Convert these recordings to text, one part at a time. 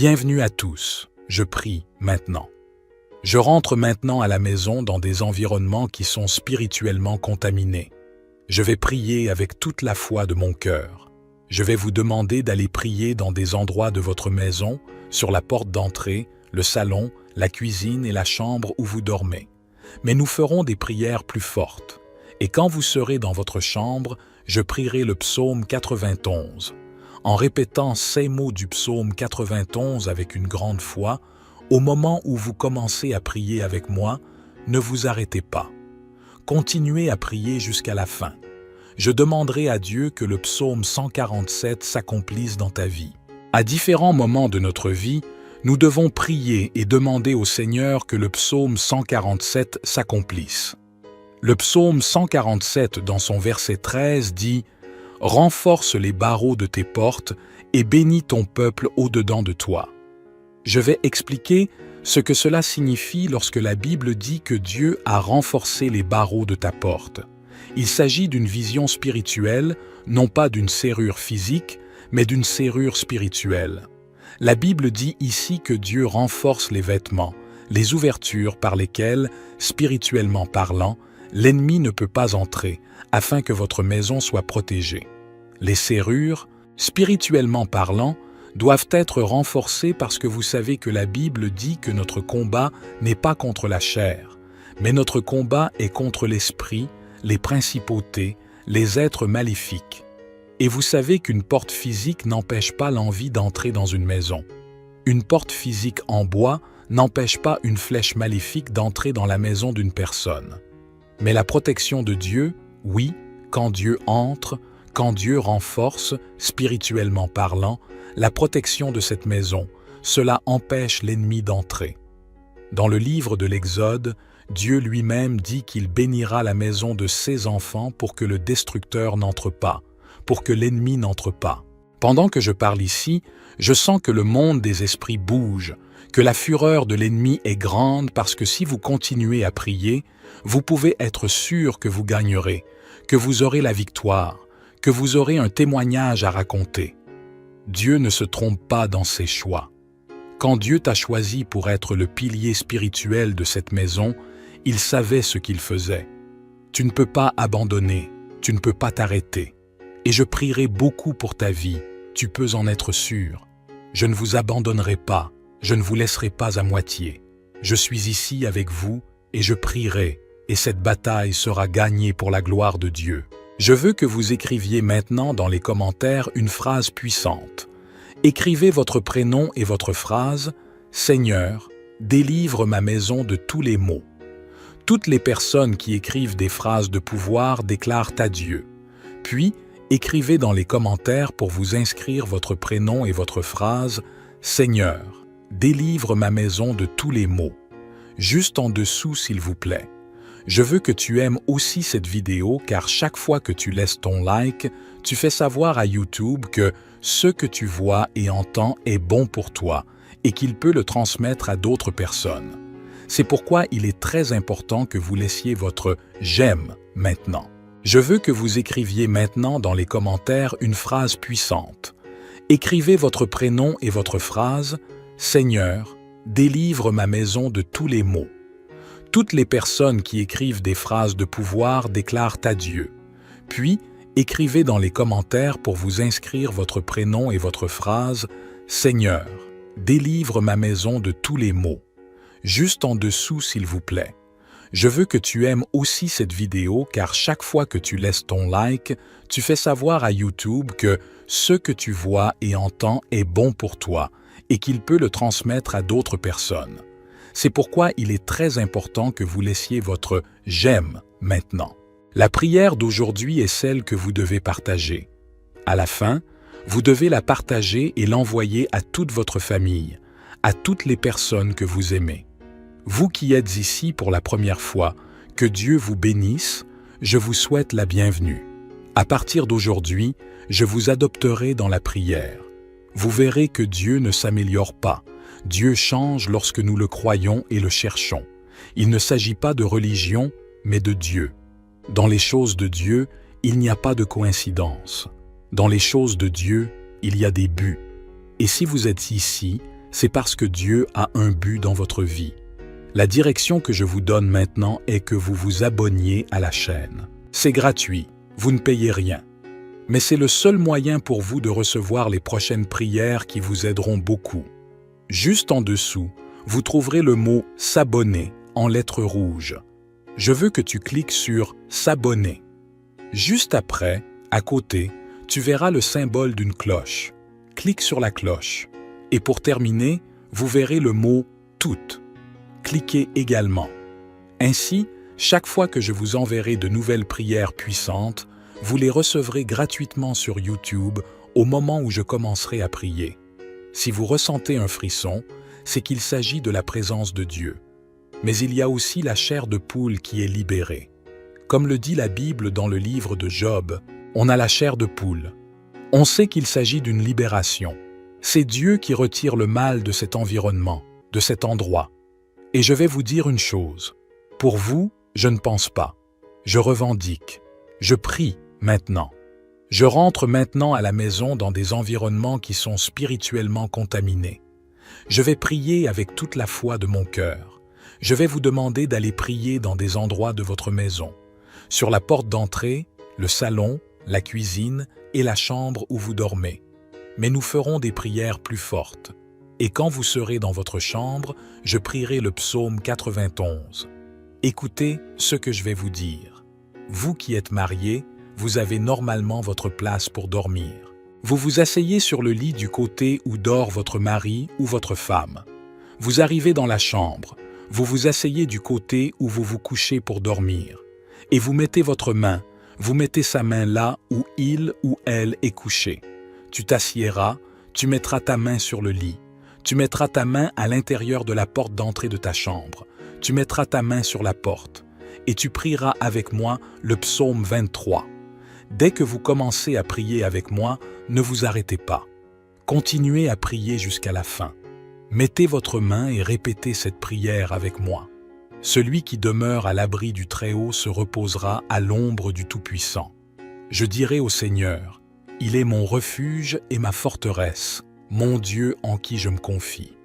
Bienvenue à tous, je prie maintenant. Je rentre maintenant à la maison dans des environnements qui sont spirituellement contaminés. Je vais prier avec toute la foi de mon cœur. Je vais vous demander d'aller prier dans des endroits de votre maison, sur la porte d'entrée, le salon, la cuisine et la chambre où vous dormez. Mais nous ferons des prières plus fortes. Et quand vous serez dans votre chambre, je prierai le psaume 91. En répétant ces mots du psaume 91 avec une grande foi, au moment où vous commencez à prier avec moi, ne vous arrêtez pas. Continuez à prier jusqu'à la fin. Je demanderai à Dieu que le psaume 147 s'accomplisse dans ta vie. À différents moments de notre vie, nous devons prier et demander au Seigneur que le psaume 147 s'accomplisse. Le psaume 147, dans son verset 13, dit « Renforce les barreaux de tes portes et bénis ton peuple au-dedans de toi. » Je vais expliquer ce que cela signifie lorsque la Bible dit que Dieu a renforcé les barreaux de ta porte. Il s'agit d'une vision spirituelle, non pas d'une serrure physique, mais d'une serrure spirituelle. La Bible dit ici que Dieu renforce les vêtements, les ouvertures par lesquelles, spirituellement parlant, l'ennemi ne peut pas entrer, afin que votre maison soit protégée. Les serrures, spirituellement parlant, doivent être renforcées parce que vous savez que la Bible dit que notre combat n'est pas contre la chair, mais notre combat est contre l'esprit, les principautés, les êtres maléfiques. Et vous savez qu'une porte physique n'empêche pas l'envie d'entrer dans une maison. Une porte physique en bois n'empêche pas une flèche maléfique d'entrer dans la maison d'une personne. Mais la protection de Dieu, oui, quand Dieu entre, quand Dieu renforce, spirituellement parlant, la protection de cette maison, cela empêche l'ennemi d'entrer. Dans le livre de l'Exode, Dieu lui-même dit qu'il bénira la maison de ses enfants pour que le destructeur n'entre pas, pour que l'ennemi n'entre pas. Pendant que je parle ici, je sens que le monde des esprits bouge, que la fureur de l'ennemi est grande parce que si vous continuez à prier, vous pouvez être sûr que vous gagnerez, que vous aurez la victoire, que vous aurez un témoignage à raconter. Dieu ne se trompe pas dans ses choix. Quand Dieu t'a choisi pour être le pilier spirituel de cette maison, il savait ce qu'il faisait. Tu ne peux pas abandonner, tu ne peux pas t'arrêter. Et je prierai beaucoup pour ta vie, tu peux en être sûr. Je ne vous abandonnerai pas, je ne vous laisserai pas à moitié. Je suis ici avec vous et je prierai, et cette bataille sera gagnée pour la gloire de Dieu. Je veux que vous écriviez maintenant dans les commentaires une phrase puissante. Écrivez votre prénom et votre phrase « Seigneur, délivre ma maison de tous les maux ». Toutes les personnes qui écrivent des phrases de pouvoir déclarent à Dieu. Puis, écrivez dans les commentaires pour vous inscrire votre prénom et votre phrase « Seigneur, délivre ma maison de tous les maux ». Juste en dessous, s'il vous plaît. Je veux que tu aimes aussi cette vidéo car chaque fois que tu laisses ton like, tu fais savoir à YouTube que ce que tu vois et entends est bon pour toi et qu'il peut le transmettre à d'autres personnes. C'est pourquoi il est très important que vous laissiez votre « j'aime » maintenant. Je veux que vous écriviez maintenant dans les commentaires une phrase puissante. Écrivez votre prénom et votre phrase « Seigneur, délivre ma maison de tous les maux ». Toutes les personnes qui écrivent des phrases de pouvoir déclarent à Dieu. Puis, écrivez dans les commentaires pour vous inscrire votre prénom et votre phrase « Seigneur, délivre ma maison de tous les maux ». Juste en dessous, s'il vous plaît. Je veux que tu aimes aussi cette vidéo car chaque fois que tu laisses ton like, tu fais savoir à YouTube que ce que tu vois et entends est bon pour toi et qu'il peut le transmettre à d'autres personnes. C'est pourquoi il est très important que vous laissiez votre « j'aime » maintenant. La prière d'aujourd'hui est celle que vous devez partager. À la fin, vous devez la partager et l'envoyer à toute votre famille, à toutes les personnes que vous aimez. Vous qui êtes ici pour la première fois, que Dieu vous bénisse, je vous souhaite la bienvenue. À partir d'aujourd'hui, je vous adopterai dans la prière. Vous verrez que Dieu ne s'améliore pas. Dieu change lorsque nous le croyons et le cherchons. Il ne s'agit pas de religion, mais de Dieu. Dans les choses de Dieu, il n'y a pas de coïncidence. Dans les choses de Dieu, il y a des buts. Et si vous êtes ici, c'est parce que Dieu a un but dans votre vie. La direction que je vous donne maintenant est que vous vous abonniez à la chaîne. C'est gratuit, vous ne payez rien. Mais c'est le seul moyen pour vous de recevoir les prochaines prières qui vous aideront beaucoup. Juste en dessous, vous trouverez le mot « S'abonner » en lettres rouges. Je veux que tu cliques sur « S'abonner ». Juste après, à côté, tu verras le symbole d'une cloche. Clique sur la cloche. Et pour terminer, vous verrez le mot « Toutes ». Cliquez également. Ainsi, chaque fois que je vous enverrai de nouvelles prières puissantes, vous les recevrez gratuitement sur YouTube au moment où je commencerai à prier. Si vous ressentez un frisson, c'est qu'il s'agit de la présence de Dieu. Mais il y a aussi la chair de poule qui est libérée. Comme le dit la Bible dans le livre de Job, on a la chair de poule. On sait qu'il s'agit d'une libération. C'est Dieu qui retire le mal de cet environnement, de cet endroit. Et je vais vous dire une chose. Pour vous, je ne pense pas. Je revendique. Je prie maintenant. Je rentre maintenant à la maison dans des environnements qui sont spirituellement contaminés. Je vais prier avec toute la foi de mon cœur. Je vais vous demander d'aller prier dans des endroits de votre maison. Sur la porte d'entrée, le salon, la cuisine et la chambre où vous dormez. Mais nous ferons des prières plus fortes. Et quand vous serez dans votre chambre, je prierai le psaume 91. Écoutez ce que je vais vous dire. Vous qui êtes mariés, vous avez normalement votre place pour dormir. Vous vous asseyez sur le lit du côté où dort votre mari ou votre femme. Vous arrivez dans la chambre. Vous vous asseyez du côté où vous vous couchez pour dormir. Et vous mettez votre main, vous mettez sa main là où il ou elle est couché. Tu t'assiéras, tu mettras ta main sur le lit. Tu mettras ta main à l'intérieur de la porte d'entrée de ta chambre. Tu mettras ta main sur la porte. Et tu prieras avec moi le psaume 23. Dès que vous commencez à prier avec moi, ne vous arrêtez pas. Continuez à prier jusqu'à la fin. Mettez votre main et répétez cette prière avec moi. Celui qui demeure à l'abri du Très-Haut se reposera à l'ombre du Tout-Puissant. Je dirai au Seigneur, « Il est mon refuge et ma forteresse, mon Dieu en qui je me confie.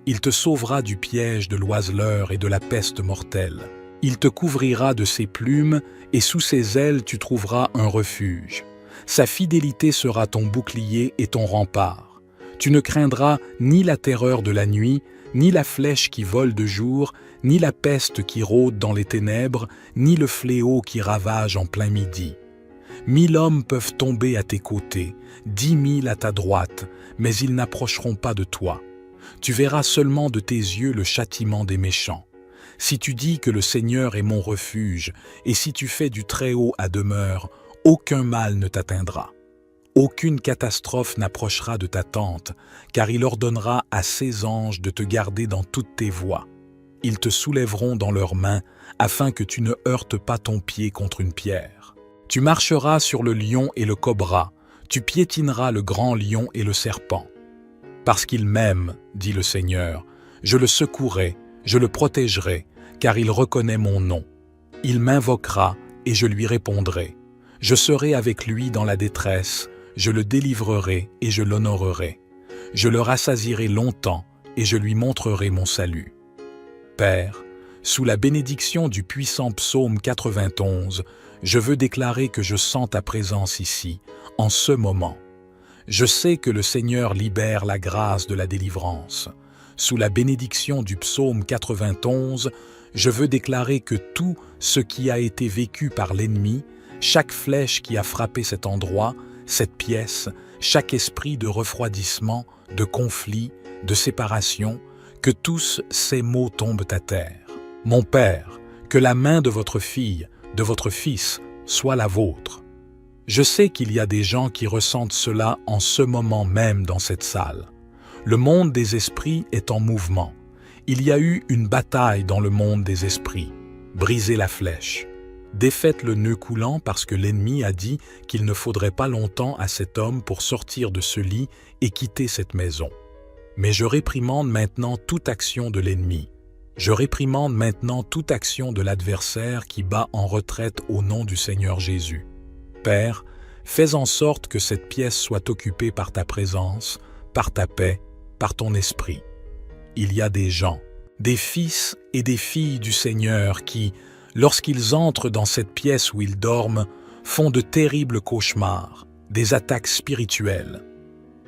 Il te sauvera du piège de l'oiseleur et de la peste mortelle. Il te couvrira de ses plumes et sous ses ailes tu trouveras un refuge. Sa fidélité sera ton bouclier et ton rempart. Tu ne craindras ni la terreur de la nuit, ni la flèche qui vole de jour, ni la peste qui rôde dans les ténèbres, ni le fléau qui ravage en plein midi. 1000 hommes peuvent tomber à tes côtés, 10 000 à ta droite, mais ils n'approcheront pas de toi. Tu verras seulement de tes yeux le châtiment des méchants. Si tu dis que le Seigneur est mon refuge, et si tu fais du Très-Haut à demeure, aucun mal ne t'atteindra. Aucune catastrophe n'approchera de ta tente, car il ordonnera à ses anges de te garder dans toutes tes voies. Ils te soulèveront dans leurs mains, afin que tu ne heurtes pas ton pied contre une pierre. Tu marcheras sur le lion et le cobra, tu piétineras le grand lion et le serpent. Parce qu'il m'aime, dit le Seigneur, je le secouerai, je le protégerai, car il reconnaît mon nom. Il m'invoquera et je lui répondrai. Je serai avec lui dans la détresse, je le délivrerai et je l'honorerai. Je le rassasierai longtemps et je lui montrerai mon salut. Père, sous la bénédiction du puissant psaume 91, je veux déclarer que je sens ta présence ici, en ce moment. Je sais que le Seigneur libère la grâce de la délivrance. Sous la bénédiction du psaume 91, je veux déclarer que tout ce qui a été vécu par l'ennemi, chaque flèche qui a frappé cet endroit, cette pièce, chaque esprit de refroidissement, de conflit, de séparation, que tous ces maux tombent à terre. Mon Père, que la main de votre fille, de votre fils, soit la vôtre. Je sais qu'il y a des gens qui ressentent cela en ce moment même dans cette salle. Le monde des esprits est en mouvement. Il y a eu une bataille dans le monde des esprits. Brisez la flèche. Défaites le nœud coulant parce que l'ennemi a dit qu'il ne faudrait pas longtemps à cet homme pour sortir de ce lit et quitter cette maison. Mais je réprimande maintenant toute action de l'ennemi. Je réprimande maintenant toute action de l'adversaire qui bat en retraite au nom du Seigneur Jésus. Père, fais en sorte que cette pièce soit occupée par ta présence, par ta paix, par ton esprit. il y a des gens, des fils et des filles du Seigneur qui, lorsqu'ils entrent dans cette pièce où ils dorment, font de terribles cauchemars, des attaques spirituelles.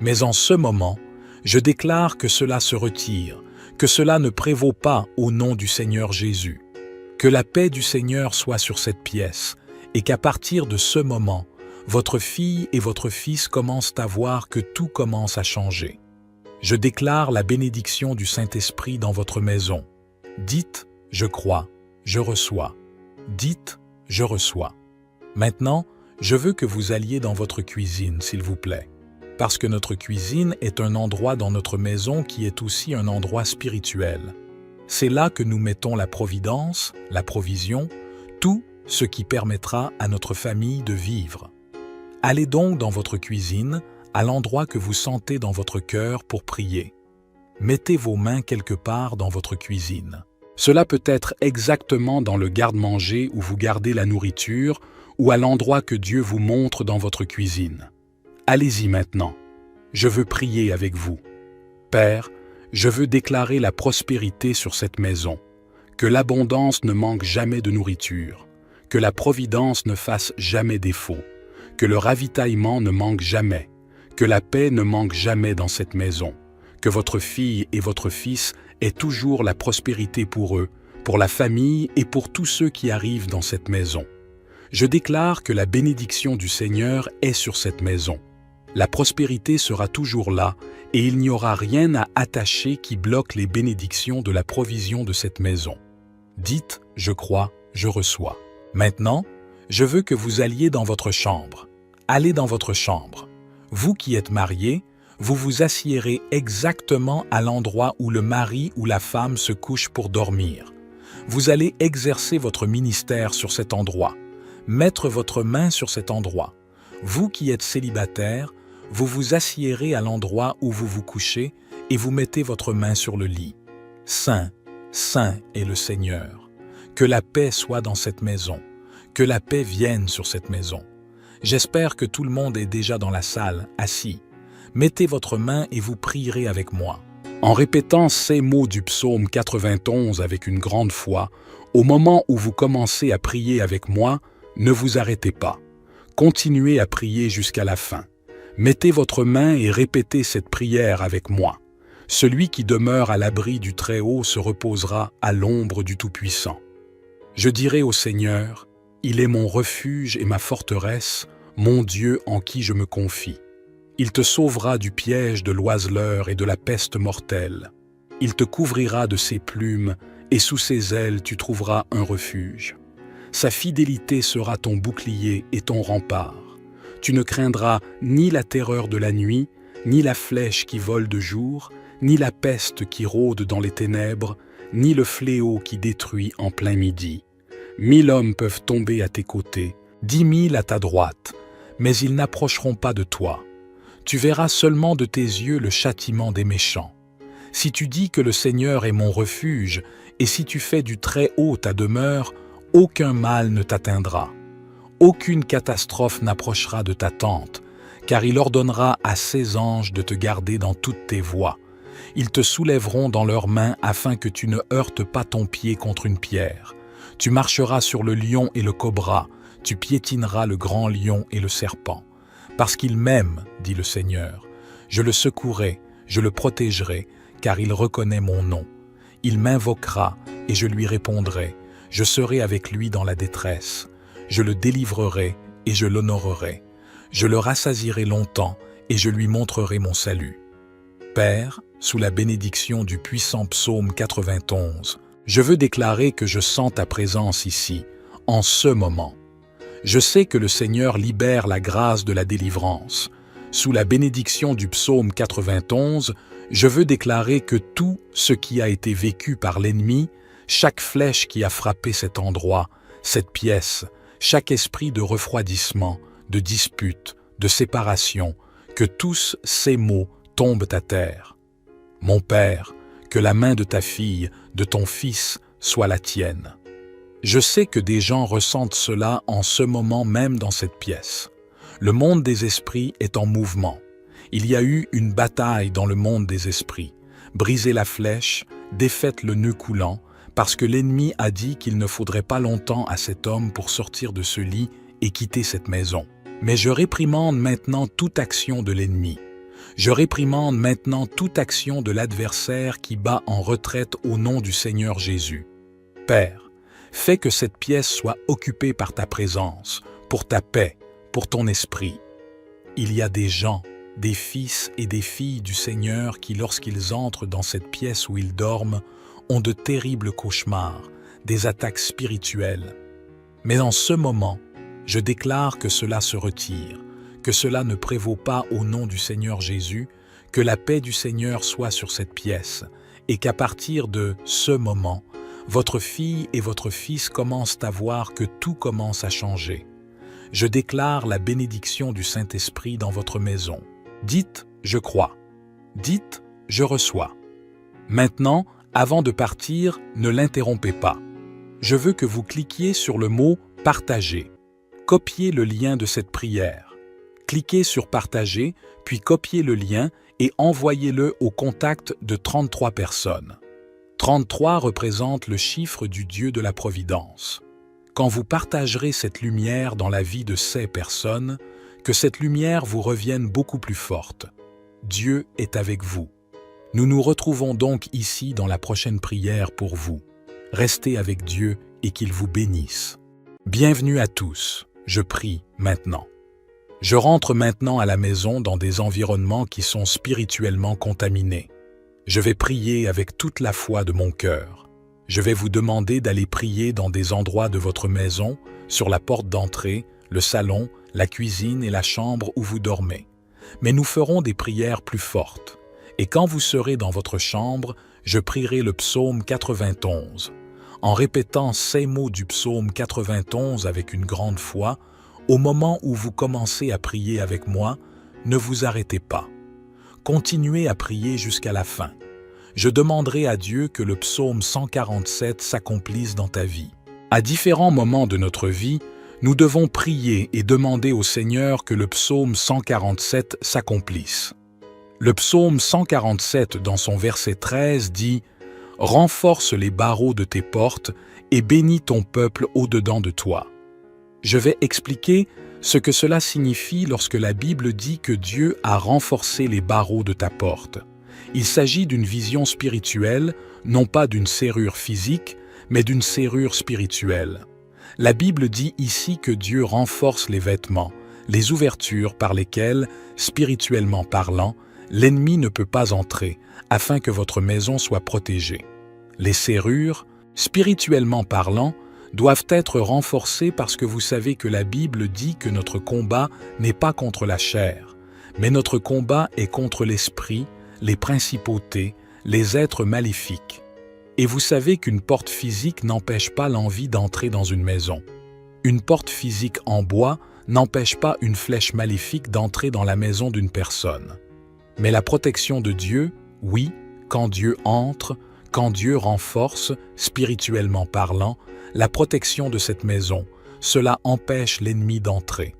Mais en ce moment, je déclare que cela se retire, que cela ne prévaut pas au nom du Seigneur Jésus. Que la paix du Seigneur soit sur cette pièce et qu'à partir de ce moment, votre fille et votre fils commencent à voir que tout commence à changer. Je déclare la bénédiction du Saint-Esprit dans votre maison. Dites « Je crois, je reçois ». Dites « Je reçois ». Maintenant, je veux que vous alliez dans votre cuisine, s'il vous plaît. Parce que notre cuisine est un endroit dans notre maison qui est aussi un endroit spirituel. C'est là que nous mettons la providence, la provision, tout ce qui permettra à notre famille de vivre. Allez donc dans votre cuisine, à l'endroit que vous sentez dans votre cœur pour prier. Mettez vos mains quelque part dans votre cuisine. Cela peut être exactement dans le garde-manger où vous gardez la nourriture ou à l'endroit que Dieu vous montre dans votre cuisine. Allez-y maintenant. Je veux prier avec vous. Père, je veux déclarer la prospérité sur cette maison, que l'abondance ne manque jamais de nourriture, que la providence ne fasse jamais défaut, que le ravitaillement ne manque jamais, que la paix ne manque jamais dans cette maison, que votre fille et votre fils aient toujours la prospérité pour eux, pour la famille et pour tous ceux qui arrivent dans cette maison. Je déclare que la bénédiction du Seigneur est sur cette maison. La prospérité sera toujours là et il n'y aura rien à attacher qui bloque les bénédictions de la provision de cette maison. Dites « Je crois, je reçois ». Maintenant, je veux que vous alliez dans votre chambre. Allez dans votre chambre. Vous qui êtes mariés, vous vous assiérez exactement à l'endroit où le mari ou la femme se couche pour dormir. Vous allez exercer votre ministère sur cet endroit, mettre votre main sur cet endroit. Vous qui êtes célibataire, vous vous assiérez à l'endroit où vous vous couchez et vous mettez votre main sur le lit. Saint, saint est le Seigneur. Que la paix soit dans cette maison, que la paix vienne sur cette maison. J'espère que tout le monde est déjà dans la salle, assis. Mettez votre main et vous prierez avec moi. En répétant ces mots du psaume 91 avec une grande foi, au moment où vous commencez à prier avec moi, ne vous arrêtez pas. Continuez à prier jusqu'à la fin. Mettez votre main et répétez cette prière avec moi. Celui qui demeure à l'abri du Très-Haut se reposera à l'ombre du Tout-Puissant. Je dirai au Seigneur, il est mon refuge et ma forteresse, mon Dieu en qui je me confie. Il te sauvera du piège de l'oiseleur et de la peste mortelle. Il te couvrira de ses plumes et sous ses ailes tu trouveras un refuge. Sa fidélité sera ton bouclier et ton rempart. Tu ne craindras ni la terreur de la nuit, ni la flèche qui vole de jour, ni la peste qui rôde dans les ténèbres, ni le fléau qui détruit en plein midi. 1000 hommes peuvent tomber à tes côtés, 10 000 à ta droite, mais ils n'approcheront pas de toi. Tu verras seulement de tes yeux le châtiment des méchants. Si tu dis que le Seigneur est mon refuge, et si tu fais du Très-Haut ta demeure, aucun mal ne t'atteindra. Aucune catastrophe n'approchera de ta tente, car il ordonnera à ses anges de te garder dans toutes tes voies. Ils te soulèveront dans leurs mains afin que tu ne heurtes pas ton pied contre une pierre. Tu marcheras sur le lion et le cobra, tu piétineras le grand lion et le serpent. Parce qu'il m'aime, dit le Seigneur, je le secouerai, je le protégerai, car il reconnaît mon nom. Il m'invoquera et je lui répondrai. Je serai avec lui dans la détresse. Je le délivrerai et je l'honorerai. Je le rassasierai longtemps et je lui montrerai mon salut. Père, sous la bénédiction du puissant psaume 91, je veux déclarer que je sens ta présence ici, en ce moment. Je sais que le Seigneur libère la grâce de la délivrance. Sous la bénédiction du psaume 91, je veux déclarer que tout ce qui a été vécu par l'ennemi, chaque flèche qui a frappé cet endroit, cette pièce, chaque esprit de refroidissement, de dispute, de séparation, que tous ces maux tombent à terre. Mon Père, que la main de ta fille, de ton fils, soit la tienne. Je sais que des gens ressentent cela en ce moment même dans cette pièce. Le monde des esprits est en mouvement. Il y a eu une bataille dans le monde des esprits. brisez la flèche, défaites le nœud coulant, parce que l'ennemi a dit qu'il ne faudrait pas longtemps à cet homme pour sortir de ce lit et quitter cette maison. Mais je réprimande maintenant toute action de l'ennemi. Je réprimande maintenant toute action de l'adversaire qui bat en retraite au nom du Seigneur Jésus. Père, fais que cette pièce soit occupée par ta présence, pour ta paix, pour ton esprit. Il y a des gens, des fils et des filles du Seigneur qui, lorsqu'ils entrent dans cette pièce où ils dorment, ont de terribles cauchemars, des attaques spirituelles. Mais en ce moment, je déclare que cela se retire, que cela ne prévaut pas au nom du Seigneur Jésus, que la paix du Seigneur soit sur cette pièce, et qu'à partir de ce moment, votre fille et votre fils commencent à voir que tout commence à changer. Je déclare la bénédiction du Saint-Esprit dans votre maison. Dites « Je crois ». Dites « Je reçois ». Maintenant, avant de partir, ne l'interrompez pas. Je veux que vous cliquiez sur le mot « Partager ». Copiez le lien de cette prière. Cliquez sur « Partager », puis copiez le lien et envoyez-le au contact de 33 personnes. 33 représente le chiffre du Dieu de la Providence. Quand vous partagerez cette lumière dans la vie de ces personnes, que cette lumière vous revienne beaucoup plus forte. Dieu est avec vous. Nous nous retrouvons donc ici dans la prochaine prière pour vous. Restez avec Dieu et qu'il vous bénisse. Bienvenue à tous. Je prie maintenant. Je rentre maintenant à la maison dans des environnements qui sont spirituellement contaminés. Je vais prier avec toute la foi de mon cœur. Je vais vous demander d'aller prier dans des endroits de votre maison, sur la porte d'entrée, le salon, la cuisine et la chambre où vous dormez. Mais nous ferons des prières plus fortes. Et quand vous serez dans votre chambre, je prierai le psaume 91. En répétant ces mots du psaume 91 avec une grande foi, au moment où vous commencez à prier avec moi, ne vous arrêtez pas. Continuez à prier jusqu'à la fin. Je demanderai à Dieu que le psaume 147 s'accomplisse dans ta vie. À différents moments de notre vie, nous devons prier et demander au Seigneur que le psaume 147 s'accomplisse. Le psaume 147, dans son verset 13, dit « Renforce les barreaux de tes portes et bénis ton peuple au-dedans de toi. » Je vais expliquer ce que cela signifie lorsque la Bible dit que Dieu a renforcé les barreaux de ta porte. Il s'agit d'une vision spirituelle, non pas d'une serrure physique, mais d'une serrure spirituelle. La Bible dit ici que Dieu renforce les vêtements, les ouvertures par lesquelles, spirituellement parlant, l'ennemi ne peut pas entrer, afin que votre maison soit protégée. Les serrures, spirituellement parlant, doivent être renforcées parce que vous savez que la Bible dit que notre combat n'est pas contre la chair, mais notre combat est contre l'esprit, les principautés, les êtres maléfiques. Et vous savez qu'une porte physique n'empêche pas l'envie d'entrer dans une maison. Une porte physique en bois n'empêche pas une flèche maléfique d'entrer dans la maison d'une personne. Mais la protection de Dieu, oui, quand Dieu entre, quand Dieu renforce, spirituellement parlant, la protection de cette maison, cela empêche l'ennemi d'entrer.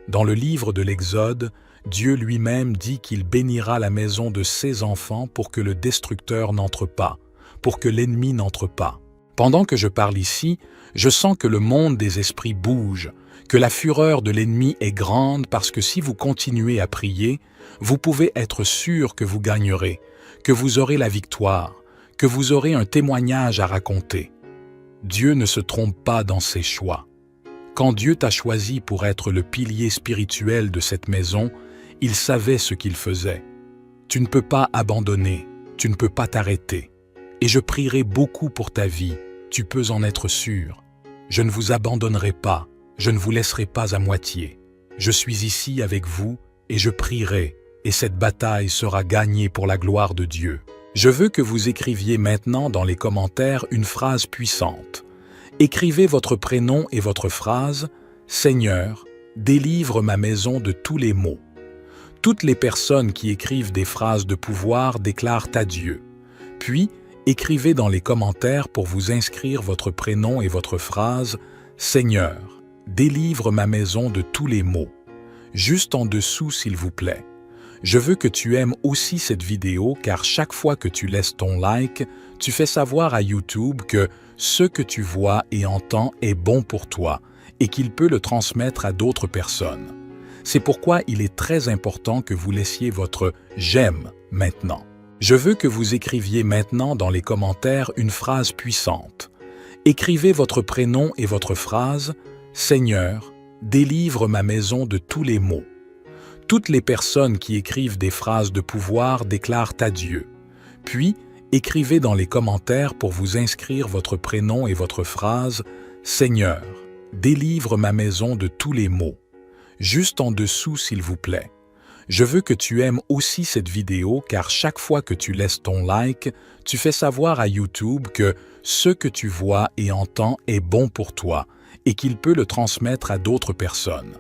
Dans le livre de l'Exode, Dieu lui-même dit qu'il bénira la maison de ses enfants pour que le destructeur n'entre pas, pour que l'ennemi n'entre pas. Pendant que je parle ici, je sens que le monde des esprits bouge, que la fureur de l'ennemi est grande parce que si vous continuez à prier, vous pouvez être sûr que vous gagnerez, que vous aurez la victoire, que vous aurez un témoignage à raconter. Dieu ne se trompe pas dans ses choix. Quand Dieu t'a choisi pour être le pilier spirituel de cette maison, il savait ce qu'il faisait. Tu ne peux pas abandonner, tu ne peux pas t'arrêter. Et je prierai beaucoup pour ta vie, tu peux en être sûr. Je ne vous abandonnerai pas, je ne vous laisserai pas à moitié. Je suis ici avec vous et je prierai, et cette bataille sera gagnée pour la gloire de Dieu. Je veux que vous écriviez maintenant dans les commentaires une phrase puissante. Écrivez votre prénom et votre phrase « Seigneur, délivre ma maison de tous les maux ». Toutes les personnes qui écrivent des phrases de pouvoir déclarent à Dieu. Puis, écrivez dans les commentaires pour vous inscrire votre prénom et votre phrase « Seigneur, délivre ma maison de tous les maux ». Juste en dessous, s'il vous plaît. Je veux que tu aimes aussi cette vidéo car chaque fois que tu laisses ton like, tu fais savoir à YouTube que ce que tu vois et entends est bon pour toi et qu'il peut le transmettre à d'autres personnes. C'est pourquoi il est très important que vous laissiez votre « j'aime » maintenant. Je veux que vous écriviez maintenant dans les commentaires une phrase puissante. Écrivez votre prénom et votre phrase « Seigneur, délivre ma maison de tous les maux ». Toutes les personnes qui écrivent des phrases de pouvoir déclarent à Dieu. Puis, écrivez dans les commentaires pour vous inscrire votre prénom et votre phrase « Seigneur, délivre ma maison de tous les maux ». Juste en dessous, s'il vous plaît. Je veux que tu aimes aussi cette vidéo car chaque fois que tu laisses ton like, tu fais savoir à YouTube que ce que tu vois et entends est bon pour toi et qu'il peut le transmettre à d'autres personnes.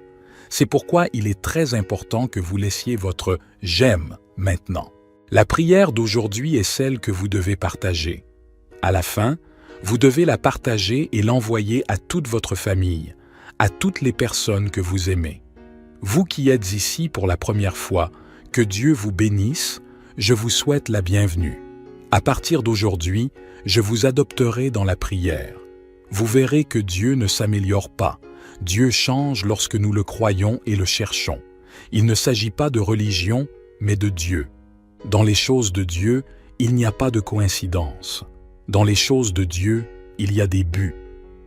C'est pourquoi il est très important que vous laissiez votre « j'aime » maintenant. La prière d'aujourd'hui est celle que vous devez partager. À la fin, vous devez la partager et l'envoyer à toute votre famille, à toutes les personnes que vous aimez. Vous qui êtes ici pour la première fois, que Dieu vous bénisse, je vous souhaite la bienvenue. À partir d'aujourd'hui, je vous adopterai dans la prière. Vous verrez que Dieu ne s'améliore pas. Dieu change lorsque nous le croyons et le cherchons. Il ne s'agit pas de religion, mais de Dieu. Dans les choses de Dieu, il n'y a pas de coïncidence. Dans les choses de Dieu, il y a des buts.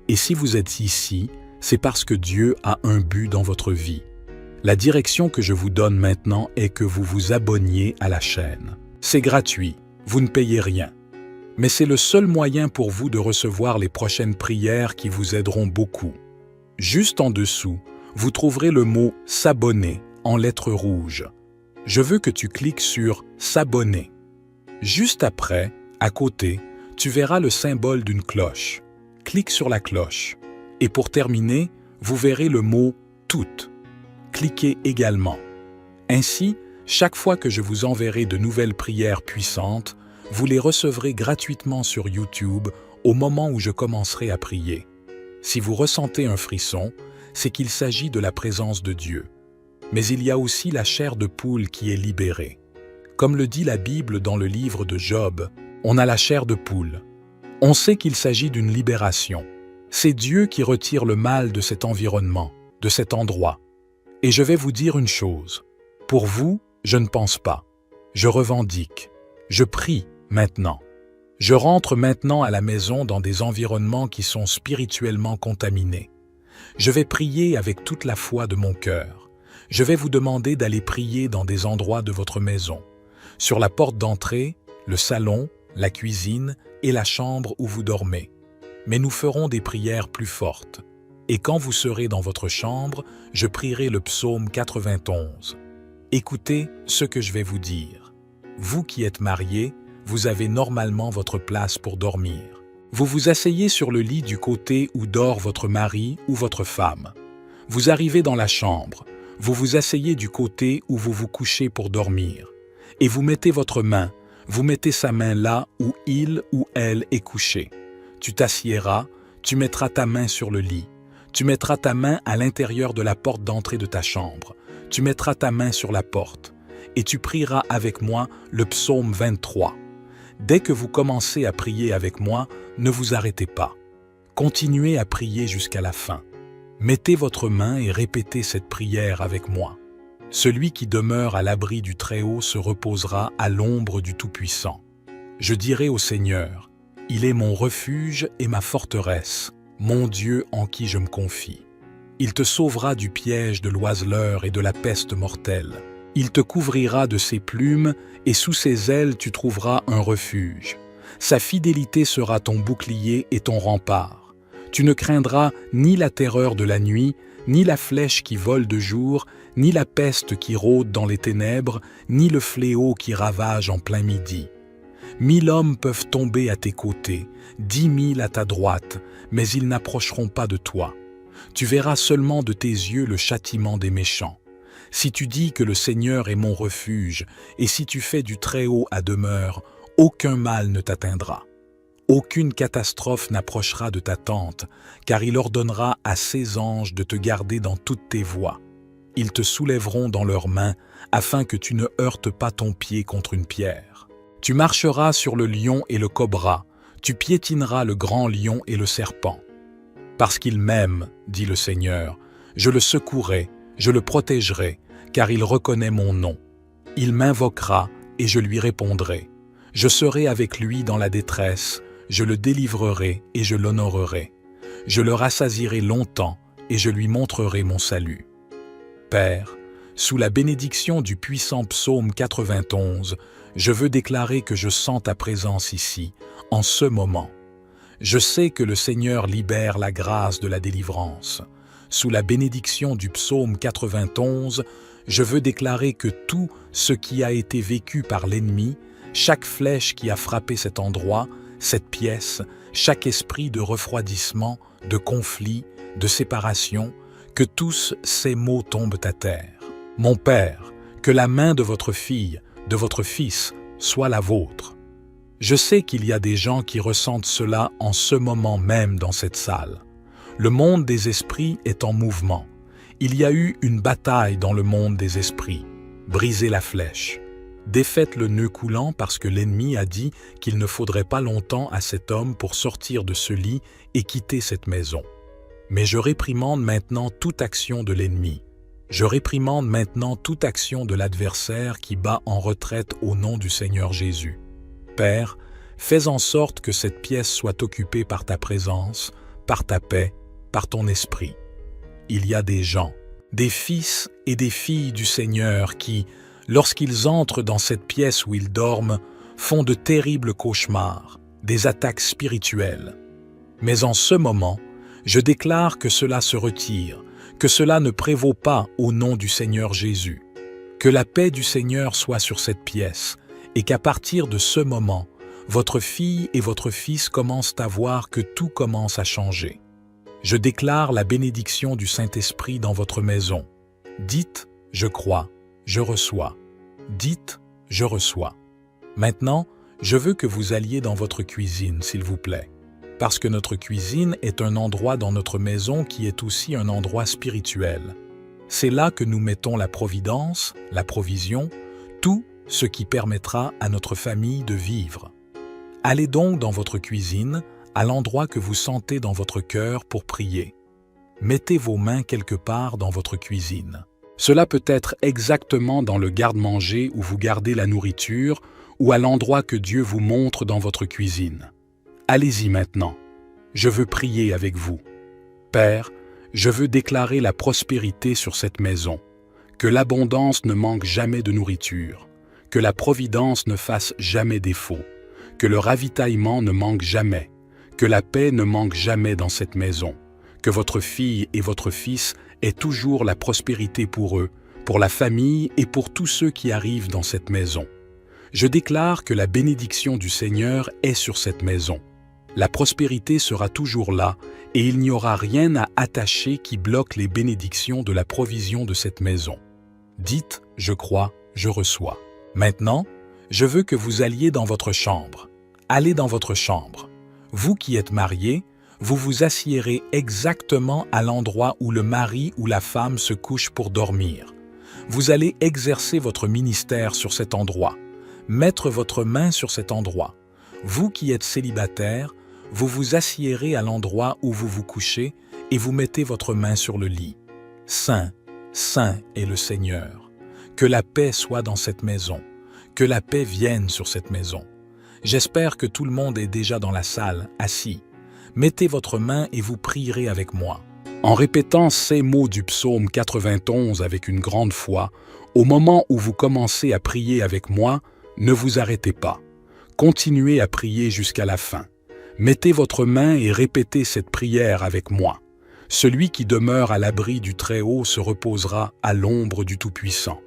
Et si vous êtes ici, c'est parce que Dieu a un but dans votre vie. La direction que je vous donne maintenant est que vous vous abonniez à la chaîne. C'est gratuit, vous ne payez rien. Mais c'est le seul moyen pour vous de recevoir les prochaines prières qui vous aideront beaucoup. Juste en dessous, vous trouverez le mot « s'abonner » en lettres rouges. Je veux que tu cliques sur « s'abonner ». Juste après, à côté, tu verras le symbole d'une cloche. Clique sur la cloche. Et pour terminer, vous verrez le mot « toutes ». Cliquez également. Ainsi, chaque fois que je vous enverrai de nouvelles prières puissantes, vous les recevrez gratuitement sur YouTube au moment où je commencerai à prier. Si vous ressentez un frisson, c'est qu'il s'agit de la présence de Dieu. Mais il y a aussi la chair de poule qui est libérée. Comme le dit la Bible dans le livre de Job, on a la chair de poule. On sait qu'il s'agit d'une libération. C'est Dieu qui retire le mal de cet environnement, de cet endroit. Et je vais vous dire une chose. Pour vous, je ne pense pas. Je revendique. Je prie maintenant. Je rentre maintenant à la maison dans des environnements qui sont spirituellement contaminés. Je vais prier avec toute la foi de mon cœur. Je vais vous demander d'aller prier dans des endroits de votre maison. Sur la porte d'entrée, le salon, la cuisine et la chambre où vous dormez. Mais nous ferons des prières plus fortes. Et quand vous serez dans votre chambre, je prierai le psaume 91. Écoutez ce que je vais vous dire. Vous qui êtes mariés, vous avez normalement votre place pour dormir. Vous vous asseyez sur le lit du côté où dort votre mari ou votre femme. Vous arrivez dans la chambre. Vous vous asseyez du côté où vous vous couchez pour dormir. Et vous mettez votre main, vous mettez sa main là où il ou elle est couché. Tu t'assiéras, tu mettras ta main sur le lit. Tu mettras ta main à l'intérieur de la porte d'entrée de ta chambre. Tu mettras ta main sur la porte. Et tu prieras avec moi le psaume 23. Dès que vous commencez à prier avec moi, ne vous arrêtez pas. Continuez à prier jusqu'à la fin. Mettez votre main et répétez cette prière avec moi. Celui qui demeure à l'abri du Très-Haut se reposera à l'ombre du Tout-Puissant. Je dirai au Seigneur, « Il est mon refuge et ma forteresse, mon Dieu en qui je me confie. Il te sauvera du piège de l'oiseleur et de la peste mortelle. Il te couvrira de ses plumes et sous ses ailes tu trouveras un refuge. Sa fidélité sera ton bouclier et ton rempart. Tu ne craindras ni la terreur de la nuit, ni la flèche qui vole de jour, ni la peste qui rôde dans les ténèbres, ni le fléau qui ravage en plein midi. 1000 hommes peuvent tomber à tes côtés, 10 000 à ta droite, mais ils n'approcheront pas de toi. Tu verras seulement de tes yeux le châtiment des méchants. Si tu dis que le Seigneur est mon refuge, et si tu fais du Très-Haut à demeure, aucun mal ne t'atteindra. Aucune catastrophe n'approchera de ta tente, car il ordonnera à ses anges de te garder dans toutes tes voies. Ils te soulèveront dans leurs mains, afin que tu ne heurtes pas ton pied contre une pierre. Tu marcheras sur le lion et le cobra, tu piétineras le grand lion et le serpent. Parce qu'il m'aime, dit le Seigneur, je le secouerai, je le protégerai, car il reconnaît mon nom. Il m'invoquera et je lui répondrai. Je serai avec lui dans la détresse, je le délivrerai et je l'honorerai. Je le rassasierai longtemps et je lui montrerai mon salut. Père, sous la bénédiction du puissant psaume 91, je veux déclarer que je sens ta présence ici, en ce moment. Je sais que le Seigneur libère la grâce de la délivrance. Sous la bénédiction du psaume 91, je veux déclarer que tout ce qui a été vécu par l'ennemi, chaque flèche qui a frappé cet endroit, cette pièce, chaque esprit de refroidissement, de conflit, de séparation, que tous ces maux tombent à terre. Mon Père, que la main de votre fille, de votre fils, soit la vôtre. Je sais qu'il y a des gens qui ressentent cela en ce moment même dans cette salle. Le monde des esprits est en mouvement. Il y a eu une bataille dans le monde des esprits. Brisez la flèche. Défaites le nœud coulant parce que l'ennemi a dit qu'il ne faudrait pas longtemps à cet homme pour sortir de ce lit et quitter cette maison. Mais je réprimande maintenant toute action de l'ennemi. Je réprimande maintenant toute action de l'adversaire qui bat en retraite au nom du Seigneur Jésus. Père, fais en sorte que cette pièce soit occupée par ta présence, par ta paix, par ton esprit. Il y a des gens, des fils et des filles du Seigneur qui, lorsqu'ils entrent dans cette pièce où ils dorment, font de terribles cauchemars, des attaques spirituelles. Mais en ce moment, je déclare que cela se retire, que cela ne prévaut pas au nom du Seigneur Jésus. Que la paix du Seigneur soit sur cette pièce, et qu'à partir de ce moment, votre fille et votre fils commencent à voir que tout commence à changer. Je déclare la bénédiction du Saint-Esprit dans votre maison. Dites, je crois, je reçois. Dites, je reçois. Maintenant, je veux que vous alliez dans votre cuisine, s'il vous plaît. Parce que notre cuisine est un endroit dans notre maison qui est aussi un endroit spirituel. C'est là que nous mettons la providence, la provision, tout ce qui permettra à notre famille de vivre. Allez donc dans votre cuisine, à l'endroit que vous sentez dans votre cœur pour prier. Mettez vos mains quelque part dans votre cuisine. Cela peut être exactement dans le garde-manger où vous gardez la nourriture ou à l'endroit que Dieu vous montre dans votre cuisine. Allez-y maintenant. Je veux prier avec vous. Père, je veux déclarer la prospérité sur cette maison, que l'abondance ne manque jamais de nourriture, que la providence ne fasse jamais défaut, que le ravitaillement ne manque jamais, que la paix ne manque jamais dans cette maison, que votre fille et votre fils aient toujours la prospérité pour eux, pour la famille et pour tous ceux qui arrivent dans cette maison. Je déclare que la bénédiction du Seigneur est sur cette maison. La prospérité sera toujours là et il n'y aura rien à attacher qui bloque les bénédictions de la provision de cette maison. Dites, je crois, je reçois. Maintenant, je veux que vous alliez dans votre chambre. Allez dans votre chambre. Vous qui êtes mariés, vous vous assiérez exactement à l'endroit où le mari ou la femme se couche pour dormir. Vous allez exercer votre ministère sur cet endroit, mettre votre main sur cet endroit. Vous qui êtes célibataire, vous vous assiérez à l'endroit où vous vous couchez et vous mettez votre main sur le lit. Saint, saint est le Seigneur. Que la paix soit dans cette maison, que la paix vienne sur cette maison. J'espère que tout le monde est déjà dans la salle, assis. Mettez votre main et vous prierez avec moi. En répétant ces mots du psaume 91 avec une grande foi, au moment où vous commencez à prier avec moi, ne vous arrêtez pas. Continuez à prier jusqu'à la fin. Mettez votre main et répétez cette prière avec moi. Celui qui demeure à l'abri du Très-Haut se reposera à l'ombre du Tout-Puissant.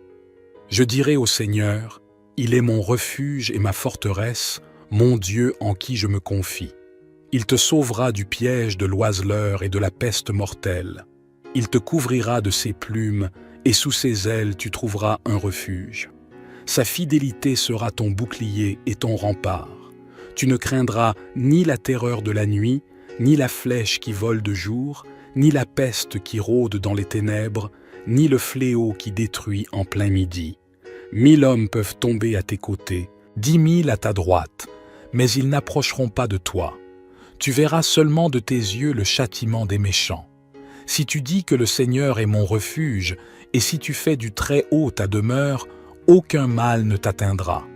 Je dirai au Seigneur, il est mon refuge et ma forteresse, mon Dieu en qui je me confie. Il te sauvera du piège de l'oiseleur et de la peste mortelle. Il te couvrira de ses plumes, et sous ses ailes tu trouveras un refuge. Sa fidélité sera ton bouclier et ton rempart. Tu ne craindras ni la terreur de la nuit, ni la flèche qui vole de jour, ni la peste qui rôde dans les ténèbres, ni le fléau qui détruit en plein midi. 1000 hommes peuvent tomber à tes côtés, 10 000 à ta droite, mais ils n'approcheront pas de toi. Tu verras seulement de tes yeux le châtiment des méchants. Si tu dis que le Seigneur est mon refuge, et si tu fais du Très-Haut ta demeure, aucun mal ne t'atteindra.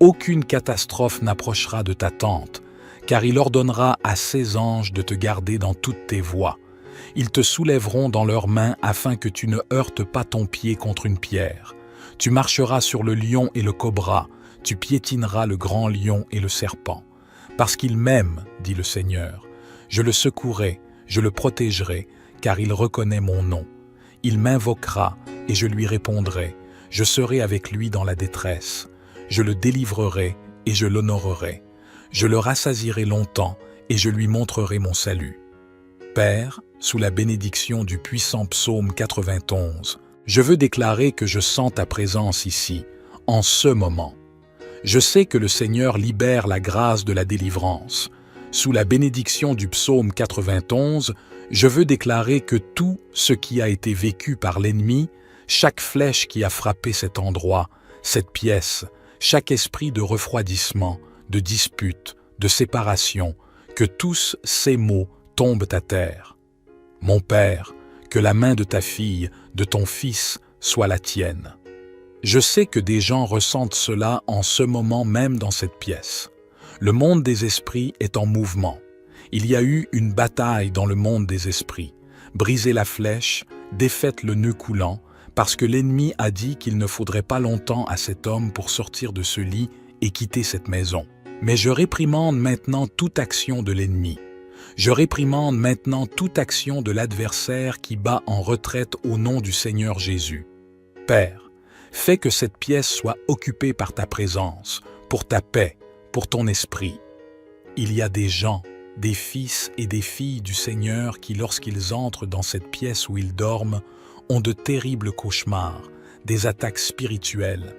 Aucune catastrophe n'approchera de ta tente, car il ordonnera à ses anges de te garder dans toutes tes voies. Ils te soulèveront dans leurs mains afin que tu ne heurtes pas ton pied contre une pierre. Tu marcheras sur le lion et le cobra, tu piétineras le grand lion et le serpent. Parce qu'il m'aime, dit le Seigneur, je le secouerai, je le protégerai, car il reconnaît mon nom. Il m'invoquera et je lui répondrai. Je serai avec lui dans la détresse. Je le délivrerai et je l'honorerai. Je le rassasierai longtemps et je lui montrerai mon salut. Père, sous la bénédiction du puissant psaume 91, je veux déclarer que je sens ta présence ici, en ce moment. Je sais que le Seigneur libère la grâce de la délivrance. Sous la bénédiction du psaume 91, je veux déclarer que tout ce qui a été vécu par l'ennemi, chaque flèche qui a frappé cet endroit, cette pièce, chaque esprit de refroidissement, de dispute, de séparation, que tous ces maux tombent à terre. Mon Père, que la main de ta fille, de ton fils, soit la tienne. Je sais que des gens ressentent cela en ce moment même dans cette pièce. Le monde des esprits est en mouvement. Il y a eu une bataille dans le monde des esprits. Brisez la flèche, défaites le nœud coulant, parce que l'ennemi a dit qu'il ne faudrait pas longtemps à cet homme pour sortir de ce lit et quitter cette maison. Mais je réprimande maintenant toute action de l'ennemi. Je réprimande maintenant toute action de l'adversaire qui bat en retraite au nom du Seigneur Jésus. Père, fais que cette pièce soit occupée par ta présence, pour ta paix, pour ton esprit. Il y a des gens, des fils et des filles du Seigneur qui, lorsqu'ils entrent dans cette pièce où ils dorment, ont de terribles cauchemars, des attaques spirituelles.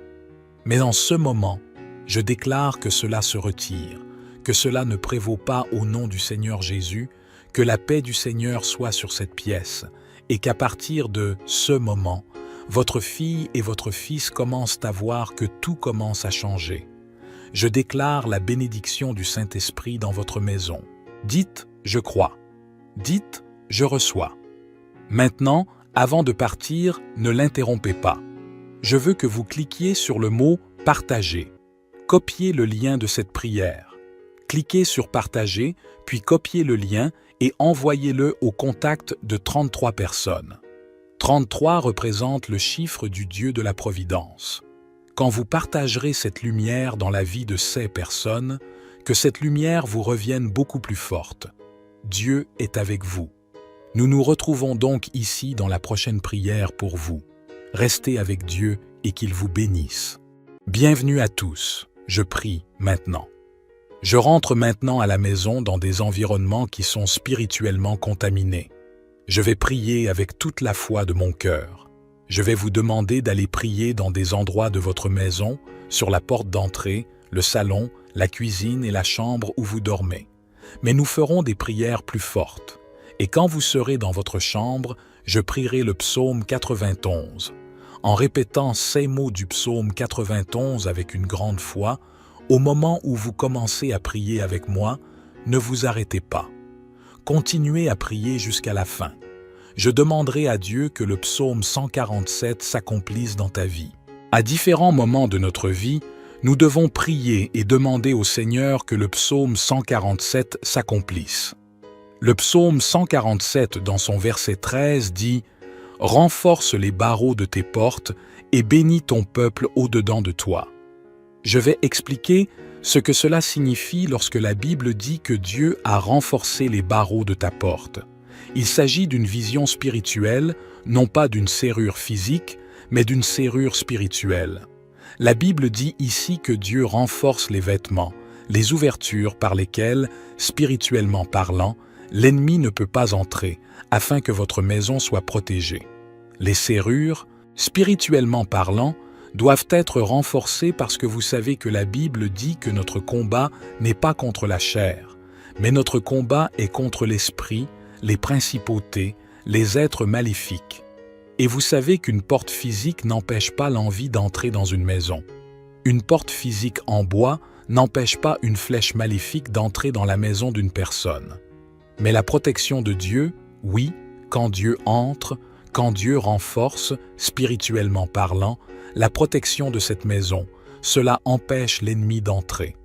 Mais en ce moment, je déclare que cela se retire, que cela ne prévaut pas au nom du Seigneur Jésus, que la paix du Seigneur soit sur cette pièce, et qu'à partir de ce moment, votre fille et votre fils commencent à voir que tout commence à changer. Je déclare la bénédiction du Saint-Esprit dans votre maison. Dites « Je crois ». Dites « Je reçois ». Maintenant, avant de partir, ne l'interrompez pas. Je veux que vous cliquiez sur le mot « Partager ». Copiez le lien de cette prière. Cliquez sur « Partager », puis copiez le lien et envoyez-le au contact de 33 personnes. 33 représente le chiffre du Dieu de la Providence. Quand vous partagerez cette lumière dans la vie de ces personnes, que cette lumière vous revienne beaucoup plus forte. Dieu est avec vous. Nous nous retrouvons donc ici dans la prochaine prière pour vous. Restez avec Dieu et qu'il vous bénisse. Bienvenue à tous, je prie maintenant. Je rentre maintenant à la maison dans des environnements qui sont spirituellement contaminés. Je vais prier avec toute la foi de mon cœur. Je vais vous demander d'aller prier dans des endroits de votre maison, sur la porte d'entrée, le salon, la cuisine et la chambre où vous dormez. Mais nous ferons des prières plus fortes. Et quand vous serez dans votre chambre, je prierai le psaume 91. En répétant ces mots du psaume 91 avec une grande foi, au moment où vous commencez à prier avec moi, ne vous arrêtez pas. Continuez à prier jusqu'à la fin. Je demanderai à Dieu que le psaume 147 s'accomplisse dans ta vie. À différents moments de notre vie, nous devons prier et demander au Seigneur que le psaume 147 s'accomplisse. Le psaume 147, dans son verset 13, dit « Renforce les barreaux de tes portes et bénis ton peuple au-dedans de toi. » Je vais expliquer ce que cela signifie lorsque la Bible dit que Dieu a renforcé les barreaux de ta porte. Il s'agit d'une vision spirituelle, non pas d'une serrure physique, mais d'une serrure spirituelle. La Bible dit ici que Dieu renforce les vêtements, les ouvertures par lesquelles, spirituellement parlant, l'ennemi ne peut pas entrer, afin que votre maison soit protégée. Les serrures, spirituellement parlant, doivent être renforcées parce que vous savez que la Bible dit que notre combat n'est pas contre la chair, mais notre combat est contre l'esprit, les principautés, les êtres maléfiques. Et vous savez qu'une porte physique n'empêche pas l'envie d'entrer dans une maison. Une porte physique en bois n'empêche pas une flèche maléfique d'entrer dans la maison d'une personne. Mais la protection de Dieu, oui, quand Dieu entre, quand Dieu renforce, spirituellement parlant, la protection de cette maison, cela empêche l'ennemi d'entrer.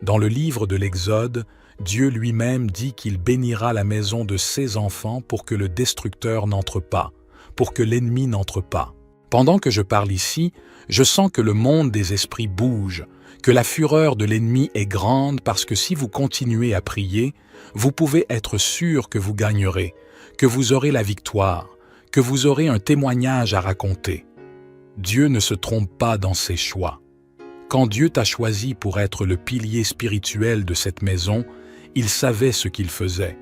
Dans le livre de l'Exode, Dieu lui-même dit qu'il bénira la maison de ses enfants pour que le destructeur n'entre pas, pour que l'ennemi n'entre pas. Pendant que je parle ici, je sens que le monde des esprits bouge, que la fureur de l'ennemi est grande parce que si vous continuez à prier, vous pouvez être sûr que vous gagnerez, que vous aurez la victoire, que vous aurez un témoignage à raconter. Dieu ne se trompe pas dans ses choix. Quand Dieu t'a choisi pour être le pilier spirituel de cette maison, il savait ce qu'il faisait.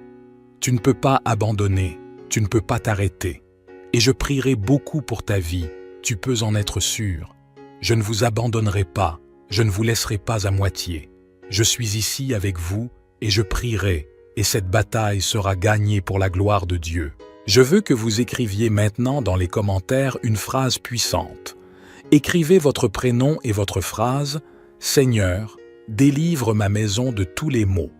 Tu ne peux pas abandonner, tu ne peux pas t'arrêter. Et je prierai beaucoup pour ta vie, tu peux en être sûr. Je ne vous abandonnerai pas, je ne vous laisserai pas à moitié. Je suis ici avec vous et je prierai, et cette bataille sera gagnée pour la gloire de Dieu. Je veux que vous écriviez maintenant dans les commentaires une phrase puissante. Écrivez votre prénom et votre phrase « Seigneur, délivre ma maison de tous les maux ».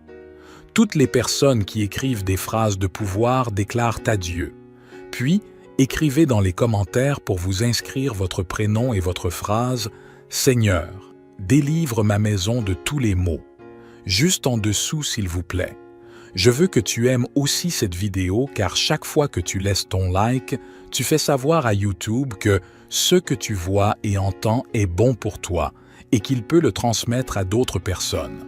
Toutes les personnes qui écrivent des phrases de pouvoir déclarent à Dieu. Puis, écrivez dans les commentaires pour vous inscrire votre prénom et votre phrase « Seigneur, délivre ma maison de tous les maux ». Juste en dessous, s'il vous plaît. Je veux que tu aimes aussi cette vidéo car chaque fois que tu laisses ton like, tu fais savoir à YouTube que ce que tu vois et entends est bon pour toi et qu'il peut le transmettre à d'autres personnes.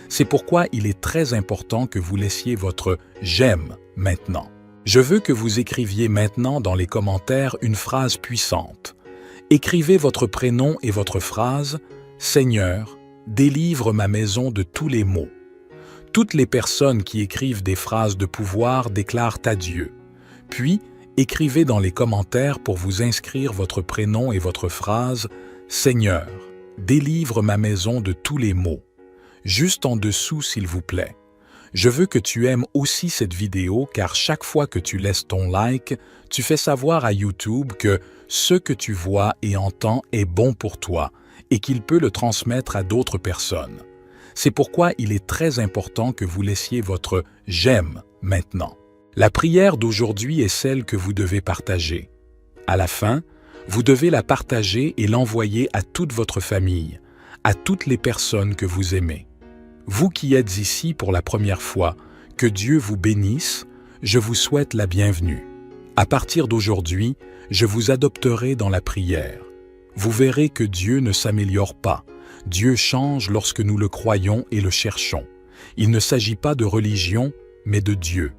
C'est pourquoi il est très important que vous laissiez votre « j'aime » maintenant. Je veux que vous écriviez maintenant dans les commentaires une phrase puissante. Écrivez votre prénom et votre phrase « Seigneur, délivre ma maison de tous les maux ». Toutes les personnes qui écrivent des phrases de pouvoir déclarent à Dieu. Puis, écrivez dans les commentaires pour vous inscrire votre prénom et votre phrase « Seigneur, délivre ma maison de tous les maux ». Juste en dessous, s'il vous plaît. Je veux que tu aimes aussi cette vidéo car chaque fois que tu laisses ton like, tu fais savoir à YouTube que ce que tu vois et entends est bon pour toi et qu'il peut le transmettre à d'autres personnes. C'est pourquoi il est très important que vous laissiez votre « j'aime » maintenant. La prière d'aujourd'hui est celle que vous devez partager. À la fin, vous devez la partager et l'envoyer à toute votre famille, à toutes les personnes que vous aimez. Vous qui êtes ici pour la première fois, que Dieu vous bénisse, je vous souhaite la bienvenue. À partir d'aujourd'hui, je vous adopterai dans la prière. Vous verrez que Dieu ne s'améliore pas. Dieu change lorsque nous le croyons et le cherchons. Il ne s'agit pas de religion, mais de Dieu.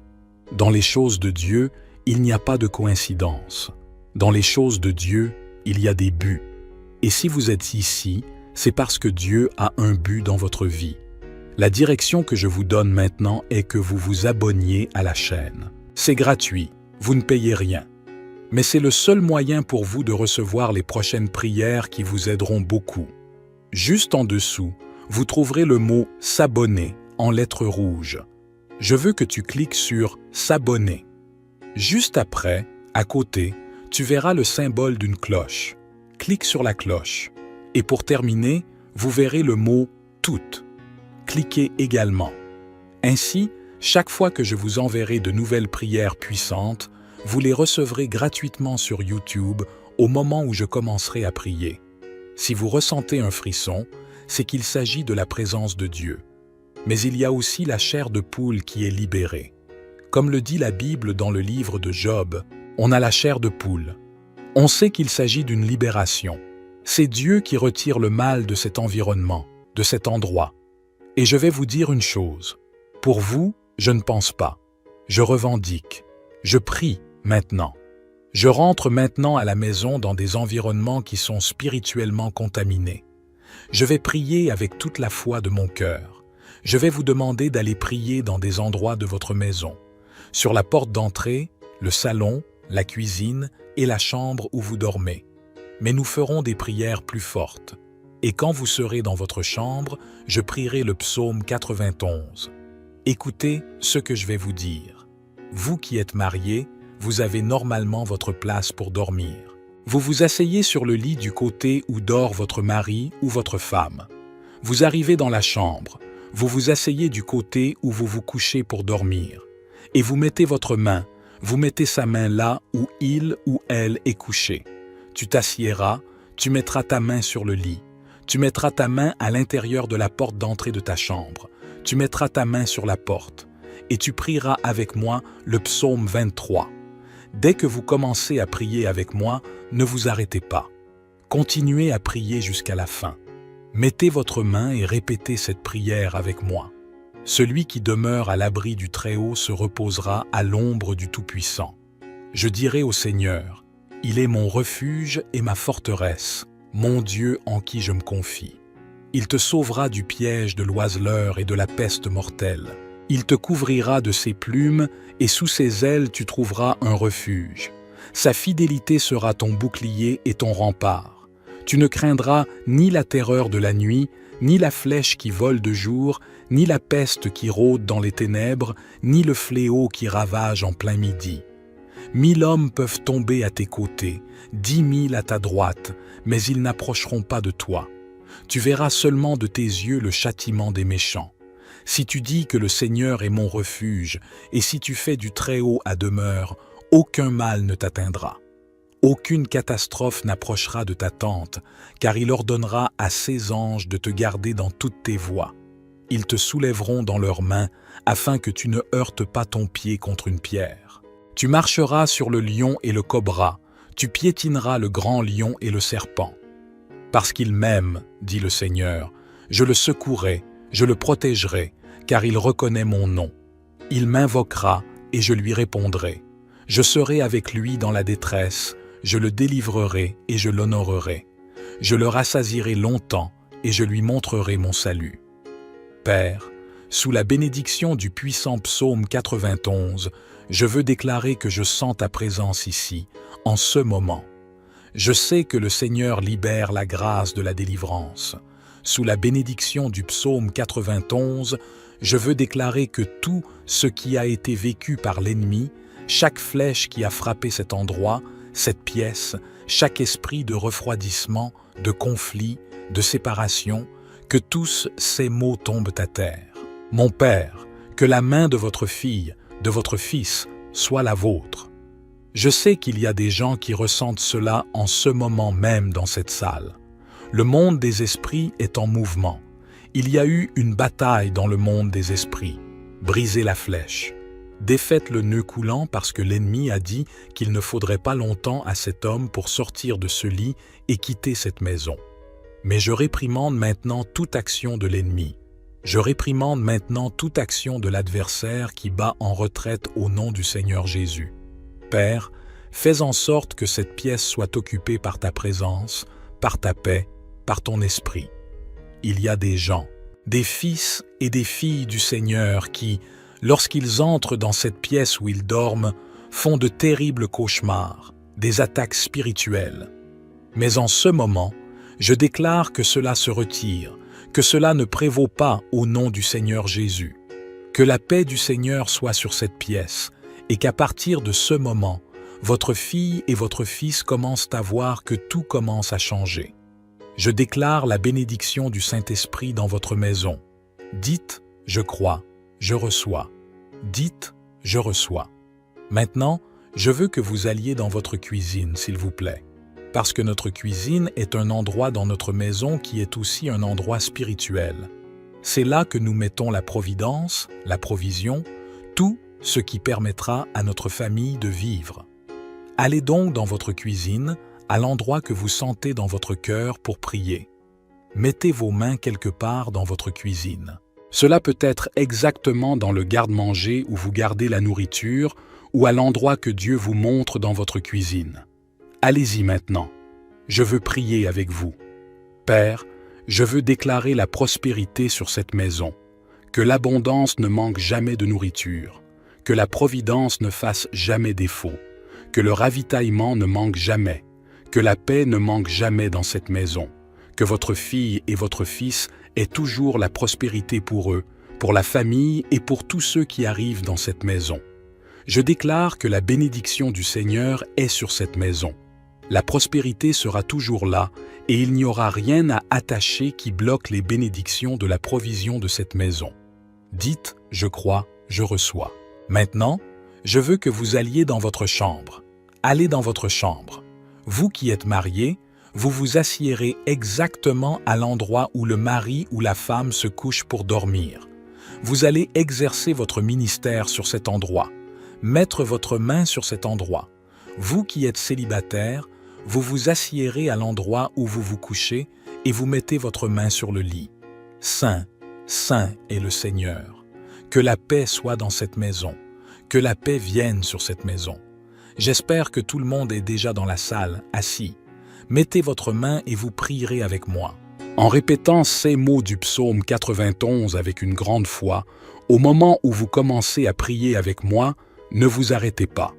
Dans les choses de Dieu, il n'y a pas de coïncidence. Dans les choses de Dieu, il y a des buts. Et si vous êtes ici, c'est parce que Dieu a un but dans votre vie. La direction que je vous donne maintenant est que vous vous abonniez à la chaîne. C'est gratuit, vous ne payez rien. Mais c'est le seul moyen pour vous de recevoir les prochaines prières qui vous aideront beaucoup. Juste en dessous, vous trouverez le mot « S'abonner » en lettres rouges. Je veux que tu cliques sur « S'abonner ». Juste après, à côté, tu verras le symbole d'une cloche. Clique sur la cloche. Et pour terminer, vous verrez le mot « Toutes ». Cliquez également. Ainsi, chaque fois que je vous enverrai de nouvelles prières puissantes, vous les recevrez gratuitement sur YouTube au moment où je commencerai à prier. Si vous ressentez un frisson, c'est qu'il s'agit de la présence de Dieu. Mais il y a aussi la chair de poule qui est libérée. Comme le dit la Bible dans le livre de Job, on a la chair de poule. On sait qu'il s'agit d'une libération. C'est Dieu qui retire le mal de cet environnement, de cet endroit. Et je vais vous dire une chose. Pour vous, je ne pense pas. Je revendique. Je prie maintenant. Je rentre maintenant à la maison dans des environnements qui sont spirituellement contaminés. Je vais prier avec toute la foi de mon cœur. Je vais vous demander d'aller prier dans des endroits de votre maison. Sur la porte d'entrée, le salon, la cuisine et la chambre où vous dormez. Mais nous ferons des prières plus fortes. Et quand vous serez dans votre chambre, je prierai le psaume 91. Écoutez ce que je vais vous dire. Vous qui êtes mariés, vous avez normalement votre place pour dormir. Vous vous asseyez sur le lit du côté où dort votre mari ou votre femme. Vous arrivez dans la chambre, vous vous asseyez du côté où vous vous couchez pour dormir, et vous mettez vous mettez sa main là où il ou elle est couché. Tu t'assiéras, tu mettras ta main sur le lit, tu mettras ta main à l'intérieur de la porte d'entrée de ta chambre, tu mettras ta main sur la porte, et tu prieras avec moi le psaume 23. Dès que vous commencez à prier avec moi, ne vous arrêtez pas. Continuez à prier jusqu'à la fin. Mettez votre main et répétez cette prière avec moi. Celui qui demeure à l'abri du Très-Haut se reposera à l'ombre du Tout-Puissant. Je dirai au Seigneur, « Il est mon refuge et ma forteresse, mon Dieu en qui je me confie. Il te sauvera du piège de l'oiseleur et de la peste mortelle. Il te couvrira de ses plumes et sous ses ailes tu trouveras un refuge. Sa fidélité sera ton bouclier et ton rempart. Tu ne craindras ni la terreur de la nuit, ni la flèche qui vole de jour, ni la peste qui rôde dans les ténèbres, ni le fléau qui ravage en plein midi. 1000 hommes peuvent tomber à tes côtés, 10 000 à ta droite, mais ils n'approcheront pas de toi. Tu verras seulement de tes yeux le châtiment des méchants. Si tu dis que le Seigneur est mon refuge, et si tu fais du Très-Haut à demeure, aucun mal ne t'atteindra. Aucune catastrophe n'approchera de ta tente, car il ordonnera à ses anges de te garder dans toutes tes voies. Ils te soulèveront dans leurs mains, afin que tu ne heurtes pas ton pied contre une pierre. Tu marcheras sur le lion et le cobra, tu piétineras le grand lion et le serpent. Parce qu'il m'aime, dit le Seigneur, je le secouerai, je le protégerai, car il reconnaît mon nom. Il m'invoquera et je lui répondrai. Je serai avec lui dans la détresse, je le délivrerai et je l'honorerai. Je le rassasierai longtemps et je lui montrerai mon salut. Père, sous la bénédiction du puissant psaume 91, je veux déclarer que je sens ta présence ici, en ce moment. Je sais que le Seigneur libère la grâce de la délivrance. Sous la bénédiction du psaume 91, je veux déclarer que tout ce qui a été vécu par l'ennemi, chaque flèche qui a frappé cet endroit, cette pièce, chaque esprit de refroidissement, de conflit, de séparation, que tous ces maux tombent à terre. Mon Père, que la main de votre fille, de votre fils, soit la vôtre. Je sais qu'il y a des gens qui ressentent cela en ce moment même dans cette salle. Le monde des esprits est en mouvement. Il y a eu une bataille dans le monde des esprits. Brisez la flèche. Défaites le nœud coulant parce que l'ennemi a dit qu'il ne faudrait pas longtemps à cet homme pour sortir de ce lit et quitter cette maison. Mais je réprimande maintenant toute action de l'ennemi. Je réprimande maintenant toute action de l'adversaire qui bat en retraite au nom du Seigneur Jésus. Père, fais en sorte que cette pièce soit occupée par ta présence, par ta paix, par ton esprit. Il y a des gens, des fils et des filles du Seigneur qui, lorsqu'ils entrent dans cette pièce où ils dorment, font de terribles cauchemars, des attaques spirituelles. Mais en ce moment, je déclare que cela se retire, que cela ne prévaut pas au nom du Seigneur Jésus. Que la paix du Seigneur soit sur cette pièce, et qu'à partir de ce moment, votre fille et votre fils commencent à voir que tout commence à changer. Je déclare la bénédiction du Saint-Esprit dans votre maison. Dites, je crois, je reçois. Dites, je reçois. Maintenant, je veux que vous alliez dans votre cuisine, s'il vous plaît. Parce que notre cuisine est un endroit dans notre maison qui est aussi un endroit spirituel. C'est là que nous mettons la providence, la provision, tout ce qui permettra à notre famille de vivre. Allez donc dans votre cuisine, à l'endroit que vous sentez dans votre cœur pour prier. Mettez vos mains quelque part dans votre cuisine. Cela peut être exactement dans le garde-manger où vous gardez la nourriture ou à l'endroit que Dieu vous montre dans votre cuisine. Allez-y maintenant. Je veux prier avec vous. Père, je veux déclarer la prospérité sur cette maison, que l'abondance ne manque jamais de nourriture, que la providence ne fasse jamais défaut, que le ravitaillement ne manque jamais, que la paix ne manque jamais dans cette maison, que votre fille et votre fils aient toujours la prospérité pour eux, pour la famille et pour tous ceux qui arrivent dans cette maison. Je déclare que la bénédiction du Seigneur est sur cette maison. La prospérité sera toujours là et il n'y aura rien à attacher qui bloque les bénédictions de la provision de cette maison. Dites, je crois, je reçois. Maintenant, je veux que vous alliez dans votre chambre. Allez dans votre chambre. Vous qui êtes mariés, vous vous assiérez exactement à l'endroit où le mari ou la femme se couche pour dormir. Vous allez exercer votre ministère sur cet endroit, mettre votre main sur cet endroit. Vous qui êtes célibataire, vous vous assiérez à l'endroit où vous vous couchez et vous mettez votre main sur le lit. Saint, saint est le Seigneur. Que la paix soit dans cette maison, que la paix vienne sur cette maison. J'espère que tout le monde est déjà dans la salle, assis. Mettez votre main et vous prierez avec moi. En répétant ces mots du psaume 91 avec une grande foi, au moment où vous commencez à prier avec moi, ne vous arrêtez pas.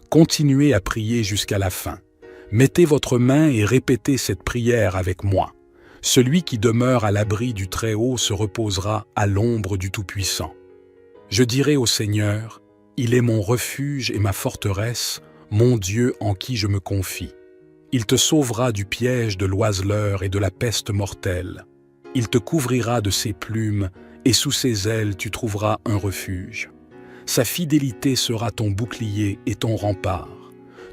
Continuez à prier jusqu'à la fin. Mettez votre main et répétez cette prière avec moi. Celui qui demeure à l'abri du Très-Haut se reposera à l'ombre du Tout-Puissant. Je dirai au Seigneur, il est mon refuge et ma forteresse, mon Dieu en qui je me confie. Il te sauvera du piège de l'oiseleur et de la peste mortelle. Il te couvrira de ses plumes, et sous ses ailes tu trouveras un refuge. Sa fidélité sera ton bouclier et ton rempart.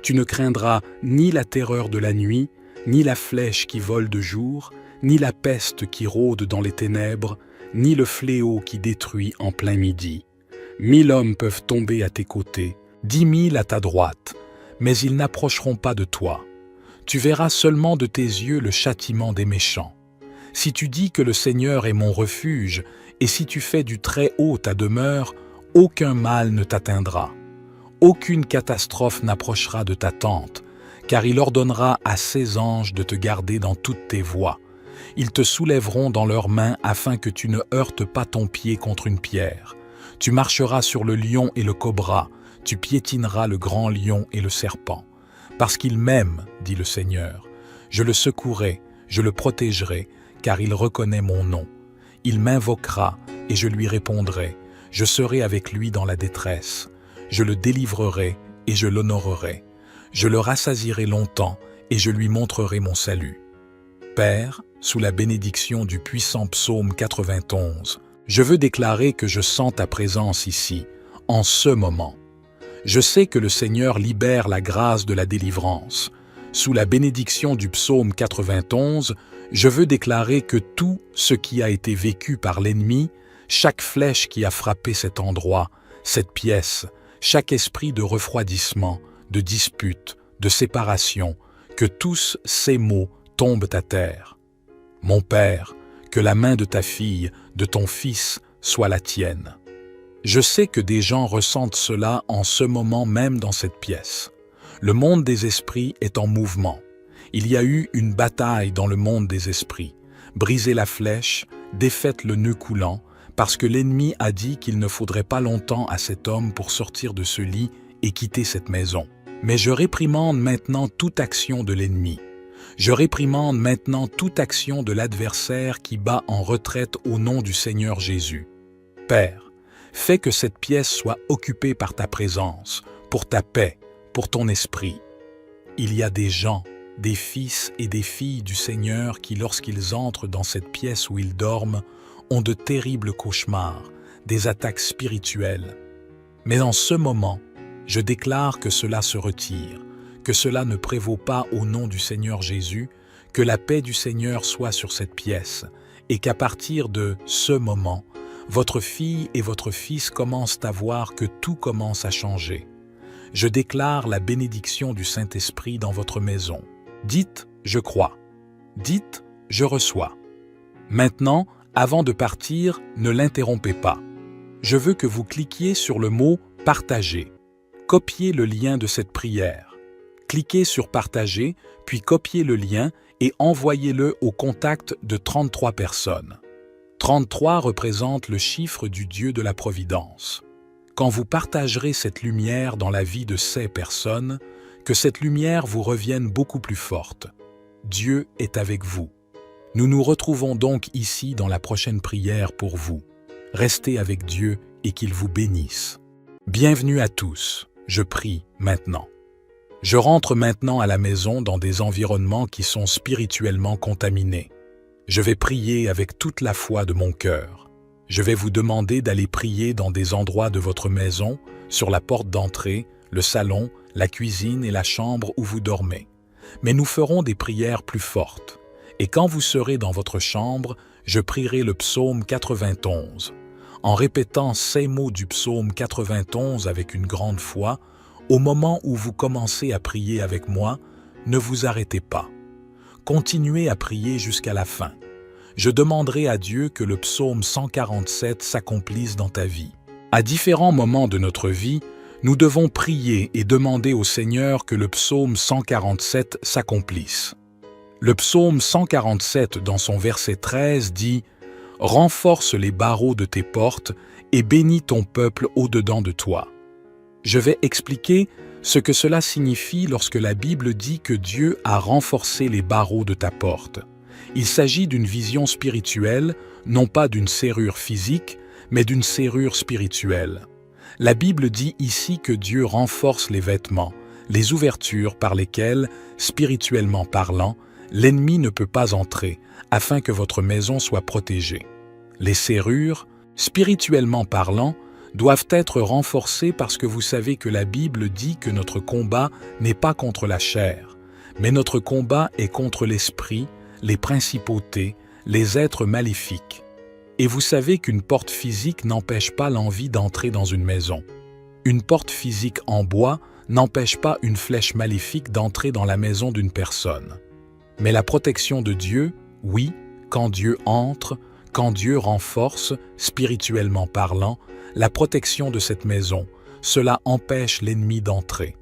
Tu ne craindras ni la terreur de la nuit, ni la flèche qui vole de jour, ni la peste qui rôde dans les ténèbres, ni le fléau qui détruit en plein midi. 1000 hommes peuvent tomber à tes côtés, 10 000 à ta droite, mais ils n'approcheront pas de toi. Tu verras seulement de tes yeux le châtiment des méchants. Si tu dis que le Seigneur est mon refuge, et si tu fais du Très-Haut ta demeure, aucun mal ne t'atteindra. Aucune catastrophe n'approchera de ta tente, car il ordonnera à ses anges de te garder dans toutes tes voies. Ils te soulèveront dans leurs mains afin que tu ne heurtes pas ton pied contre une pierre. Tu marcheras sur le lion et le cobra, tu piétineras le grand lion et le serpent. Parce qu'il m'aime, dit le Seigneur, je le secouerai, je le protégerai, car il reconnaît mon nom. Il m'invoquera et je lui répondrai. Je serai avec lui dans la détresse. Je le délivrerai et je l'honorerai. Je le rassasierai longtemps et je lui montrerai mon salut. Père, sous la bénédiction du puissant psaume 91, je veux déclarer que je sens ta présence ici, en ce moment. Je sais que le Seigneur libère la grâce de la délivrance. Sous la bénédiction du psaume 91, je veux déclarer que tout ce qui a été vécu par l'ennemi, chaque flèche qui a frappé cet endroit, cette pièce, chaque esprit de refroidissement, de dispute, de séparation, que tous ces maux tombent à terre. Mon Père, que la main de ta fille, de ton fils, soit la tienne. Je sais que des gens ressentent cela en ce moment même dans cette pièce. Le monde des esprits est en mouvement. Il y a eu une bataille dans le monde des esprits. Brisez la flèche, défaites le nœud coulant, parce que l'ennemi a dit qu'il ne faudrait pas longtemps à cet homme pour sortir de ce lit et quitter cette maison. Mais je réprimande maintenant toute action de l'ennemi. Je réprimande maintenant toute action de l'adversaire qui bat en retraite au nom du Seigneur Jésus. Père, fais que cette pièce soit occupée par ta présence, pour ta paix, pour ton esprit. Il y a des gens, des fils et des filles du Seigneur qui, lorsqu'ils entrent dans cette pièce où ils dorment, ont de terribles cauchemars, des attaques spirituelles. Mais en ce moment, je déclare que cela se retire, que cela ne prévaut pas au nom du Seigneur Jésus, que la paix du Seigneur soit sur cette pièce, et qu'à partir de ce moment, votre fille et votre fils commencent à voir que tout commence à changer. Je déclare la bénédiction du Saint-Esprit dans votre maison. Dites « Je crois ». Dites « Je reçois ». Maintenant, avant de partir, ne l'interrompez pas. Je veux que vous cliquiez sur le mot « Partager ». Copiez le lien de cette prière. Cliquez sur « Partager », puis copiez le lien et envoyez-le au contact de 33 personnes. 33 représente le chiffre du Dieu de la Providence. Quand vous partagerez cette lumière dans la vie de ces personnes, que cette lumière vous revienne beaucoup plus forte. Dieu est avec vous. Nous nous retrouvons donc ici dans la prochaine prière pour vous. Restez avec Dieu et qu'il vous bénisse. Bienvenue à tous, je prie maintenant. Je rentre maintenant à la maison dans des environnements qui sont spirituellement contaminés. Je vais prier avec toute la foi de mon cœur. Je vais vous demander d'aller prier dans des endroits de votre maison, sur la porte d'entrée, le salon, la cuisine et la chambre où vous dormez. Mais nous ferons des prières plus fortes. Et quand vous serez dans votre chambre, je prierai le psaume 91. En répétant ces mots du psaume 91 avec une grande foi, au moment où vous commencez à prier avec moi, ne vous arrêtez pas. Continuez à prier jusqu'à la fin. Je demanderai à Dieu que le psaume 147 s'accomplisse dans ta vie. À différents moments de notre vie, nous devons prier et demander au Seigneur que le psaume 147 s'accomplisse. Le psaume 147, dans son verset 13, dit « Renforce les barreaux de tes portes et bénis ton peuple au-dedans de toi. » Je vais expliquer ce que cela signifie lorsque la Bible dit que Dieu a renforcé les barreaux de ta porte. Il s'agit d'une vision spirituelle, non pas d'une serrure physique, mais d'une serrure spirituelle. La Bible dit ici que Dieu renforce les vêtements, les ouvertures par lesquelles, spirituellement parlant, l'ennemi ne peut pas entrer, afin que votre maison soit protégée. Les serrures, spirituellement parlant, doivent être renforcées parce que vous savez que la Bible dit que notre combat n'est pas contre la chair, mais notre combat est contre l'esprit, les principautés, les êtres maléfiques. Et vous savez qu'une porte physique n'empêche pas l'envie d'entrer dans une maison. Une porte physique en bois n'empêche pas une flèche maléfique d'entrer dans la maison d'une personne. Mais la protection de Dieu, oui, quand Dieu entre, quand Dieu renforce, spirituellement parlant, la protection de cette maison, cela empêche l'ennemi d'entrer.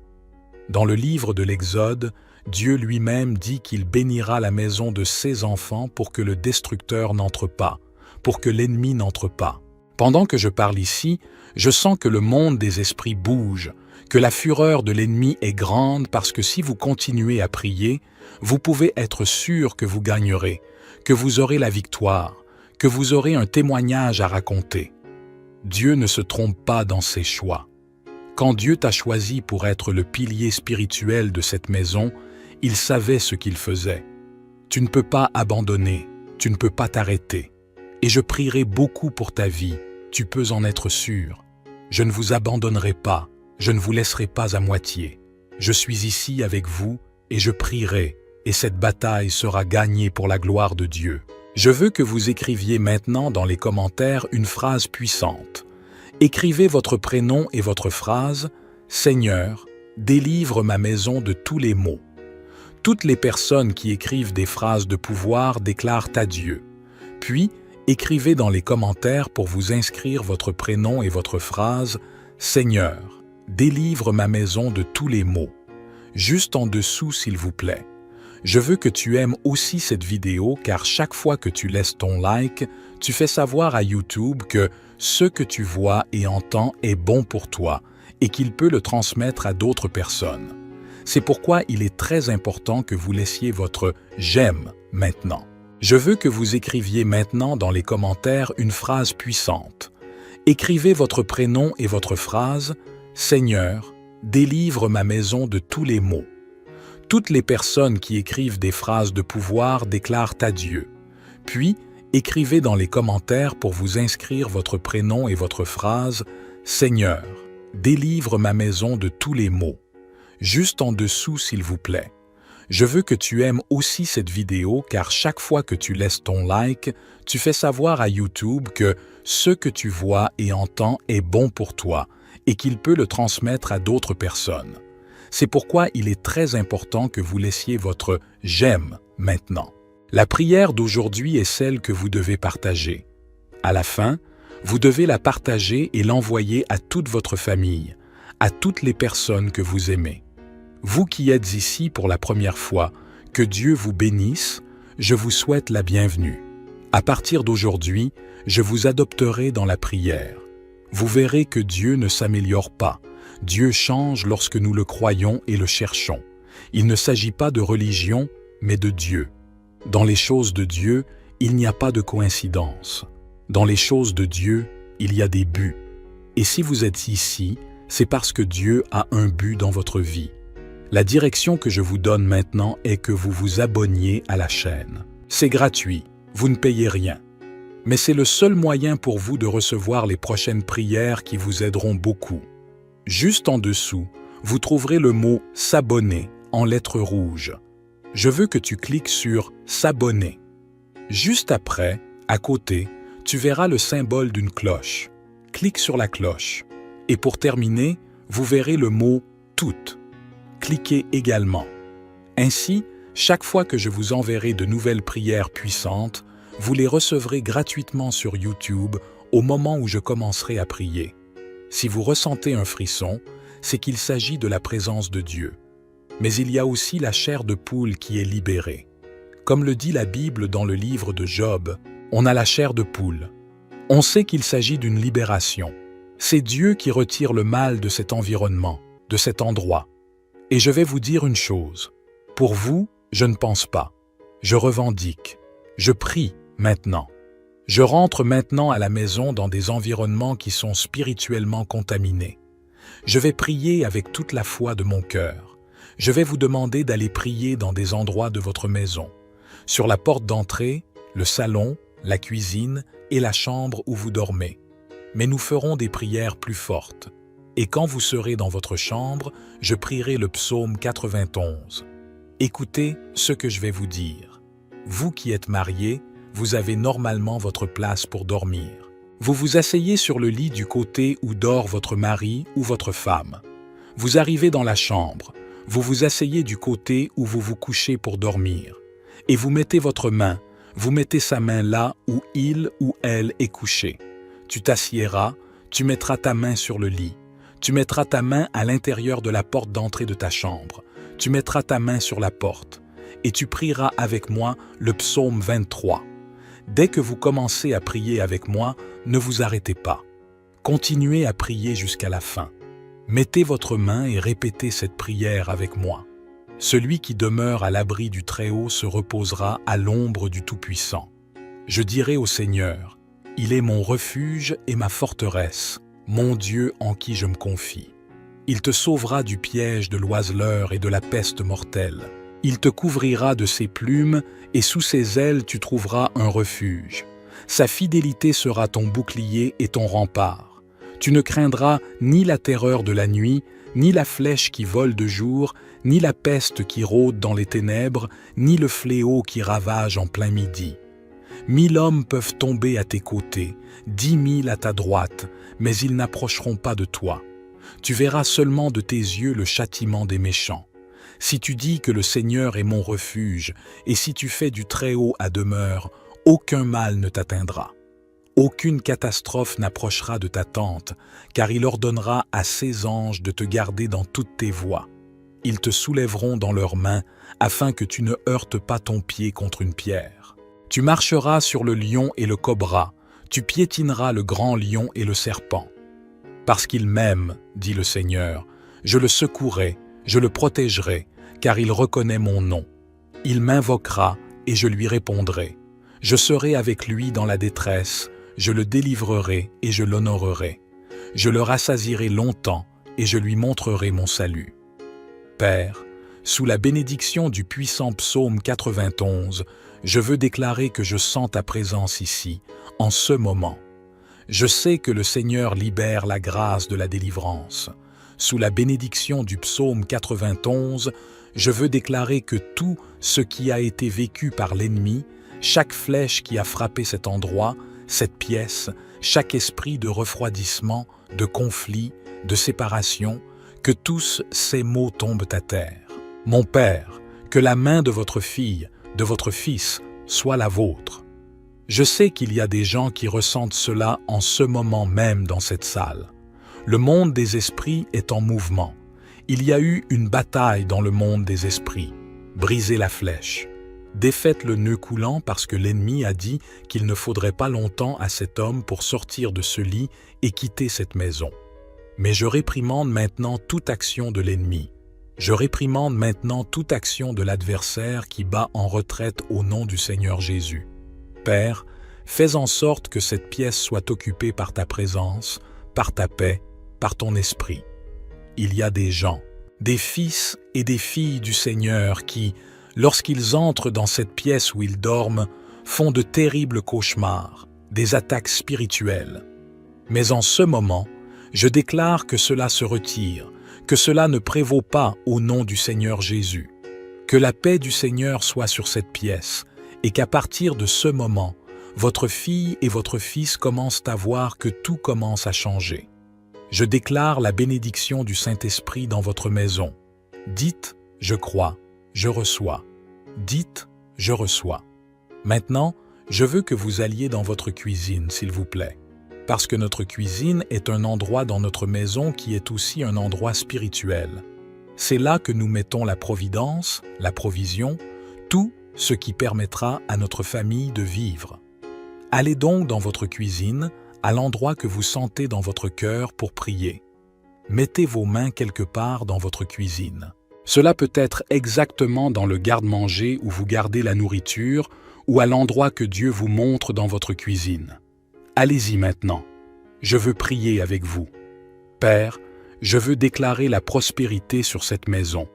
Dans le livre de l'Exode, Dieu lui-même dit qu'il bénira la maison de ses enfants pour que le destructeur n'entre pas, pour que l'ennemi n'entre pas. Pendant que je parle ici, je sens que le monde des esprits bouge, que la fureur de l'ennemi est grande parce que si vous continuez à prier, vous pouvez être sûr que vous gagnerez, que vous aurez la victoire, que vous aurez un témoignage à raconter. Dieu ne se trompe pas dans ses choix. Quand Dieu t'a choisi pour être le pilier spirituel de cette maison, il savait ce qu'il faisait. Tu ne peux pas abandonner, tu ne peux pas t'arrêter. Et je prierai beaucoup pour ta vie, tu peux en être sûr. Je ne vous abandonnerai pas, je ne vous laisserai pas à moitié. Je suis ici avec vous et je prierai, et cette bataille sera gagnée pour la gloire de Dieu. Je veux que vous écriviez maintenant dans les commentaires une phrase puissante. Écrivez votre prénom et votre phrase « Seigneur, délivre ma maison de tous les maux ». Toutes les personnes qui écrivent des phrases de pouvoir déclarent à Dieu. Puis, écrivez dans les commentaires pour vous inscrire votre prénom et votre phrase « Seigneur, délivre ma maison de tous les maux ». Juste en dessous, s'il vous plaît. Je veux que tu aimes aussi cette vidéo car chaque fois que tu laisses ton like, tu fais savoir à YouTube que ce que tu vois et entends est bon pour toi et qu'il peut le transmettre à d'autres personnes. C'est pourquoi il est très important que vous laissiez votre « j'aime » maintenant. Je veux que vous écriviez maintenant dans les commentaires une phrase puissante. Écrivez votre prénom et votre phrase « Seigneur, délivre ma maison de tous les maux ». Toutes les personnes qui écrivent des phrases de pouvoir déclarent à Dieu. Puis, écrivez dans les commentaires pour vous inscrire votre prénom et votre phrase « Seigneur, délivre ma maison de tous les maux ». Juste en dessous, s'il vous plaît. Je veux que tu aimes aussi cette vidéo car chaque fois que tu laisses ton like, tu fais savoir à YouTube que ce que tu vois et entends est bon pour toi et qu'il peut le transmettre à d'autres personnes. C'est pourquoi il est très important que vous laissiez votre « j'aime » maintenant. La prière d'aujourd'hui est celle que vous devez partager. À la fin, vous devez la partager et l'envoyer à toute votre famille, à toutes les personnes que vous aimez. Vous qui êtes ici pour la première fois, que Dieu vous bénisse, je vous souhaite la bienvenue. À partir d'aujourd'hui, je vous adopterai dans la prière. Vous verrez que Dieu ne s'améliore pas. Dieu change lorsque nous le croyons et le cherchons. Il ne s'agit pas de religion, mais de Dieu. Dans les choses de Dieu, il n'y a pas de coïncidence. Dans les choses de Dieu, il y a des buts. Et si vous êtes ici, C'est parce que Dieu a un but dans votre vie. La direction que je vous donne maintenant est que vous vous abonniez à la chaîne. C'est gratuit, vous ne payez rien. Mais c'est le seul moyen pour vous de recevoir les prochaines prières qui vous aideront beaucoup. Juste en dessous, vous trouverez le mot « S'abonner » en lettres rouges. Je veux que tu cliques sur « S'abonner ». Juste après, à côté, tu verras le symbole d'une cloche. Clique sur la cloche. Et pour terminer, vous verrez le mot « Toutes ». Cliquez également. Ainsi, chaque fois que je vous enverrai de nouvelles prières puissantes, vous les recevrez gratuitement sur YouTube au moment où je commencerai à prier. Si vous ressentez un frisson, c'est qu'il s'agit de la présence de Dieu. Mais il y a aussi la chair de poule qui est libérée. Comme le dit la Bible dans le livre de Job, on a la chair de poule. On sait qu'il s'agit d'une libération. C'est Dieu qui retire le mal de cet environnement, de cet endroit. Et je vais vous dire une chose. Pour vous, je ne pense pas. Je revendique. Je prie maintenant. Je rentre maintenant à la maison dans des environnements qui sont spirituellement contaminés. Je vais prier avec toute la foi de mon cœur. Je vais vous demander d'aller prier dans des endroits de votre maison. Sur la porte d'entrée, le salon, la cuisine et la chambre où vous dormez. Mais nous ferons des prières plus fortes. Et quand vous serez dans votre chambre, je prierai le psaume 91. Écoutez ce que je vais vous dire. Vous qui êtes mariés, vous avez normalement votre place pour dormir. Vous vous asseyez sur le lit du côté où dort votre mari ou votre femme. Vous arrivez dans la chambre. Vous vous asseyez du côté où vous vous couchez pour dormir. Et vous mettez votre main, vous mettez sa main là où il ou elle est couché. Tu t'assiéras, tu mettras ta main sur le lit. Tu mettras ta main à l'intérieur de la porte d'entrée de ta chambre. Tu mettras ta main sur la porte. Et tu prieras avec moi le psaume 23. Dès que vous commencez à prier avec moi, ne vous arrêtez pas. Continuez à prier jusqu'à la fin. Mettez votre main et répétez cette prière avec moi. Celui qui demeure à l'abri du Très-Haut se reposera à l'ombre du Tout-Puissant. Je dirai au Seigneur, « Il est mon refuge et ma forteresse, mon Dieu en qui je me confie. Il te sauvera du piège de l'oiseleur et de la peste mortelle. Il te couvrira de ses plumes et sous ses ailes tu trouveras un refuge. Sa fidélité sera ton bouclier et ton rempart. Tu ne craindras ni la terreur de la nuit, ni la flèche qui vole de jour, ni la peste qui rôde dans les ténèbres, ni le fléau qui ravage en plein midi. 1000 hommes peuvent tomber à tes côtés, 10 000 à ta droite, mais ils n'approcheront pas de toi. Tu verras seulement de tes yeux le châtiment des méchants. Si tu dis que le Seigneur est mon refuge, et si tu fais du Très-Haut à demeure, aucun mal ne t'atteindra. Aucune catastrophe n'approchera de ta tente, car il ordonnera à ses anges de te garder dans toutes tes voies. Ils te soulèveront dans leurs mains, afin que tu ne heurtes pas ton pied contre une pierre. Tu marcheras sur le lion et le cobra, tu piétineras le grand lion et le serpent. Parce qu'il m'aime, dit le Seigneur, je le secouerai, je le protégerai, car il reconnaît mon nom. Il m'invoquera et je lui répondrai. Je serai avec lui dans la détresse, je le délivrerai et je l'honorerai. Je le rassasierai longtemps et je lui montrerai mon salut. Père, sous la bénédiction du puissant psaume 91, je veux déclarer que je sens ta présence ici, en ce moment. Je sais que le Seigneur libère la grâce de la délivrance. Sous la bénédiction du psaume 91, je veux déclarer que tout ce qui a été vécu par l'ennemi, chaque flèche qui a frappé cet endroit, cette pièce, chaque esprit de refroidissement, de conflit, de séparation, que tous ces maux tombent à terre. Mon Père, que la main de votre fille, de votre fils, soit la vôtre. Je sais qu'il y a des gens qui ressentent cela en ce moment même dans cette salle. Le monde des esprits est en mouvement. Il y a eu une bataille dans le monde des esprits. Brisez la flèche. Défaites le nœud coulant parce que l'ennemi a dit qu'il ne faudrait pas longtemps à cet homme pour sortir de ce lit et quitter cette maison. Mais je réprimande maintenant toute action de l'ennemi. Je réprimande maintenant toute action de l'adversaire qui bat en retraite au nom du Seigneur Jésus. Père, fais en sorte que cette pièce soit occupée par ta présence, par ta paix, par ton esprit. il y a des gens, des fils et des filles du Seigneur qui, lorsqu'ils entrent dans cette pièce où ils dorment, font de terribles cauchemars, des attaques spirituelles. Mais en ce moment, je déclare que cela se retire, que cela ne prévaut pas au nom du Seigneur Jésus. Que la paix du Seigneur soit sur cette pièce et qu'à partir de ce moment, votre fille et votre fils commencent à voir que tout commence à changer. Je déclare la bénédiction du Saint-Esprit dans votre maison. Dites « Je crois, je reçois ». Dites « Je reçois ». Maintenant, je veux que vous alliez dans votre cuisine, s'il vous plaît. Parce que notre cuisine est un endroit dans notre maison qui est aussi un endroit spirituel. C'est là que nous mettons la providence, la provision, tout ce qui permettra à notre famille de vivre. Allez donc dans votre cuisine, à l'endroit que vous sentez dans votre cœur pour prier. Mettez vos mains quelque part dans votre cuisine. Cela peut être exactement dans le garde-manger où vous gardez la nourriture ou à l'endroit que Dieu vous montre dans votre cuisine. Allez-y maintenant. Je veux prier avec vous. Père, je veux déclarer la prospérité sur cette maison,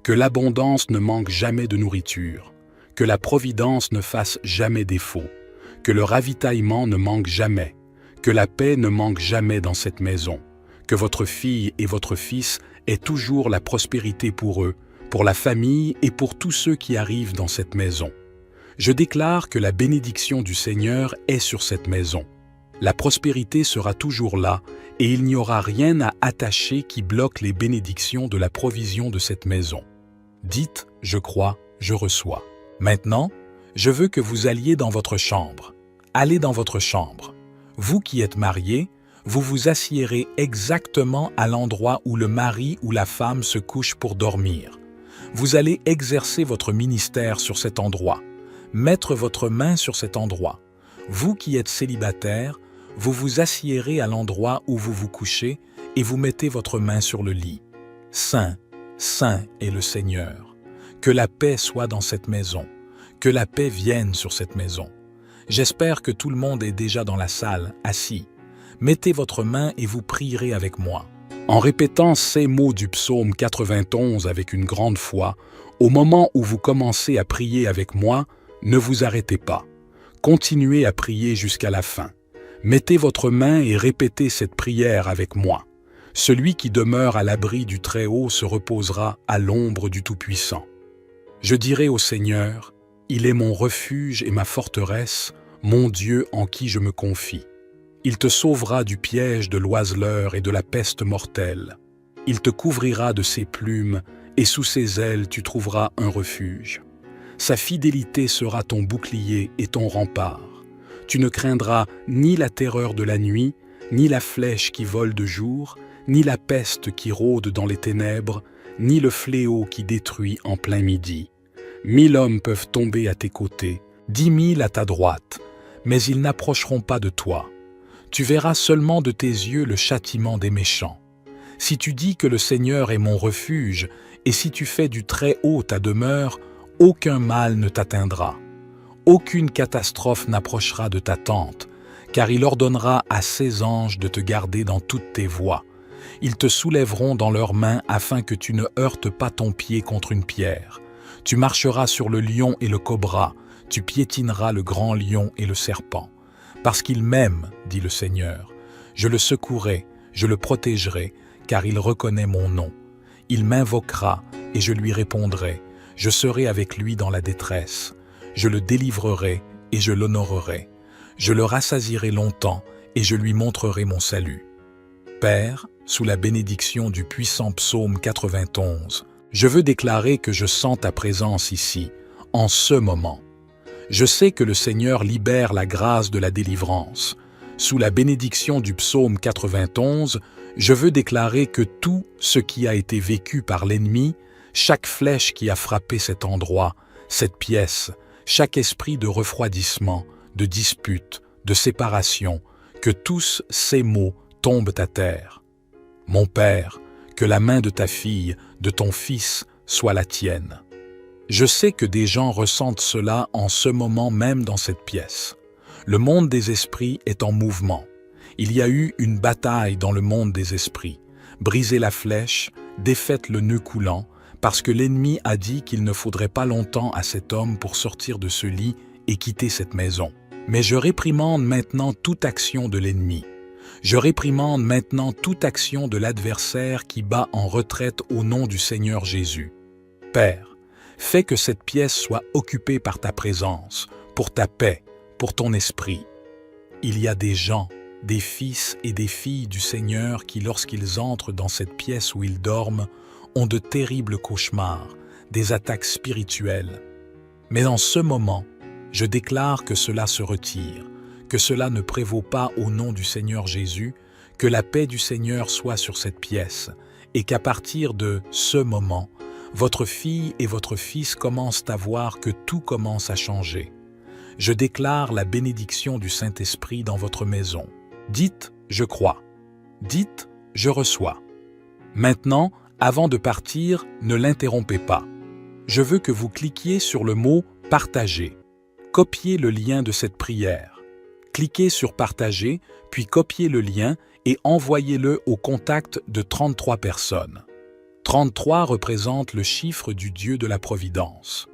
que l'abondance ne manque jamais de nourriture, que la providence ne fasse jamais défaut, que le ravitaillement ne manque jamais, que la paix ne manque jamais dans cette maison, que votre fille et votre fils aient toujours la prospérité pour eux, pour la famille et pour tous ceux qui arrivent dans cette maison. Je déclare que la bénédiction du Seigneur est sur cette maison. La prospérité sera toujours là et il n'y aura rien à attacher qui bloque les bénédictions de la provision de cette maison. Dites « Je crois, je reçois ». Maintenant, je veux que vous alliez dans votre chambre. Allez dans votre chambre. Vous qui êtes mariés, vous vous assiérez exactement à l'endroit où le mari ou la femme se couche pour dormir. Vous allez exercer votre ministère sur cet endroit, mettre votre main sur cet endroit. Vous qui êtes célibataire, vous vous assiérez à l'endroit où vous vous couchez et vous mettez votre main sur le lit. Saint, saint est le Seigneur. Que la paix soit dans cette maison, que la paix vienne sur cette maison. J'espère que tout le monde est déjà dans la salle, assis. Mettez votre main et vous prierez avec moi. En répétant ces mots du psaume 91 avec une grande foi, au moment où vous commencez à prier avec moi, ne vous arrêtez pas. Continuez à prier jusqu'à la fin. Mettez votre main et répétez cette prière avec moi. Celui qui demeure à l'abri du Très-Haut se reposera à l'ombre du Tout-Puissant. Je dirai au Seigneur, il est mon refuge et ma forteresse, mon Dieu en qui je me confie. Il te sauvera du piège de l'oiseleur et de la peste mortelle. Il te couvrira de ses plumes, et sous ses ailes tu trouveras un refuge. Sa fidélité sera ton bouclier et ton rempart. Tu ne craindras ni la terreur de la nuit, ni la flèche qui vole de jour, ni la peste qui rôde dans les ténèbres, ni le fléau qui détruit en plein midi. 1000 hommes peuvent tomber à tes côtés, 10 000 à ta droite, mais ils n'approcheront pas de toi. Tu verras seulement de tes yeux le châtiment des méchants. Si tu dis que le Seigneur est mon refuge, et si tu fais du Très-Haut ta demeure, aucun mal ne t'atteindra. Aucune catastrophe n'approchera de ta tente, car il ordonnera à ses anges de te garder dans toutes tes voies. Ils te soulèveront dans leurs mains afin que tu ne heurtes pas ton pied contre une pierre. Tu marcheras sur le lion et le cobra, tu piétineras le grand lion et le serpent. Parce qu'il m'aime, dit le Seigneur, je le secouerai, je le protégerai, car il reconnaît mon nom. Il m'invoquera et je lui répondrai, je serai avec lui dans la détresse. Je le délivrerai et je l'honorerai. Je le rassasierai longtemps et je lui montrerai mon salut. Père, sous la bénédiction du puissant psaume 91, je veux déclarer que je sens ta présence ici, en ce moment. Je sais que le Seigneur libère la grâce de la délivrance. Sous la bénédiction du psaume 91, je veux déclarer que tout ce qui a été vécu par l'ennemi, chaque flèche qui a frappé cet endroit, cette pièce, chaque esprit de refroidissement, de dispute, de séparation, que tous ces maux tombent à terre. Mon Père, que la main de ta fille, de ton fils, soit la tienne. Je sais que des gens ressentent cela en ce moment même dans cette pièce. Le monde des esprits est en mouvement. Il y a eu une bataille dans le monde des esprits. brisez la flèche, défaites le nœud coulant, parce que l'ennemi a dit qu'il ne faudrait pas longtemps à cet homme pour sortir de ce lit et quitter cette maison. Mais je réprimande maintenant toute action de l'ennemi. Je réprimande maintenant toute action de l'adversaire qui bat en retraite au nom du Seigneur Jésus. Père, fais que cette pièce soit occupée par ta présence, pour ta paix, pour ton esprit. Il y a des gens, des fils et des filles du Seigneur qui, lorsqu'ils entrent dans cette pièce où ils dorment, ont de terribles cauchemars, des attaques spirituelles. Mais en ce moment, je déclare que cela se retire, que cela ne prévaut pas au nom du Seigneur Jésus, que la paix du Seigneur soit sur cette pièce, et qu'à partir de ce moment, votre fille et votre fils commencent à voir que tout commence à changer. Je déclare la bénédiction du Saint-Esprit dans votre maison. Dites « Je crois ». Dites « Je reçois ». Maintenant, avant de partir, ne l'interrompez pas. Je veux que vous cliquiez sur le mot « Partager ». Copiez le lien de cette prière. Cliquez sur « Partager », puis copiez le lien et envoyez-le au contact de 33 personnes. 33 représente le chiffre du Dieu de la Providence.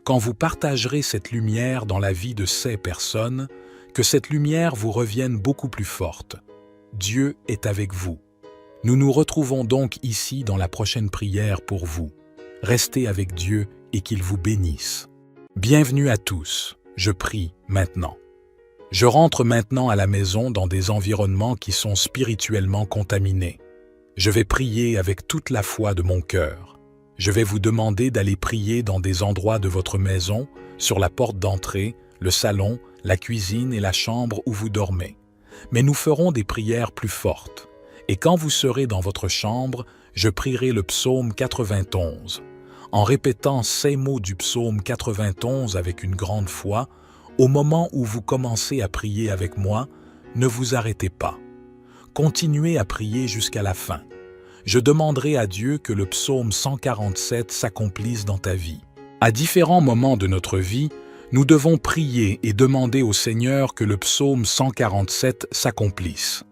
Quand vous partagerez cette lumière dans la vie de ces personnes, que cette lumière vous revienne beaucoup plus forte. Dieu est avec vous. Nous nous retrouvons donc ici dans la prochaine prière pour vous. Restez avec Dieu et qu'il vous bénisse. Bienvenue à tous, je prie maintenant. Je rentre maintenant à la maison dans des environnements qui sont spirituellement contaminés. Je vais prier avec toute la foi de mon cœur. Je vais vous demander d'aller prier dans des endroits de votre maison, sur la porte d'entrée, le salon, la cuisine et la chambre où vous dormez. Mais nous ferons des prières plus fortes. Et quand vous serez dans votre chambre, je prierai le psaume 91. En répétant ces mots du psaume 91 avec une grande foi, au moment où vous commencez à prier avec moi, ne vous arrêtez pas. Continuez à prier jusqu'à la fin. Je demanderai à Dieu que le psaume 147 s'accomplisse dans ta vie. À différents moments de notre vie, nous devons prier et demander au Seigneur que le psaume 147 s'accomplisse.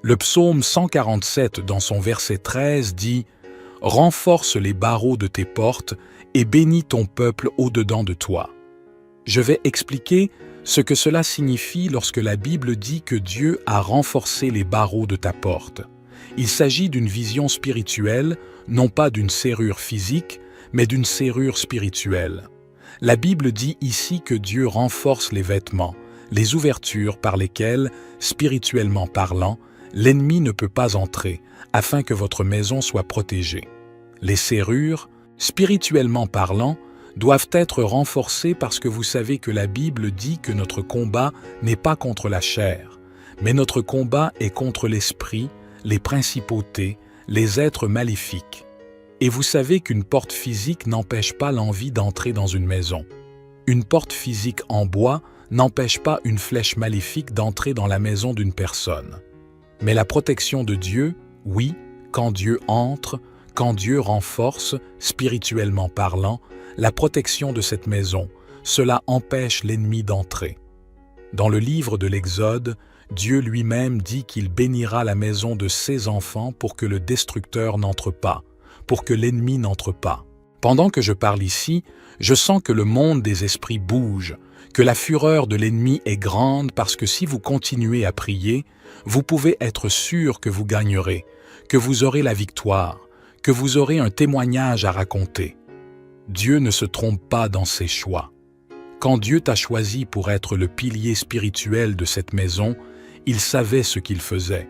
Le psaume 147, dans son verset 13, dit « Renforce les barreaux de tes portes et bénis ton peuple au-dedans de toi. » Je vais expliquer ce que cela signifie lorsque la Bible dit que Dieu a renforcé les barreaux de ta porte. Il s'agit d'une vision spirituelle, non pas d'une serrure physique, mais d'une serrure spirituelle. La Bible dit ici que Dieu renforce les vêtements, les ouvertures par lesquelles, spirituellement parlant, l'ennemi ne peut pas entrer, afin que votre maison soit protégée. Les serrures, spirituellement parlant, doivent être renforcées parce que vous savez que la Bible dit que notre combat n'est pas contre la chair, mais notre combat est contre l'esprit, les principautés, les êtres maléfiques. Et vous savez qu'une porte physique n'empêche pas l'envie d'entrer dans une maison. Une porte physique en bois n'empêche pas une flèche maléfique d'entrer dans la maison d'une personne. Mais la protection de Dieu, oui, quand Dieu entre, quand Dieu renforce, spirituellement parlant, la protection de cette maison, cela empêche l'ennemi d'entrer. Dans le livre de l'Exode, Dieu lui-même dit qu'il bénira la maison de ses enfants pour que le destructeur n'entre pas, pour que l'ennemi n'entre pas. Pendant que je parle ici, je sens que le monde des esprits bouge, que la fureur de l'ennemi est grande parce que si vous continuez à prier, vous pouvez être sûr que vous gagnerez, que vous aurez la victoire, que vous aurez un témoignage à raconter. Dieu ne se trompe pas dans ses choix. Quand Dieu t'a choisi pour être le pilier spirituel de cette maison, il savait ce qu'il faisait.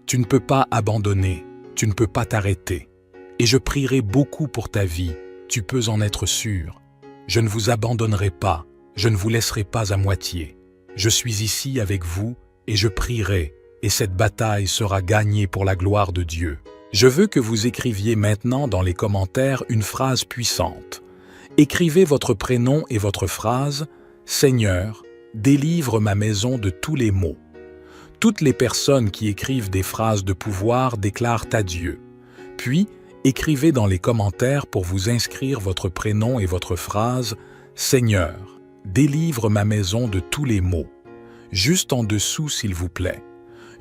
Tu ne peux pas abandonner, tu ne peux pas t'arrêter. Et je prierai beaucoup pour ta vie, tu peux en être sûr. Je ne vous abandonnerai pas, je ne vous laisserai pas à moitié. Je suis ici avec vous et je prierai, et cette bataille sera gagnée pour la gloire de Dieu. Je veux que vous écriviez maintenant dans les commentaires une phrase puissante. Écrivez votre prénom et votre phrase « Seigneur, délivre ma maison de tous les maux ». Toutes les personnes qui écrivent des phrases de pouvoir déclarent à Dieu. Puis, écrivez dans les commentaires pour vous inscrire votre prénom et votre phrase « Seigneur, délivre ma maison de tous les maux ». Juste en dessous, s'il vous plaît.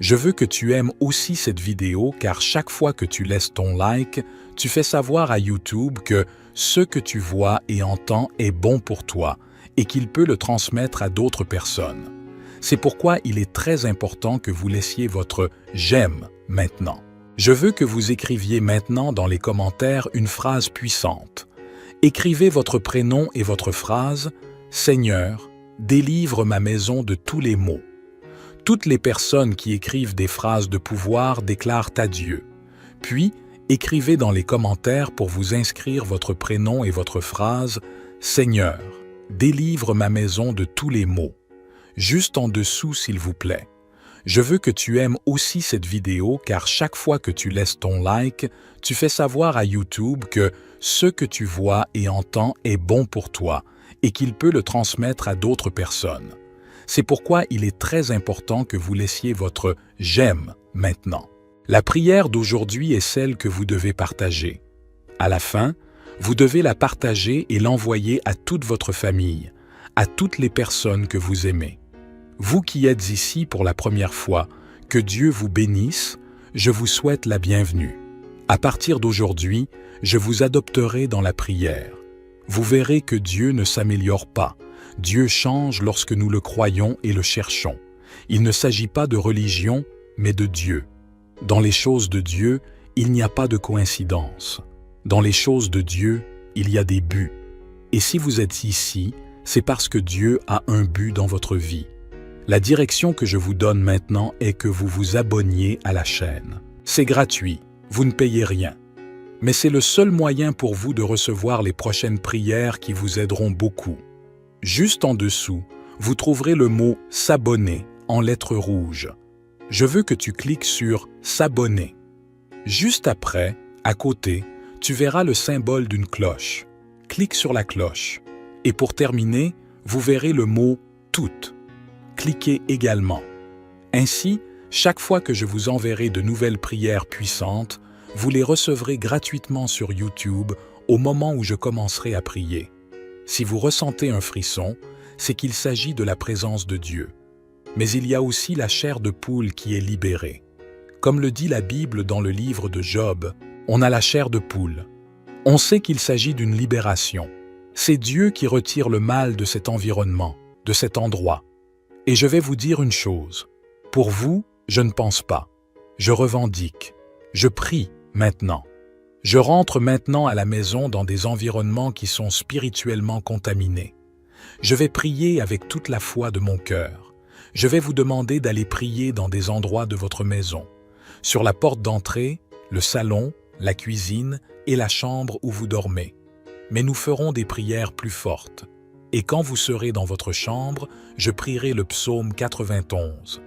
Je veux que tu aimes aussi cette vidéo car chaque fois que tu laisses ton like, tu fais savoir à YouTube que ce que tu vois et entends est bon pour toi et qu'il peut le transmettre à d'autres personnes. C'est pourquoi il est très important que vous laissiez votre « j'aime » maintenant. Je veux que vous écriviez maintenant dans les commentaires une phrase puissante. Écrivez votre prénom et votre phrase « Seigneur, délivre ma maison de tous les maux ». Toutes les personnes qui écrivent des phrases de pouvoir déclarent à Dieu. Puis, écrivez dans les commentaires pour vous inscrire votre prénom et votre phrase « Seigneur, délivre ma maison de tous les maux ». Juste en dessous, s'il vous plaît. Je veux que tu aimes aussi cette vidéo car chaque fois que tu laisses ton like, tu fais savoir à YouTube que ce que tu vois et entends est bon pour toi et qu'il peut le transmettre à d'autres personnes. C'est pourquoi il est très important que vous laissiez votre « j'aime » maintenant. La prière d'aujourd'hui est celle que vous devez partager. À la fin, vous devez la partager et l'envoyer à toute votre famille, à toutes les personnes que vous aimez. Vous qui êtes ici pour la première fois, que Dieu vous bénisse, je vous souhaite la bienvenue. À partir d'aujourd'hui, je vous adopterai dans la prière. Vous verrez que Dieu ne s'améliore pas. Dieu change lorsque nous le croyons et le cherchons. Il ne s'agit pas de religion, mais de Dieu. Dans les choses de Dieu, il n'y a pas de coïncidence. Dans les choses de Dieu, il y a des buts. Et si vous êtes ici, c'est parce que Dieu a un but dans votre vie. La direction que je vous donne maintenant est que vous vous abonniez à la chaîne. C'est gratuit, vous ne payez rien. Mais c'est le seul moyen pour vous de recevoir les prochaines prières qui vous aideront beaucoup. Juste en dessous, vous trouverez le mot « s'abonner » en lettres rouges. Je veux que tu cliques sur « s'abonner ». Juste après, à côté, tu verras le symbole d'une cloche. Clique sur la cloche. Et pour terminer, vous verrez le mot « toutes ». Cliquez également. Ainsi, chaque fois que je vous enverrai de nouvelles prières puissantes, vous les recevrez gratuitement sur YouTube au moment où je commencerai à prier. Si vous ressentez un frisson, c'est qu'il s'agit de la présence de Dieu. Mais il y a aussi la chair de poule qui est libérée. Comme le dit la Bible dans le livre de Job, on a la chair de poule. On sait qu'il s'agit d'une libération. C'est Dieu qui retire le mal de cet environnement, de cet endroit. Et je vais vous dire une chose. Pour vous, je ne pense pas. Je revendique. Je prie maintenant. Je rentre maintenant à la maison dans des environnements qui sont spirituellement contaminés. Je vais prier avec toute la foi de mon cœur. Je vais vous demander d'aller prier dans des endroits de votre maison. Sur la porte d'entrée, le salon, la cuisine et la chambre où vous dormez. Mais nous ferons des prières plus fortes. Et quand vous serez dans votre chambre, je prierai le psaume 91.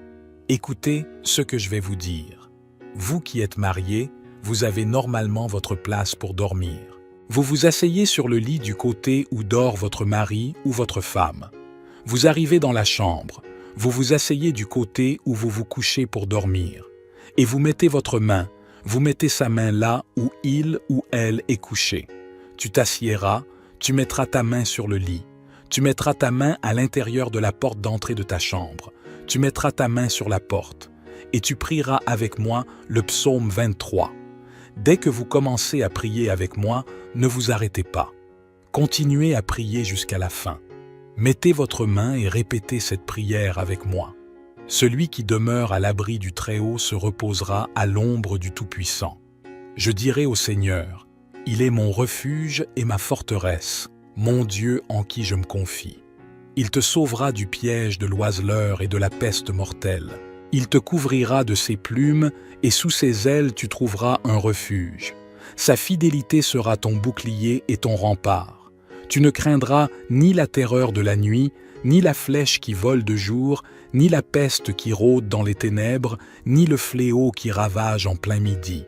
Écoutez ce que je vais vous dire. Vous qui êtes mariés, vous avez normalement votre place pour dormir. Vous vous asseyez sur le lit du côté où dort votre mari ou votre femme. Vous arrivez dans la chambre. Vous vous asseyez du côté où vous vous couchez pour dormir. Et vous mettez votre main, vous mettez sa main là où il ou elle est couché. Tu t'assiéras, tu mettras ta main sur le lit. Tu mettras ta main à l'intérieur de la porte d'entrée de ta chambre. Tu mettras ta main sur la porte. Et tu prieras avec moi le psaume 23. Dès que vous commencez à prier avec moi, ne vous arrêtez pas. Continuez à prier jusqu'à la fin. Mettez votre main et répétez cette prière avec moi. Celui qui demeure à l'abri du Très-Haut se reposera à l'ombre du Tout-Puissant. Je dirai au Seigneur, « Il est mon refuge et ma forteresse, mon Dieu en qui je me confie. Il te sauvera du piège de l'oiseleur et de la peste mortelle. Il te couvrira de ses plumes et sous ses ailes tu trouveras un refuge. Sa fidélité sera ton bouclier et ton rempart. Tu ne craindras ni la terreur de la nuit, ni la flèche qui vole de jour, ni la peste qui rôde dans les ténèbres, ni le fléau qui ravage en plein midi.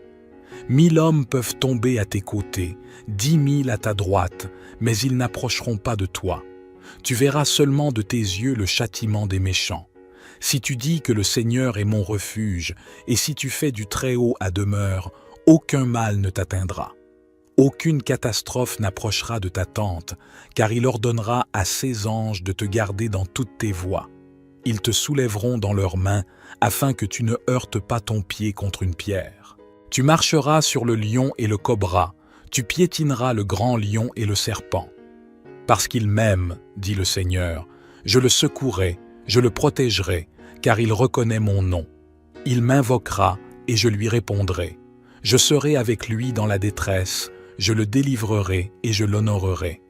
1000 hommes peuvent tomber à tes côtés, 10 000 à ta droite, mais ils n'approcheront pas de toi. Tu verras seulement de tes yeux le châtiment des méchants. Si tu dis que le Seigneur est mon refuge, et si tu fais du Très-Haut à demeure, aucun mal ne t'atteindra. Aucune catastrophe n'approchera de ta tente, car il ordonnera à ses anges de te garder dans toutes tes voies. Ils te soulèveront dans leurs mains, afin que tu ne heurtes pas ton pied contre une pierre. Tu marcheras sur le lion et le cobra, tu piétineras le grand lion et le serpent. Parce qu'il m'aime, dit le Seigneur, je le secouerai, je le protégerai, car il reconnaît mon nom. Il m'invoquera et je lui répondrai. Je serai avec lui dans la détresse, je le délivrerai et je l'honorerai.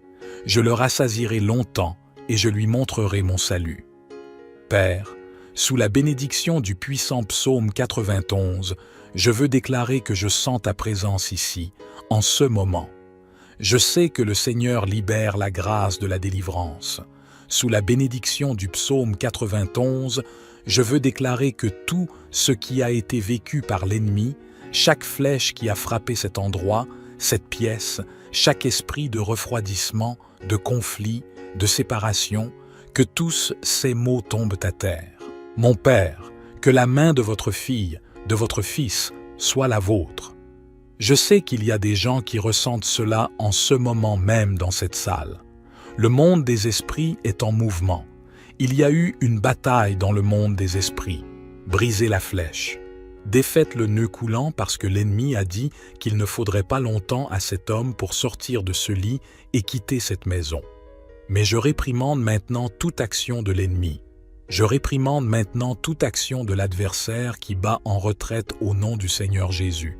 Je le rassasierai longtemps et je lui montrerai mon salut. Père, sous la bénédiction du puissant psaume 91, je veux déclarer que je sens ta présence ici, en ce moment. Je sais que le Seigneur libère la grâce de la délivrance. Sous la bénédiction du psaume 91, je veux déclarer que tout ce qui a été vécu par l'ennemi, chaque flèche qui a frappé cet endroit, cette pièce, chaque esprit de refroidissement, de conflit, de séparation, que tous ces maux tombent à terre. Mon Père, que la main de votre fille, de votre fils, soit la vôtre. Je sais qu'il y a des gens qui ressentent cela en ce moment même dans cette salle. Le monde des esprits est en mouvement. Il y a eu une bataille dans le monde des esprits. Brisez la flèche. Défaites le nœud coulant parce que l'ennemi a dit qu'il ne faudrait pas longtemps à cet homme pour sortir de ce lit et quitter cette maison. Mais je réprimande maintenant toute action de l'ennemi. Je réprimande maintenant toute action de l'adversaire qui bat en retraite au nom du Seigneur Jésus.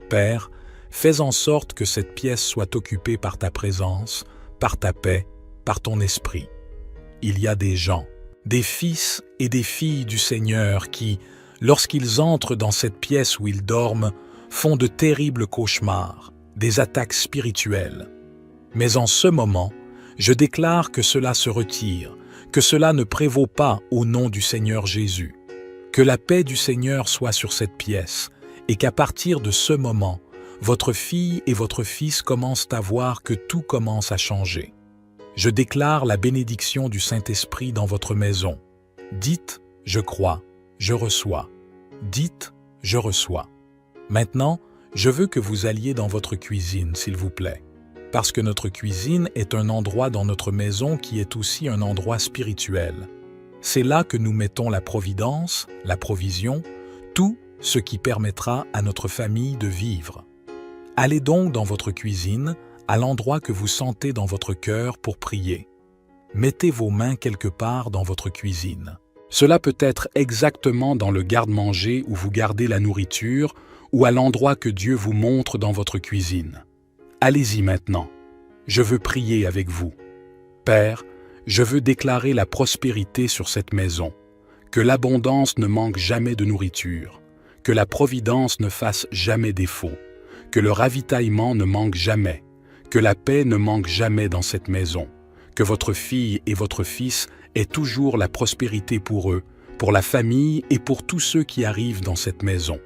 Père, fais en sorte que cette pièce soit occupée par ta présence, par ta paix, par ton esprit. Il y a des gens, des fils et des filles du Seigneur qui, lorsqu'ils entrent dans cette pièce où ils dorment, font de terribles cauchemars, des attaques spirituelles. Mais en ce moment, je déclare que cela se retire, que cela ne prévaut pas au nom du Seigneur Jésus. Que la paix du Seigneur soit sur cette pièce, et qu'à partir de ce moment, votre fille et votre fils commencent à voir que tout commence à changer. Je déclare la bénédiction du Saint-Esprit dans votre maison. Dites, je crois, je reçois. Dites, je reçois. Maintenant, je veux que vous alliez dans votre cuisine, s'il vous plaît. Parce que notre cuisine est un endroit dans notre maison qui est aussi un endroit spirituel. C'est là que nous mettons la providence, la provision, tout ce qui permettra à notre famille de vivre. Allez donc dans votre cuisine, à l'endroit que vous sentez dans votre cœur pour prier. Mettez vos mains quelque part dans votre cuisine. Cela peut être exactement dans le garde-manger où vous gardez la nourriture ou à l'endroit que Dieu vous montre dans votre cuisine. Allez-y maintenant. Je veux prier avec vous. Père, je veux déclarer la prospérité sur cette maison, que l'abondance ne manque jamais de nourriture, que la providence ne fasse jamais défaut, que le ravitaillement ne manque jamais, que la paix ne manque jamais dans cette maison, que votre fille et votre fils aient toujours la prospérité pour eux, pour la famille et pour tous ceux qui arrivent dans cette maison.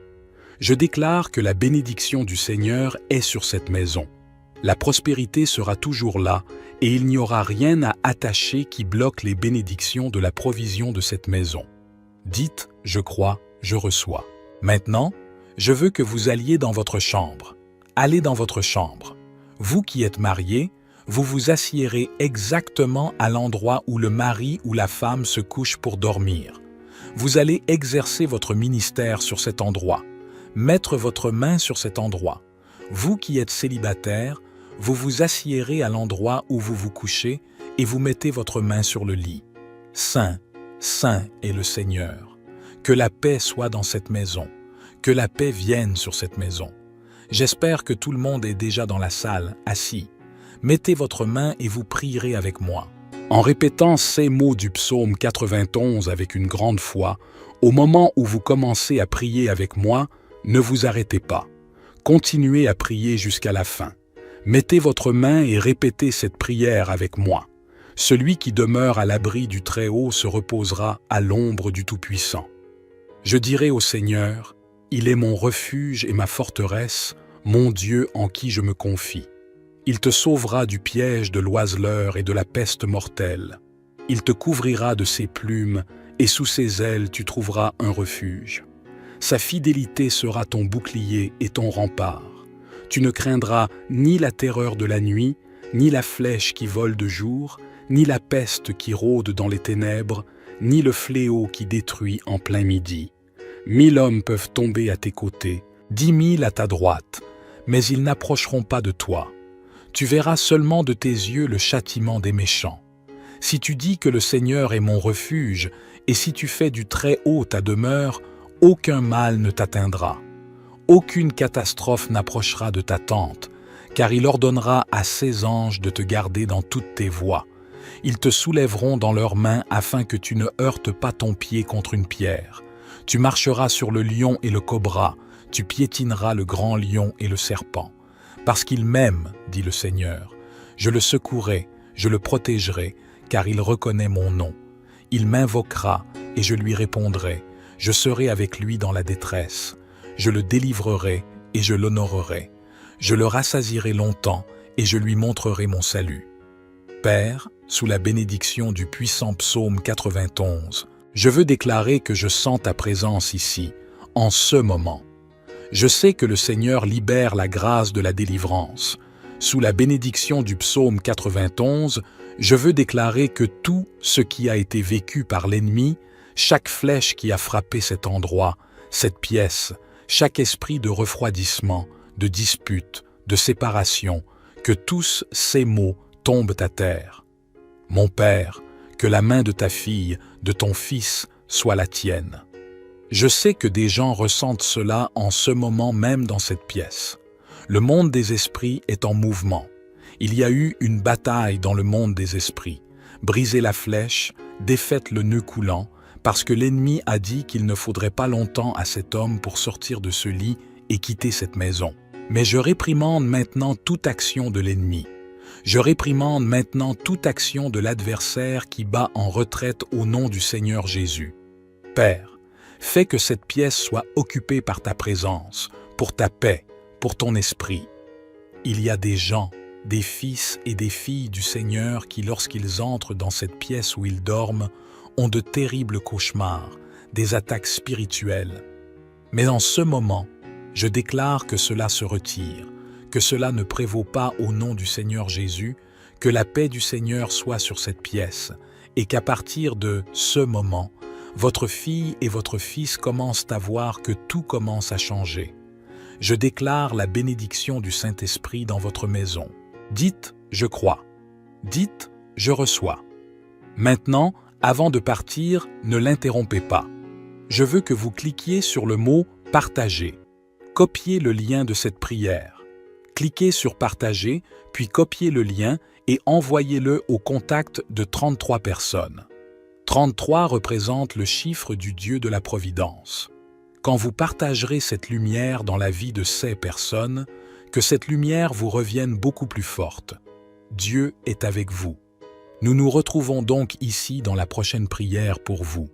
Je déclare que la bénédiction du Seigneur est sur cette maison. La prospérité sera toujours là et il n'y aura rien à attacher qui bloque les bénédictions de la provision de cette maison. Dites, je crois, je reçois. Maintenant, je veux que vous alliez dans votre chambre. Allez dans votre chambre. Vous qui êtes mariés, vous vous assiérez exactement à l'endroit où le mari ou la femme se couche pour dormir. Vous allez exercer votre ministère sur cet endroit, mettre votre main sur cet endroit. Vous qui êtes célibataire, vous vous assiérez à l'endroit où vous vous couchez et vous mettez votre main sur le lit. Saint, saint est le Seigneur. Que la paix soit dans cette maison, que la paix vienne sur cette maison. J'espère que tout le monde est déjà dans la salle, assis. Mettez votre main et vous prierez avec moi. En répétant ces mots du psaume 91 avec une grande foi, au moment où vous commencez à prier avec moi, ne vous arrêtez pas. Continuez à prier jusqu'à la fin. Mettez votre main et répétez cette prière avec moi. Celui qui demeure à l'abri du Très-Haut se reposera à l'ombre du Tout-Puissant. Je dirai au Seigneur, il est mon refuge et ma forteresse, mon Dieu en qui je me confie. Il te sauvera du piège de l'oiseleur et de la peste mortelle. Il te couvrira de ses plumes, et sous ses ailes tu trouveras un refuge. Sa fidélité sera ton bouclier et ton rempart. Tu ne craindras ni la terreur de la nuit, ni la flèche qui vole de jour, ni la peste qui rôde dans les ténèbres, ni le fléau qui détruit en plein midi. 1000 hommes peuvent tomber à tes côtés, 10 000 à ta droite, mais ils n'approcheront pas de toi. Tu verras seulement de tes yeux le châtiment des méchants. Si tu dis que le Seigneur est mon refuge, et si tu fais du Très-Haut ta demeure, aucun mal ne t'atteindra. Aucune catastrophe n'approchera de ta tente, car il ordonnera à ses anges de te garder dans toutes tes voies. Ils te soulèveront dans leurs mains afin que tu ne heurtes pas ton pied contre une pierre. Tu marcheras sur le lion et le cobra, tu piétineras le grand lion et le serpent. Parce qu'il m'aime, dit le Seigneur, je le secouerai, je le protégerai, car il reconnaît mon nom. Il m'invoquera et je lui répondrai. Je serai avec lui dans la détresse. Je le délivrerai et je l'honorerai. Je le rassasierai longtemps et je lui montrerai mon salut. Père, sous la bénédiction du puissant psaume 91, je veux déclarer que je sens ta présence ici, en ce moment. Je sais que le Seigneur libère la grâce de la délivrance. Sous la bénédiction du psaume 91, je veux déclarer que tout ce qui a été vécu par l'ennemi, chaque flèche qui a frappé cet endroit, cette pièce, chaque esprit de refroidissement, de dispute, de séparation, que tous ces maux tombent à terre. Mon Père, que la main de ta fille, de ton fils, soit la tienne. Je sais que des gens ressentent cela en ce moment même dans cette pièce. Le monde des esprits est en mouvement. Il y a eu une bataille dans le monde des esprits. Brisez la flèche, défaites le nœud coulant, parce que l'ennemi a dit qu'il ne faudrait pas longtemps à cet homme pour sortir de ce lit et quitter cette maison. Mais je réprimande maintenant toute action de l'ennemi. Je réprimande maintenant toute action de l'adversaire qui bat en retraite au nom du Seigneur Jésus. Père, fais que cette pièce soit occupée par ta présence, pour ta paix, pour ton esprit. Il y a des gens, des fils et des filles du Seigneur qui, lorsqu'ils entrent dans cette pièce où ils dorment, ont de terribles cauchemars, des attaques spirituelles. Mais en ce moment, je déclare que cela se retire, que cela ne prévaut pas au nom du Seigneur Jésus, que la paix du Seigneur soit sur cette pièce, et qu'à partir de ce moment, votre fille et votre fils commencent à voir que tout commence à changer. Je déclare la bénédiction du Saint-Esprit dans votre maison. Dites « Je crois ». Dites « Je reçois ». Maintenant, avant de partir, ne l'interrompez pas. Je veux que vous cliquiez sur le mot « Partager ». Copiez le lien de cette prière. Cliquez sur « Partager », puis copiez le lien et envoyez-le au contact de 33 personnes. 33 représente le chiffre du Dieu de la Providence. Quand vous partagerez cette lumière dans la vie de ces personnes, que cette lumière vous revienne beaucoup plus forte. Dieu est avec vous. Nous nous retrouvons donc ici dans la prochaine prière pour vous.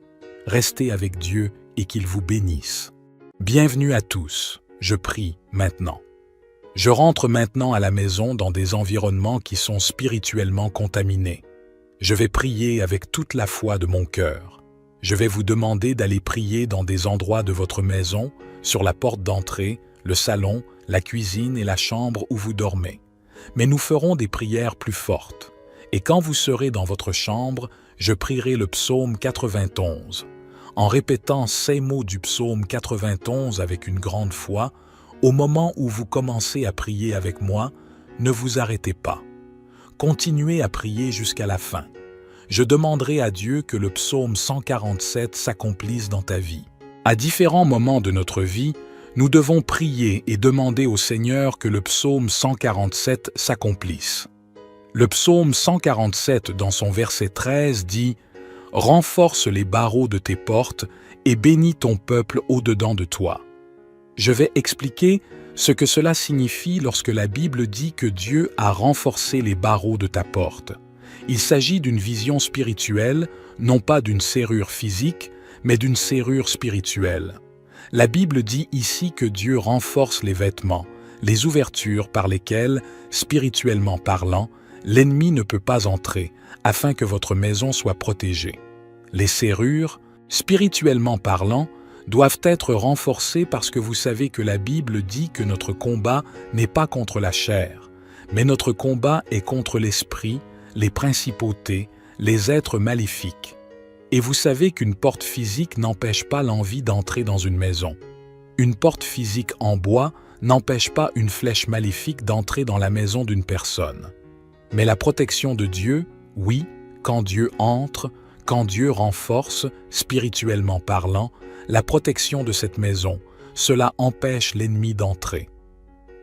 Restez avec Dieu et qu'il vous bénisse. Bienvenue à tous, je prie maintenant. Je rentre maintenant à la maison dans des environnements qui sont spirituellement contaminés. Je vais prier avec toute la foi de mon cœur. Je vais vous demander d'aller prier dans des endroits de votre maison, sur la porte d'entrée, le salon, la cuisine et la chambre où vous dormez. Mais nous ferons des prières plus fortes. Et quand vous serez dans votre chambre, je prierai le psaume 91. En répétant ces mots du psaume 91 avec une grande foi, au moment où vous commencez à prier avec moi, ne vous arrêtez pas. Continuez à prier jusqu'à la fin. Je demanderai à Dieu que le psaume 147 s'accomplisse dans ta vie. À différents moments de notre vie, nous devons prier et demander au Seigneur que le psaume 147 s'accomplisse. Le psaume 147, dans son verset 13, dit « Renforce les barreaux de tes portes et bénis ton peuple au-dedans de toi. » Je vais expliquer ce que cela signifie lorsque la Bible dit que Dieu a renforcé les barreaux de ta porte. Il s'agit d'une vision spirituelle, non pas d'une serrure physique, mais d'une serrure spirituelle. La Bible dit ici que Dieu renforce les vêtements, les ouvertures par lesquelles, spirituellement parlant, l'ennemi ne peut pas entrer, afin que votre maison soit protégée. Les serrures, spirituellement parlant, doivent être renforcées parce que vous savez que la Bible dit que notre combat n'est pas contre la chair, mais notre combat est contre l'esprit, les principautés, les êtres maléfiques. Et vous savez qu'une porte physique n'empêche pas l'envie d'entrer dans une maison. Une porte physique en bois n'empêche pas une flèche maléfique d'entrer dans la maison d'une personne. Mais la protection de Dieu, oui, quand Dieu entre, quand Dieu renforce, spirituellement parlant, la protection de cette maison, cela empêche l'ennemi d'entrer.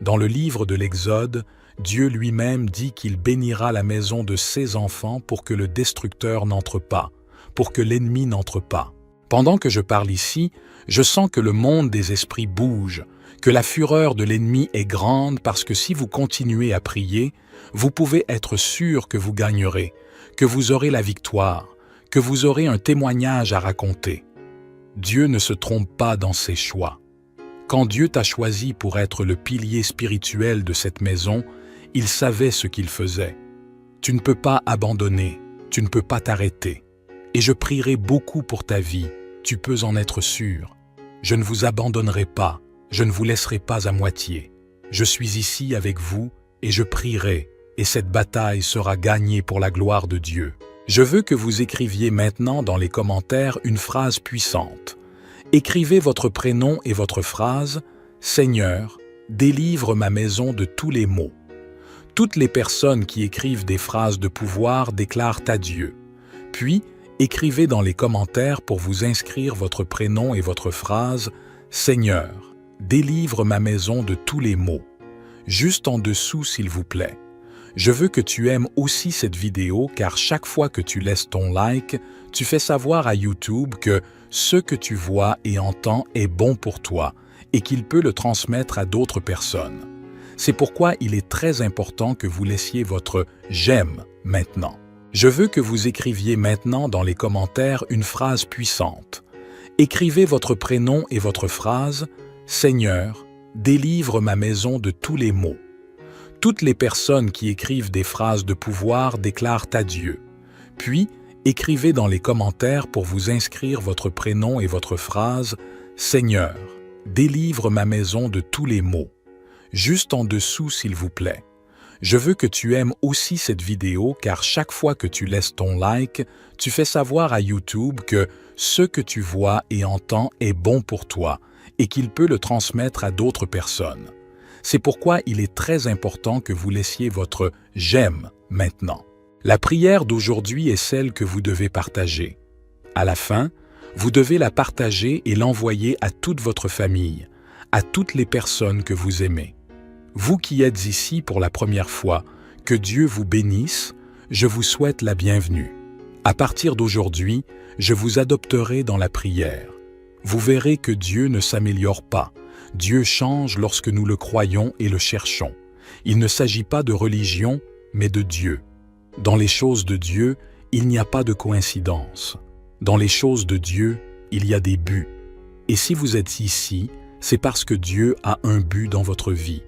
Dans le livre de l'Exode, Dieu lui-même dit qu'il bénira la maison de ses enfants pour que le destructeur n'entre pas, pour que l'ennemi n'entre pas. Pendant que je parle ici, je sens que le monde des esprits bouge, que la fureur de l'ennemi est grande parce que si vous continuez à prier, vous pouvez être sûr que vous gagnerez, que vous aurez la victoire, que vous aurez un témoignage à raconter. Dieu ne se trompe pas dans ses choix. Quand Dieu t'a choisi pour être le pilier spirituel de cette maison, il savait ce qu'il faisait. Tu ne peux pas abandonner, tu ne peux pas t'arrêter. Et je prierai beaucoup pour ta vie, tu peux en être sûr. Je ne vous abandonnerai pas, je ne vous laisserai pas à moitié. Je suis ici avec vous et je prierai, et cette bataille sera gagnée pour la gloire de Dieu. Je veux que vous écriviez maintenant dans les commentaires une phrase puissante. Écrivez votre prénom et votre phrase « Seigneur, délivre ma maison de tous les maux ». Toutes les personnes qui écrivent des phrases de pouvoir déclarent à Dieu. Puis, écrivez dans les commentaires pour vous inscrire votre prénom et votre phrase « Seigneur, délivre ma maison de tous les maux ». Juste en dessous, s'il vous plaît. Je veux que tu aimes aussi cette vidéo car chaque fois que tu laisses ton like, tu fais savoir à YouTube que ce que tu vois et entends est bon pour toi et qu'il peut le transmettre à d'autres personnes. C'est pourquoi il est très important que vous laissiez votre « j'aime » maintenant. Je veux que vous écriviez maintenant dans les commentaires une phrase puissante. Écrivez votre prénom et votre phrase « Seigneur, délivre ma maison de tous les maux ». Toutes les personnes qui écrivent des phrases de pouvoir déclarent à Dieu. Puis, écrivez dans les commentaires pour vous inscrire votre prénom et votre phrase « Seigneur, délivre ma maison de tous les maux ». Juste en dessous, s'il vous plaît. Je veux que tu aimes aussi cette vidéo car chaque fois que tu laisses ton like, tu fais savoir à YouTube que ce que tu vois et entends est bon pour toi et qu'il peut le transmettre à d'autres personnes. C'est pourquoi il est très important que vous laissiez votre « j'aime » maintenant. La prière d'aujourd'hui est celle que vous devez partager. À la fin, vous devez la partager et l'envoyer à toute votre famille, à toutes les personnes que vous aimez. Vous qui êtes ici pour la première fois, que Dieu vous bénisse, je vous souhaite la bienvenue. À partir d'aujourd'hui, je vous adopterai dans la prière. Vous verrez que Dieu ne s'améliore pas. Dieu change lorsque nous le croyons et le cherchons. Il ne s'agit pas de religion, mais de Dieu. Dans les choses de Dieu, il n'y a pas de coïncidence. Dans les choses de Dieu, il y a des buts. Et si vous êtes ici, c'est parce que Dieu a un but dans votre vie.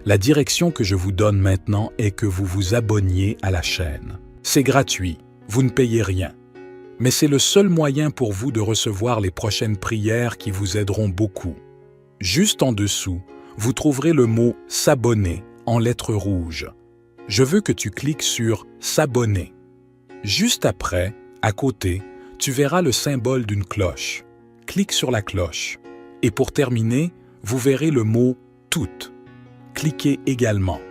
La direction que je vous donne maintenant est que vous vous abonniez à la chaîne. C'est gratuit, vous ne payez rien. Mais c'est le seul moyen pour vous de recevoir les prochaines prières qui vous aideront beaucoup. Juste en dessous, vous trouverez le mot « S'abonner » en lettres rouges. Je veux que tu cliques sur « S'abonner ». Juste après, à côté, tu verras le symbole d'une cloche. Clique sur la cloche. Et pour terminer, vous verrez le mot « Toutes ». Cliquez également.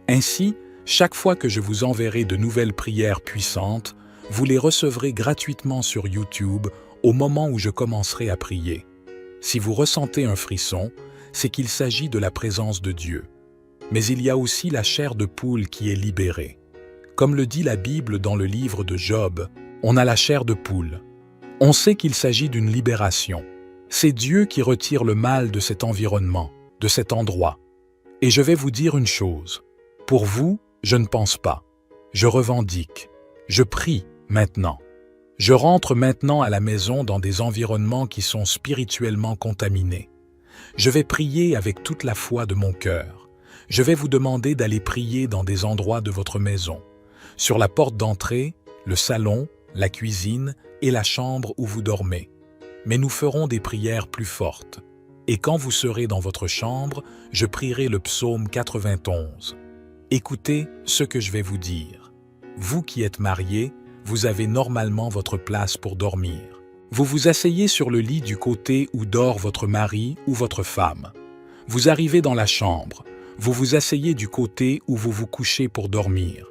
Ainsi, chaque fois que je vous enverrai de nouvelles prières puissantes, vous les recevrez gratuitement sur YouTube au moment où je commencerai à prier. Si vous ressentez un frisson, c'est qu'il s'agit de la présence de Dieu. Mais il y a aussi la chair de poule qui est libérée. Comme le dit la Bible dans le livre de Job, on a la chair de poule. On sait qu'il s'agit d'une libération. C'est Dieu qui retire le mal de cet environnement, de cet endroit. Et je vais vous dire une chose. Pour vous, je ne pense pas. Je revendique. Je prie maintenant. Je rentre maintenant à la maison dans des environnements qui sont spirituellement contaminés. Je vais prier avec toute la foi de mon cœur. Je vais vous demander d'aller prier dans des endroits de votre maison. Sur la porte d'entrée, le salon, la cuisine et la chambre où vous dormez. Mais nous ferons des prières plus fortes. Et quand vous serez dans votre chambre, je prierai le psaume 91. Écoutez ce que je vais vous dire. Vous qui êtes mariés, vous avez normalement votre place pour dormir. Vous vous asseyez sur le lit du côté où dort votre mari ou votre femme. Vous arrivez dans la chambre, vous vous asseyez du côté où vous vous couchez pour dormir,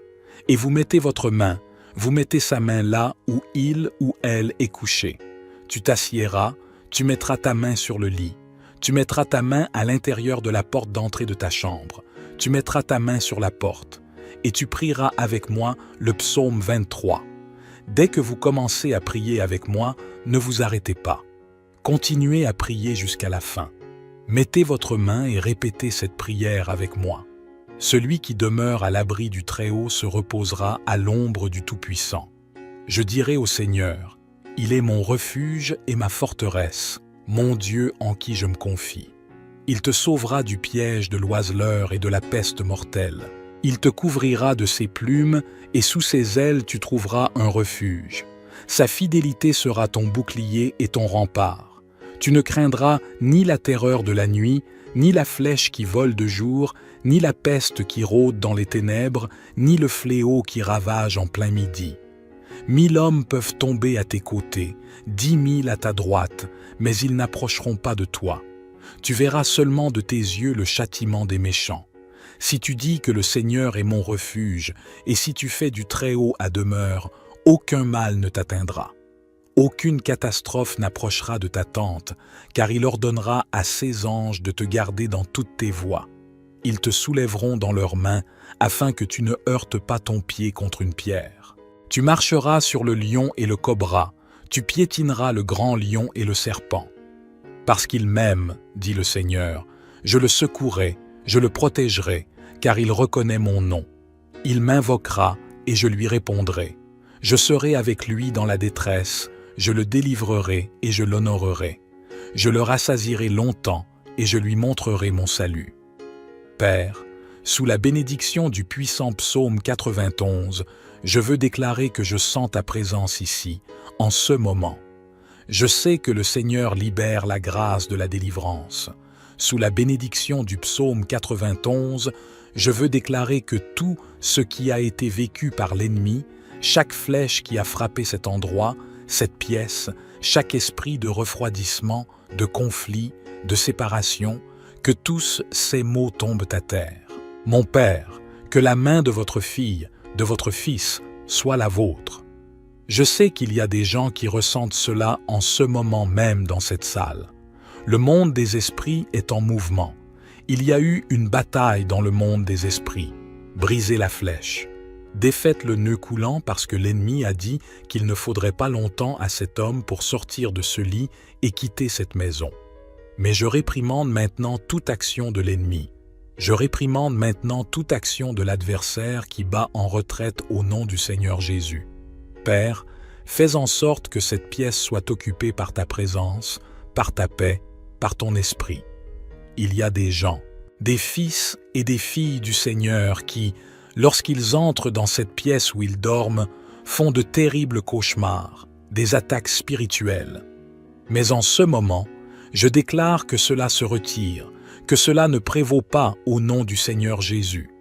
et vous mettez vous mettez sa main là où il ou elle est couché. Tu t'assiéras, tu mettras ta main sur le lit, tu mettras ta main à l'intérieur de la porte d'entrée de ta chambre, tu mettras ta main sur la porte, et tu prieras avec moi le psaume 23. Dès que vous commencez à prier avec moi, ne vous arrêtez pas. Continuez à prier jusqu'à la fin. Mettez votre main et répétez cette prière avec moi. Celui qui demeure à l'abri du Très-Haut se reposera à l'ombre du Tout-Puissant. Je dirai au Seigneur, « Il est mon refuge et ma forteresse, mon Dieu en qui je me confie. Il te sauvera du piège de l'oiseleur et de la peste mortelle. Il te couvrira de ses plumes et sous ses ailes tu trouveras un refuge. Sa fidélité sera ton bouclier et ton rempart. Tu ne craindras ni la terreur de la nuit, ni la flèche qui vole de jour, ni la peste qui rôde dans les ténèbres, ni le fléau qui ravage en plein midi. 1000 hommes peuvent tomber à tes côtés, 10 000 à ta droite, mais ils n'approcheront pas de toi. Tu verras seulement de tes yeux le châtiment des méchants. Si tu dis que le Seigneur est mon refuge, et si tu fais du Très-Haut à demeure, aucun mal ne t'atteindra. Aucune catastrophe n'approchera de ta tente, car il ordonnera à ses anges de te garder dans toutes tes voies. Ils te soulèveront dans leurs mains, afin que tu ne heurtes pas ton pied contre une pierre. Tu marcheras sur le lion et le cobra, tu piétineras le grand lion et le serpent. Parce qu'il m'aime, dit le Seigneur, je le secouerai, je le protégerai, car il reconnaît mon nom. Il m'invoquera et je lui répondrai. Je serai avec lui dans la détresse, je le délivrerai et je l'honorerai. Je le rassasierai longtemps et je lui montrerai mon salut. Père, sous la bénédiction du puissant psaume 91, je veux déclarer que je sens ta présence ici, en ce moment. Je sais que le Seigneur libère la grâce de la délivrance. Sous la bénédiction du psaume 91, je veux déclarer que tout ce qui a été vécu par l'ennemi, chaque flèche qui a frappé cet endroit, cette pièce, chaque esprit de refroidissement, de conflit, de séparation, que tous ces maux tombent à terre. Mon Père, que la main de votre fille, de votre fils, soit la vôtre. Je sais qu'il y a des gens qui ressentent cela en ce moment même dans cette salle. Le monde des esprits est en mouvement. Il y a eu une bataille dans le monde des esprits. Brisez la flèche. Défaites le nœud coulant parce que l'ennemi a dit qu'il ne faudrait pas longtemps à cet homme pour sortir de ce lit et quitter cette maison. Mais je réprimande maintenant toute action de l'ennemi. Je réprimande maintenant toute action de l'adversaire qui bat en retraite au nom du Seigneur Jésus. Père, fais en sorte que cette pièce soit occupée par ta présence, par ta paix, par ton esprit. Il y a des gens, des fils et des filles du Seigneur qui, lorsqu'ils entrent dans cette pièce où ils dorment, font de terribles cauchemars, des attaques spirituelles. Mais en ce moment, je déclare que cela se retire, que cela ne prévaut pas au nom du Seigneur Jésus.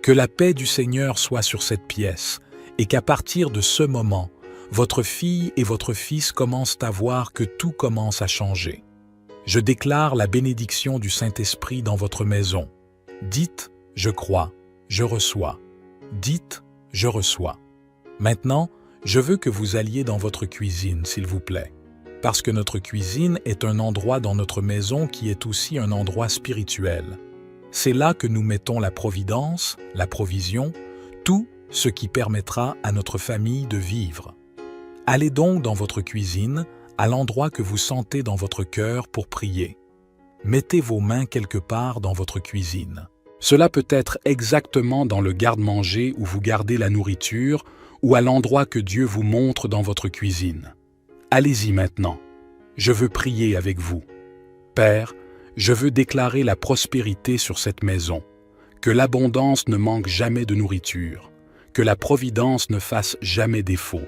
Que la paix du Seigneur soit sur cette pièce, et qu'à partir de ce moment, votre fille et votre fils commencent à voir que tout commence à changer. Je déclare la bénédiction du Saint-Esprit dans votre maison. Dites, je crois, je reçois. Dites, je reçois. Maintenant, je veux que vous alliez dans votre cuisine, s'il vous plaît. Parce que notre cuisine est un endroit dans notre maison qui est aussi un endroit spirituel. C'est là que nous mettons la providence, la provision, tout ce qui permettra à notre famille de vivre. Allez donc dans votre cuisine, à l'endroit que vous sentez dans votre cœur pour prier. Mettez vos mains quelque part dans votre cuisine. Cela peut être exactement dans le garde-manger où vous gardez la nourriture ou à l'endroit que Dieu vous montre dans votre cuisine. Allez-y maintenant. Je veux prier avec vous. Père, je veux déclarer la prospérité sur cette maison, que l'abondance ne manque jamais de nourriture, que la providence ne fasse jamais défaut,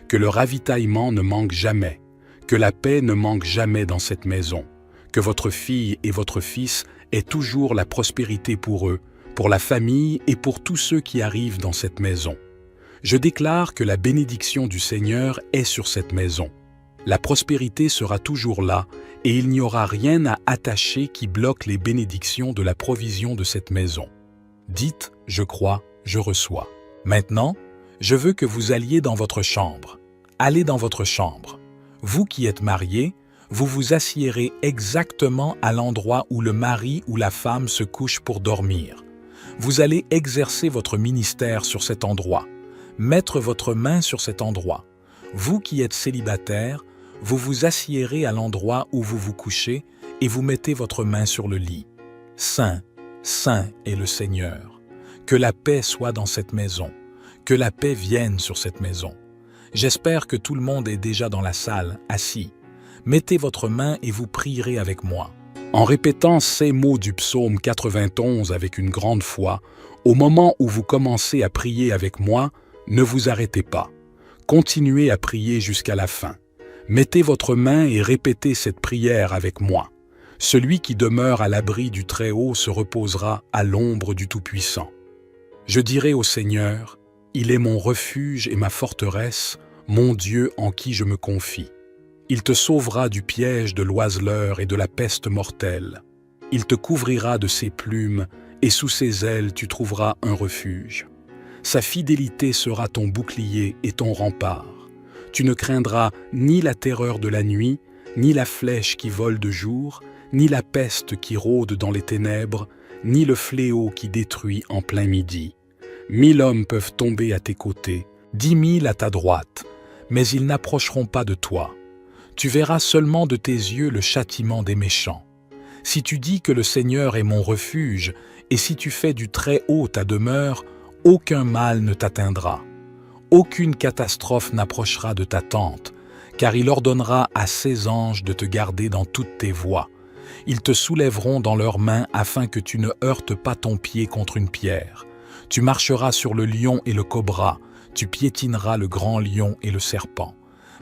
que le ravitaillement ne manque jamais, que la paix ne manque jamais dans cette maison, que votre fille et votre fils aient toujours la prospérité pour eux, pour la famille et pour tous ceux qui arrivent dans cette maison. Je déclare que la bénédiction du Seigneur est sur cette maison. La prospérité sera toujours là et il n'y aura rien à attacher qui bloque les bénédictions de la provision de cette maison. Dites, je crois, je reçois. Maintenant, je veux que vous alliez dans votre chambre. Allez dans votre chambre. Vous qui êtes mariés, vous vous assiérez exactement à l'endroit où le mari ou la femme se couche pour dormir. Vous allez exercer votre ministère sur cet endroit, mettre votre main sur cet endroit. Vous qui êtes célibataire, vous vous assiérez à l'endroit où vous vous couchez et vous mettez votre main sur le lit. Saint, saint est le Seigneur. Que la paix soit dans cette maison, que la paix vienne sur cette maison. J'espère que tout le monde est déjà dans la salle, assis. Mettez votre main et vous prierez avec moi. En répétant ces mots du psaume 91 avec une grande foi, au moment où vous commencez à prier avec moi, ne vous arrêtez pas. Continuez à prier jusqu'à la fin. Mettez votre main et répétez cette prière avec moi. Celui qui demeure à l'abri du Très-Haut se reposera à l'ombre du Tout-Puissant. Je dirai au Seigneur, il est mon refuge et ma forteresse, mon Dieu en qui je me confie. Il te sauvera du piège de l'oiseleur et de la peste mortelle. Il te couvrira de ses plumes, et sous ses ailes tu trouveras un refuge. Sa fidélité sera ton bouclier et ton rempart. Tu ne craindras ni la terreur de la nuit, ni la flèche qui vole de jour, ni la peste qui rôde dans les ténèbres, ni le fléau qui détruit en plein midi. 1000 hommes peuvent tomber à tes côtés, 10 000 à ta droite, mais ils n'approcheront pas de toi. Tu verras seulement de tes yeux le châtiment des méchants. Si tu dis que le Seigneur est mon refuge, et si tu fais du Très-Haut ta demeure, aucun mal ne t'atteindra. Aucune catastrophe n'approchera de ta tente, car il ordonnera à ses anges de te garder dans toutes tes voies. Ils te soulèveront dans leurs mains afin que tu ne heurtes pas ton pied contre une pierre. Tu marcheras sur le lion et le cobra, tu piétineras le grand lion et le serpent.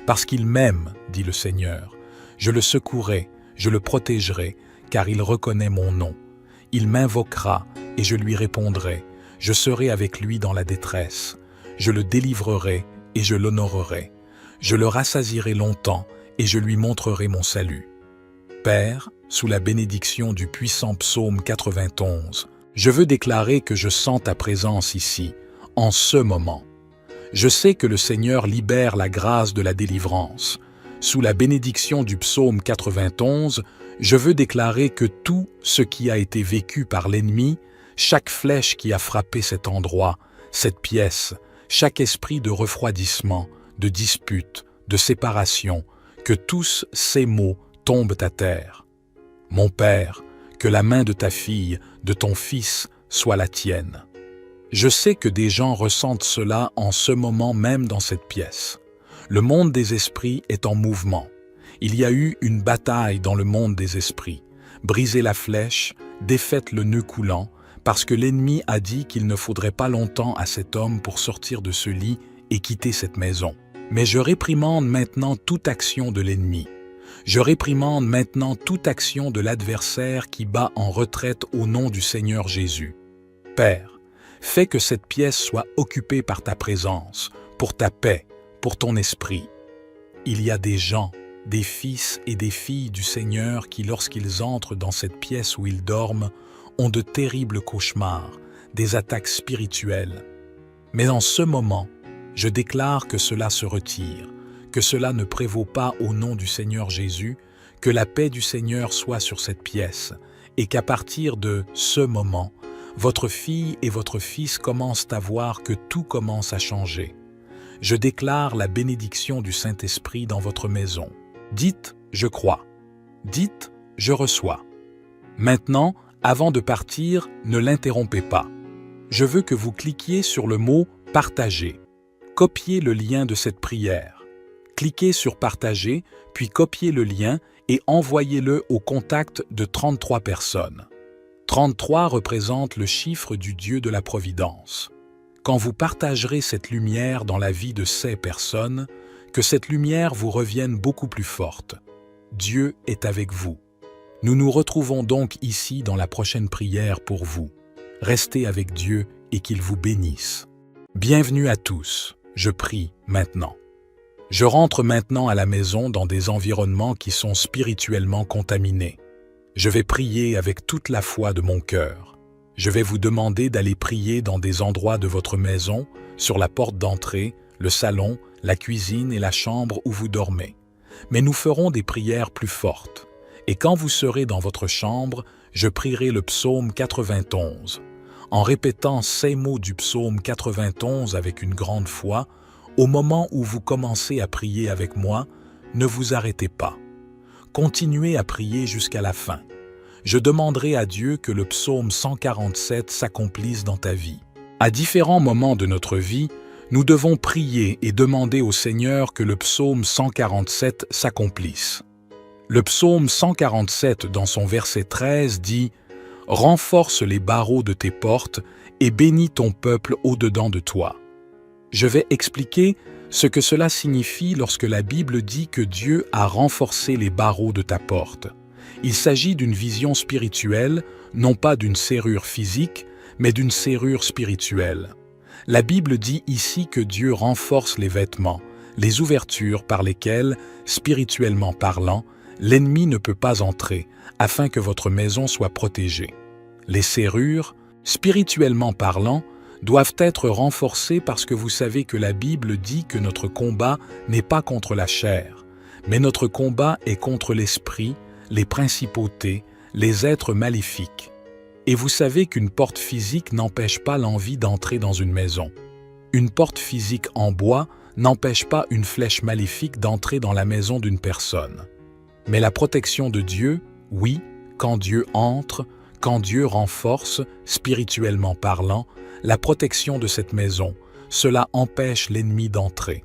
Parce qu'il m'aime, dit le Seigneur, je le secouerai, je le protégerai, car il reconnaît mon nom. Il m'invoquera et je lui répondrai. Je serai avec lui dans la détresse. Je le délivrerai et je l'honorerai. Je le rassasierai longtemps et je lui montrerai mon salut. Père, sous la bénédiction du puissant psaume 91, je veux déclarer que je sens ta présence ici, en ce moment. Je sais que le Seigneur libère la grâce de la délivrance. Sous la bénédiction du psaume 91, je veux déclarer que tout ce qui a été vécu par l'ennemi, chaque flèche qui a frappé cet endroit, cette pièce, chaque esprit de refroidissement, de dispute, de séparation, que tous ces maux tombent à terre. Mon Père, que la main de ta fille, de ton fils, soit la tienne. Je sais que des gens ressentent cela en ce moment même dans cette pièce. Le monde des esprits est en mouvement. Il y a eu une bataille dans le monde des esprits. Brisez la flèche, défaites le nœud coulant, parce que l'ennemi a dit qu'il ne faudrait pas longtemps à cet homme pour sortir de ce lit et quitter cette maison. Mais je réprimande maintenant toute action de l'ennemi. Je réprimande maintenant toute action de l'adversaire qui bat en retraite au nom du Seigneur Jésus. Père, fais que cette pièce soit occupée par ta présence, pour ta paix, pour ton esprit. Il y a des gens, des fils et des filles du Seigneur qui, lorsqu'ils entrent dans cette pièce où ils dorment, ont de terribles cauchemars, des attaques spirituelles. Mais en ce moment, je déclare que cela se retire, que cela ne prévaut pas au nom du Seigneur Jésus, que la paix du Seigneur soit sur cette pièce, et qu'à partir de ce moment, votre fille et votre fils commencent à voir que tout commence à changer. Je déclare la bénédiction du Saint-Esprit dans votre maison. Dites « Je crois ». Dites « Je reçois ». Maintenant, avant de partir, ne l'interrompez pas. Je veux que vous cliquiez sur le mot « Partager ». Copiez le lien de cette prière. Cliquez sur « Partager », puis copiez le lien et envoyez-le au contact de 33 personnes. 33 représente le chiffre du Dieu de la Providence. Quand vous partagerez cette lumière dans la vie de ces personnes, que cette lumière vous revienne beaucoup plus forte. Dieu est avec vous. Nous nous retrouvons donc ici dans la prochaine prière pour vous. Restez avec Dieu et qu'il vous bénisse. Bienvenue à tous, je prie maintenant. Je rentre maintenant à la maison dans des environnements qui sont spirituellement contaminés. Je vais prier avec toute la foi de mon cœur. Je vais vous demander d'aller prier dans des endroits de votre maison, sur la porte d'entrée, le salon, la cuisine et la chambre où vous dormez. Mais nous ferons des prières plus fortes. Et quand vous serez dans votre chambre, je prierai le psaume 91. En répétant ces mots du psaume 91 avec une grande foi, au moment où vous commencez à prier avec moi, ne vous arrêtez pas. Continuez à prier jusqu'à la fin. Je demanderai à Dieu que le psaume 147 s'accomplisse dans ta vie. À différents moments de notre vie, nous devons prier et demander au Seigneur que le psaume 147 s'accomplisse. Le psaume 147, dans son verset 13, dit « Renforce les barreaux de tes portes et bénis ton peuple au-dedans de toi. » Je vais expliquer ce que cela signifie lorsque la Bible dit que Dieu a renforcé les barreaux de ta porte. Il s'agit d'une vision spirituelle, non pas d'une serrure physique, mais d'une serrure spirituelle. La Bible dit ici que Dieu renforce les vêtements, les ouvertures par lesquelles, spirituellement parlant, l'ennemi ne peut pas entrer, afin que votre maison soit protégée. Les serrures, spirituellement parlant, doivent être renforcées parce que vous savez que la Bible dit que notre combat n'est pas contre la chair, mais notre combat est contre l'esprit, les principautés, les êtres maléfiques. Et vous savez qu'une porte physique n'empêche pas l'envie d'entrer dans une maison. Une porte physique en bois n'empêche pas une flèche maléfique d'entrer dans la maison d'une personne. Mais la protection de Dieu, oui, quand Dieu entre, quand Dieu renforce, spirituellement parlant, la protection de cette maison, cela empêche l'ennemi d'entrer.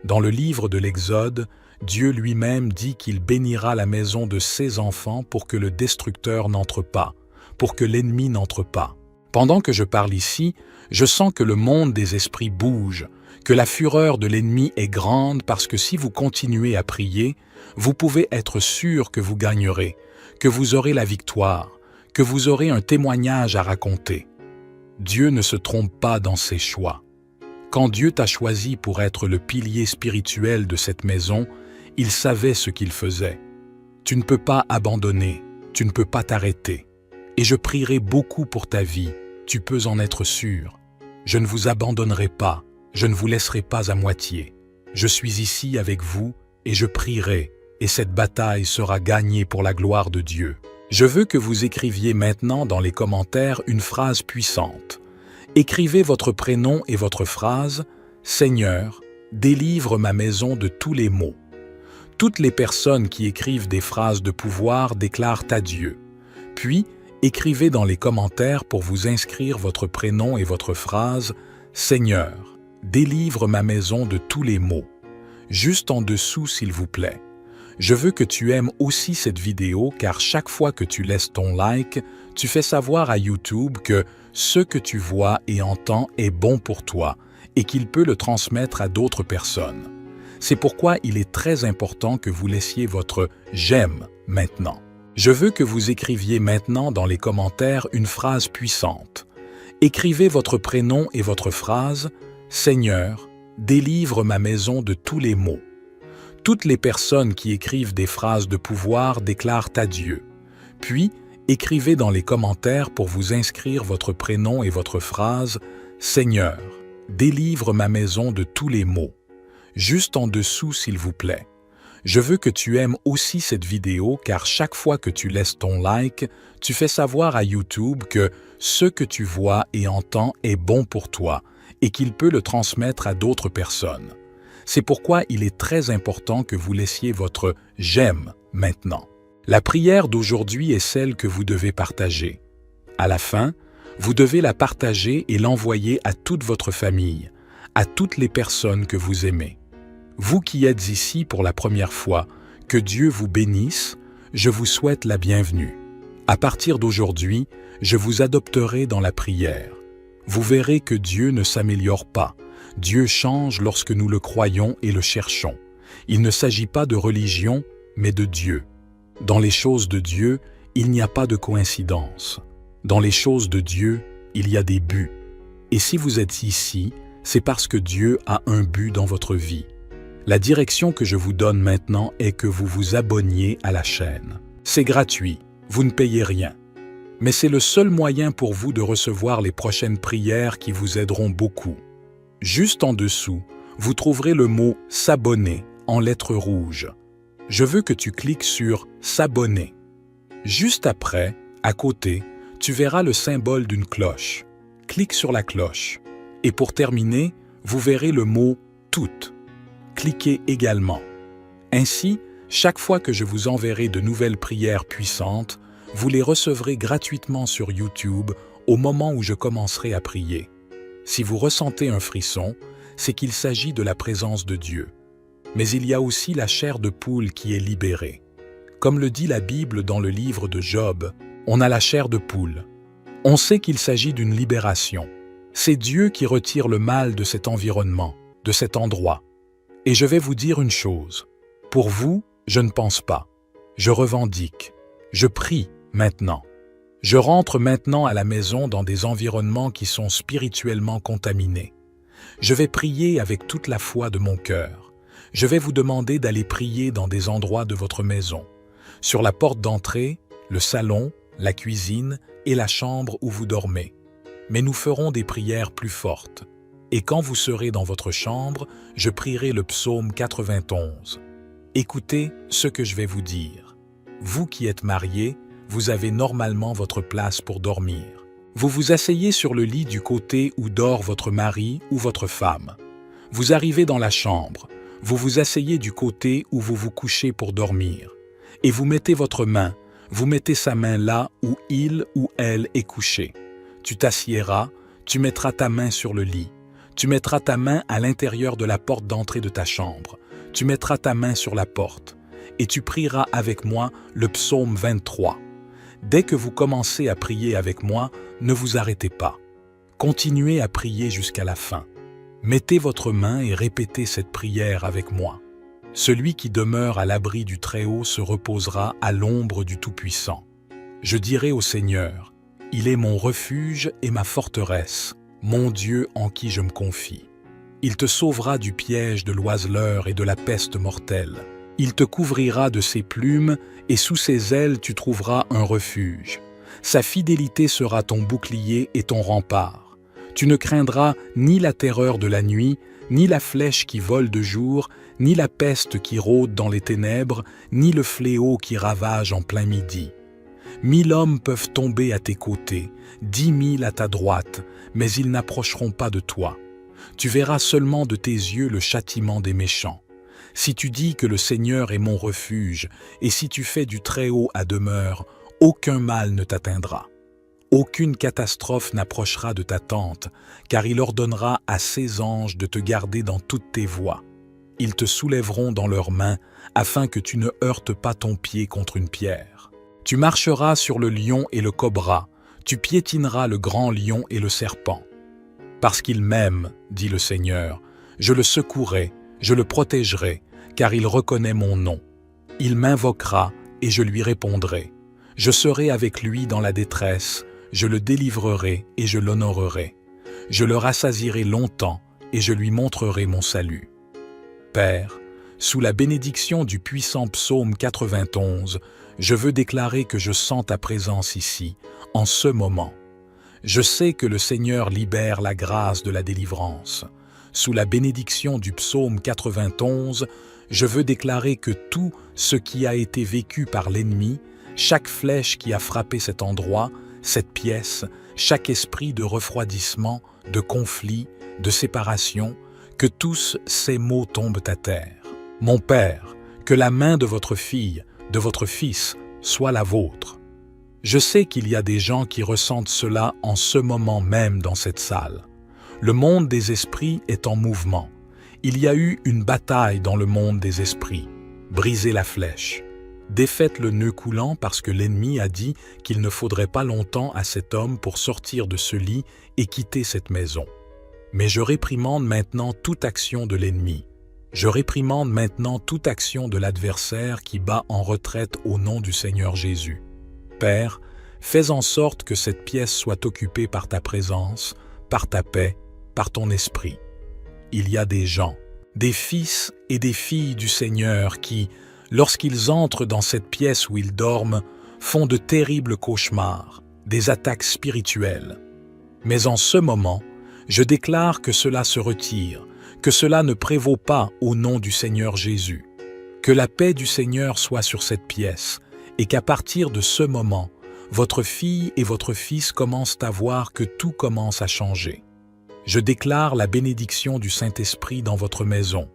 Dans le livre de l'Exode, Dieu lui-même dit qu'il bénira la maison de ses enfants pour que le destructeur n'entre pas, pour que l'ennemi n'entre pas. Pendant que je parle ici, je sens que le monde des esprits bouge, que la fureur de l'ennemi est grande parce que si vous continuez à prier, vous pouvez être sûr que vous gagnerez, que vous aurez la victoire, que vous aurez un témoignage à raconter. Dieu ne se trompe pas dans ses choix. Quand Dieu t'a choisi pour être le pilier spirituel de cette maison, il savait ce qu'il faisait. Tu ne peux pas abandonner, tu ne peux pas t'arrêter. Et je prierai beaucoup pour ta vie, tu peux en être sûr. Je ne vous abandonnerai pas, je ne vous laisserai pas à moitié. Je suis ici avec vous et je prierai, et cette bataille sera gagnée pour la gloire de Dieu. Je veux que vous écriviez maintenant dans les commentaires une phrase puissante. Écrivez votre prénom et votre phrase « Seigneur, délivre ma maison de tous les maux ». Toutes les personnes qui écrivent des phrases de pouvoir déclarent à Dieu. Puis, écrivez dans les commentaires pour vous inscrire votre prénom et votre phrase « Seigneur, délivre ma maison de tous les maux ». Juste en dessous, s'il vous plaît. Je veux que tu aimes aussi cette vidéo car chaque fois que tu laisses ton like, tu fais savoir à YouTube que ce que tu vois et entends est bon pour toi et qu'il peut le transmettre à d'autres personnes. C'est pourquoi il est très important que vous laissiez votre « j'aime » maintenant. Je veux que vous écriviez maintenant dans les commentaires une phrase puissante. Écrivez votre prénom et votre phrase « Seigneur, délivre ma maison de tous les maux ». Toutes les personnes qui écrivent des phrases de pouvoir déclarent à Dieu. Puis, écrivez dans les commentaires pour vous inscrire votre prénom et votre phrase « Seigneur, délivre ma maison de tous les maux ». Juste en dessous, s'il vous plaît. Je veux que tu aimes aussi cette vidéo car chaque fois que tu laisses ton like, tu fais savoir à YouTube que ce que tu vois et entends est bon pour toi et qu'il peut le transmettre à d'autres personnes. C'est pourquoi il est très important que vous laissiez votre « j'aime » maintenant. La prière d'aujourd'hui est celle que vous devez partager. À la fin, vous devez la partager et l'envoyer à toute votre famille, à toutes les personnes que vous aimez. Vous qui êtes ici pour la première fois, que Dieu vous bénisse, je vous souhaite la bienvenue. À partir d'aujourd'hui, je vous adopterai dans la prière. Vous verrez que Dieu ne s'améliore pas. Dieu change lorsque nous le croyons et le cherchons. Il ne s'agit pas de religion, mais de Dieu. Dans les choses de Dieu, il n'y a pas de coïncidence. Dans les choses de Dieu, il y a des buts. Et si vous êtes ici, C'est parce que Dieu a un but dans votre vie. La direction que je vous donne maintenant est que vous vous abonniez à la chaîne. C'est gratuit, vous ne payez rien. Mais c'est le seul moyen pour vous de recevoir les prochaines prières qui vous aideront beaucoup. Juste en dessous, vous trouverez le mot « S'abonner » en lettres rouges. Je veux que tu cliques sur « S'abonner ». Juste après, à côté, tu verras le symbole d'une cloche. Clique sur la cloche. Et pour terminer, vous verrez le mot « Toutes ». Cliquez également. Ainsi, chaque fois que je vous enverrai de nouvelles prières puissantes, vous les recevrez gratuitement sur YouTube au moment où je commencerai à prier. Si vous ressentez un frisson, c'est qu'il s'agit de la présence de Dieu. Mais il y a aussi la chair de poule qui est libérée. Comme le dit la Bible dans le livre de Job, on a la chair de poule. On sait qu'il s'agit d'une libération. C'est Dieu qui retire le mal de cet environnement, de cet endroit. Et je vais vous dire une chose. Pour vous, je ne pense pas. Je revendique. Je prie maintenant. Je rentre maintenant à la maison dans des environnements qui sont spirituellement contaminés. Je vais prier avec toute la foi de mon cœur. Je vais vous demander d'aller prier dans des endroits de votre maison. Sur la porte d'entrée, le salon, la cuisine et la chambre où vous dormez. Mais nous ferons des prières plus fortes. Et quand vous serez dans votre chambre, je prierai le psaume 91. Écoutez ce que je vais vous dire. Vous qui êtes mariés, vous avez normalement votre place pour dormir. Vous vous asseyez sur le lit du côté où dort votre mari ou votre femme. Vous arrivez dans la chambre. Vous vous asseyez du côté où vous vous couchez pour dormir. Et vous mettez votre main, vous mettez sa main là où il ou elle est couché. Tu t'assiéras, tu mettras ta main sur le lit. Tu mettras ta main à l'intérieur de la porte d'entrée de ta chambre. Tu mettras ta main sur la porte. Et tu prieras avec moi le psaume 23. Dès que vous commencez à prier avec moi, ne vous arrêtez pas. Continuez à prier jusqu'à la fin. Mettez votre main et répétez cette prière avec moi. Celui qui demeure à l'abri du Très-Haut se reposera à l'ombre du Tout-Puissant. Je dirai au Seigneur, « Il est mon refuge et ma forteresse, mon Dieu en qui je me confie. Il te sauvera du piège de l'oiseleur et de la peste mortelle. Il te couvrira de ses plumes, et sous ses ailes tu trouveras un refuge. Sa fidélité sera ton bouclier et ton rempart. Tu ne craindras ni la terreur de la nuit, ni la flèche qui vole de jour, ni la peste qui rôde dans les ténèbres, ni le fléau qui ravage en plein midi. 1000 hommes peuvent tomber à tes côtés, 10 000 à ta droite, mais ils n'approcheront pas de toi. Tu verras seulement de tes yeux le châtiment des méchants. Si tu dis que le Seigneur est mon refuge, et si tu fais du Très-Haut à demeure, aucun mal ne t'atteindra. Aucune catastrophe n'approchera de ta tente, car il ordonnera à ses anges de te garder dans toutes tes voies. Ils te soulèveront dans leurs mains, afin que tu ne heurtes pas ton pied contre une pierre. Tu marcheras sur le lion et le cobra, tu piétineras le grand lion et le serpent. Parce qu'il m'aime, dit le Seigneur, je le secouerai, je le protégerai, car il reconnaît mon nom. Il m'invoquera et je lui répondrai. Je serai avec lui dans la détresse, je le délivrerai et je l'honorerai. Je le rassasierai longtemps et je lui montrerai mon salut. Père, sous la bénédiction du puissant psaume 91, je veux déclarer que je sens ta présence ici, en ce moment. Je sais que le Seigneur libère la grâce de la délivrance. Sous la bénédiction du psaume 91, je veux déclarer que tout ce qui a été vécu par l'ennemi, chaque flèche qui a frappé cet endroit, cette pièce, chaque esprit de refroidissement, de conflit, de séparation, que tous ces maux tombent à terre. Mon Père, que la main de votre fille, de votre fils, soit la vôtre. Je sais qu'il y a des gens qui ressentent cela en ce moment même dans cette salle. Le monde des esprits est en mouvement. Il y a eu une bataille dans le monde des esprits. Brisez la flèche. Défaites le nœud coulant parce que l'ennemi a dit qu'il ne faudrait pas longtemps à cet homme pour sortir de ce lit et quitter cette maison. Mais je réprimande maintenant toute action de l'ennemi. Je réprimande maintenant toute action de l'adversaire qui bat en retraite au nom du Seigneur Jésus. Père, fais en sorte que cette pièce soit occupée par ta présence, par ta paix, par ton esprit. il y a des gens, des fils et des filles du Seigneur qui, lorsqu'ils entrent dans cette pièce où ils dorment, font de terribles cauchemars, des attaques spirituelles. Mais en ce moment, je déclare que cela se retire, que cela ne prévaut pas au nom du Seigneur Jésus. Que la paix du Seigneur soit sur cette pièce et qu'à partir de ce moment, votre fille et votre fils commencent à voir que tout commence à changer. Je déclare la bénédiction du Saint-Esprit dans votre maison.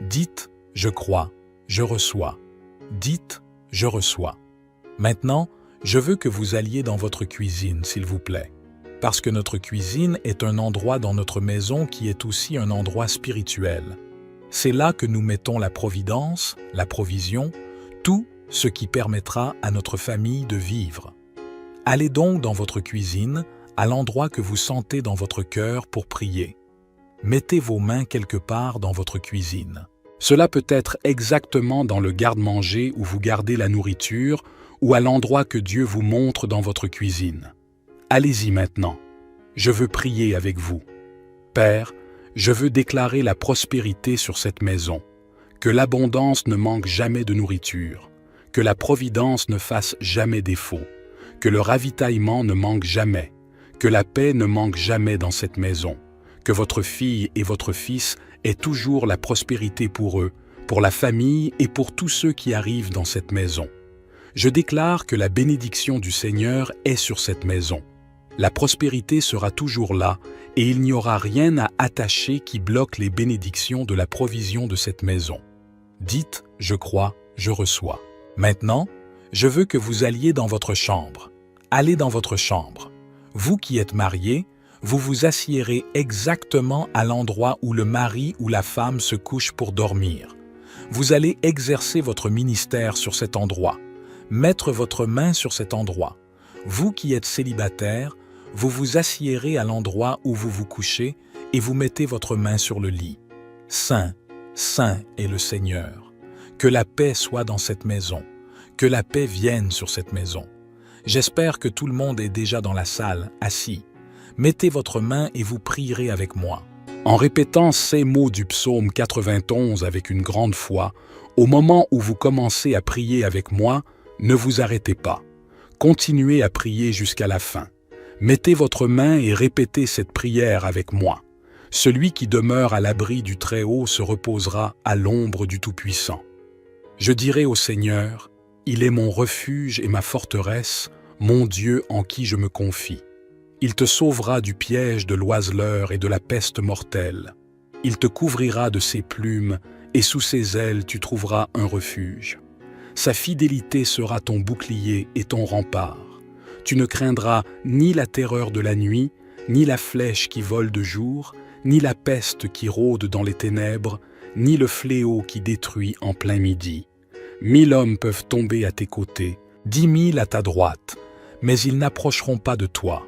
Dites « Je crois, je reçois ». Dites « Je reçois ». Maintenant, je veux que vous alliez dans votre cuisine, s'il vous plaît. Parce que notre cuisine est un endroit dans notre maison qui est aussi un endroit spirituel. C'est là que nous mettons la providence, la provision, tout ce qui permettra à notre famille de vivre. Allez donc dans votre cuisine, à l'endroit que vous sentez dans votre cœur pour prier. Mettez vos mains quelque part dans votre cuisine. Cela peut être exactement dans le garde-manger où vous gardez la nourriture ou à l'endroit que Dieu vous montre dans votre cuisine. Allez-y maintenant. Je veux prier avec vous. Père, je veux déclarer la prospérité sur cette maison, que l'abondance ne manque jamais de nourriture, que la providence ne fasse jamais défaut, que le ravitaillement ne manque jamais, que la paix ne manque jamais dans cette maison, que votre fille et votre fils aient toujours la prospérité pour eux, pour la famille et pour tous ceux qui arrivent dans cette maison. Je déclare que la bénédiction du Seigneur est sur cette maison. La prospérité sera toujours là et il n'y aura rien à attacher qui bloque les bénédictions de la provision de cette maison. Dites « Je crois, je reçois ». Maintenant, je veux que vous alliez dans votre chambre. Allez dans votre chambre. Vous qui êtes mariés, vous vous assiérez exactement à l'endroit où le mari ou la femme se couche pour dormir. Vous allez exercer votre ministère sur cet endroit, mettre votre main sur cet endroit. Vous qui êtes célibataire, vous vous assiérez à l'endroit où vous vous couchez et vous mettez votre main sur le lit. Saint, saint est le Seigneur. Que la paix soit dans cette maison, que la paix vienne sur cette maison. J'espère que tout le monde est déjà dans la salle, assis. Mettez votre main et vous prierez avec moi. En répétant ces mots du psaume 91 avec une grande foi, au moment où vous commencez à prier avec moi, ne vous arrêtez pas. Continuez à prier jusqu'à la fin. Mettez votre main et répétez cette prière avec moi. Celui qui demeure à l'abri du Très-Haut se reposera à l'ombre du Tout-Puissant. Je dirai au Seigneur, il est mon refuge et ma forteresse, mon Dieu en qui je me confie. Il te sauvera du piège de l'oiseleur et de la peste mortelle. Il te couvrira de ses plumes, et sous ses ailes tu trouveras un refuge. Sa fidélité sera ton bouclier et ton rempart. Tu ne craindras ni la terreur de la nuit, ni la flèche qui vole de jour, ni la peste qui rôde dans les ténèbres, ni le fléau qui détruit en plein midi. 1000 hommes peuvent tomber à tes côtés, 10 000 à ta droite, mais ils n'approcheront pas de toi.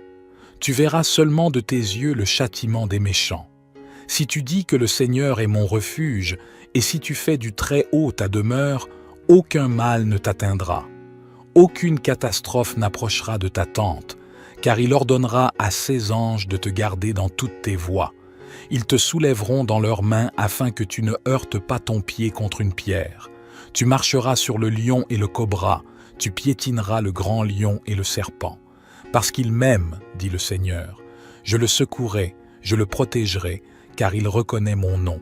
Tu verras seulement de tes yeux le châtiment des méchants. Si tu dis que le Seigneur est mon refuge, et si tu fais du Très-Haut ta demeure, aucun mal ne t'atteindra. Aucune catastrophe n'approchera de ta tente, car il ordonnera à ses anges de te garder dans toutes tes voies. Ils te soulèveront dans leurs mains afin que tu ne heurtes pas ton pied contre une pierre. Tu marcheras sur le lion et le cobra, tu piétineras le grand lion et le serpent. Parce qu'il m'aime, dit le Seigneur, je le secouerai, je le protégerai, car il reconnaît mon nom.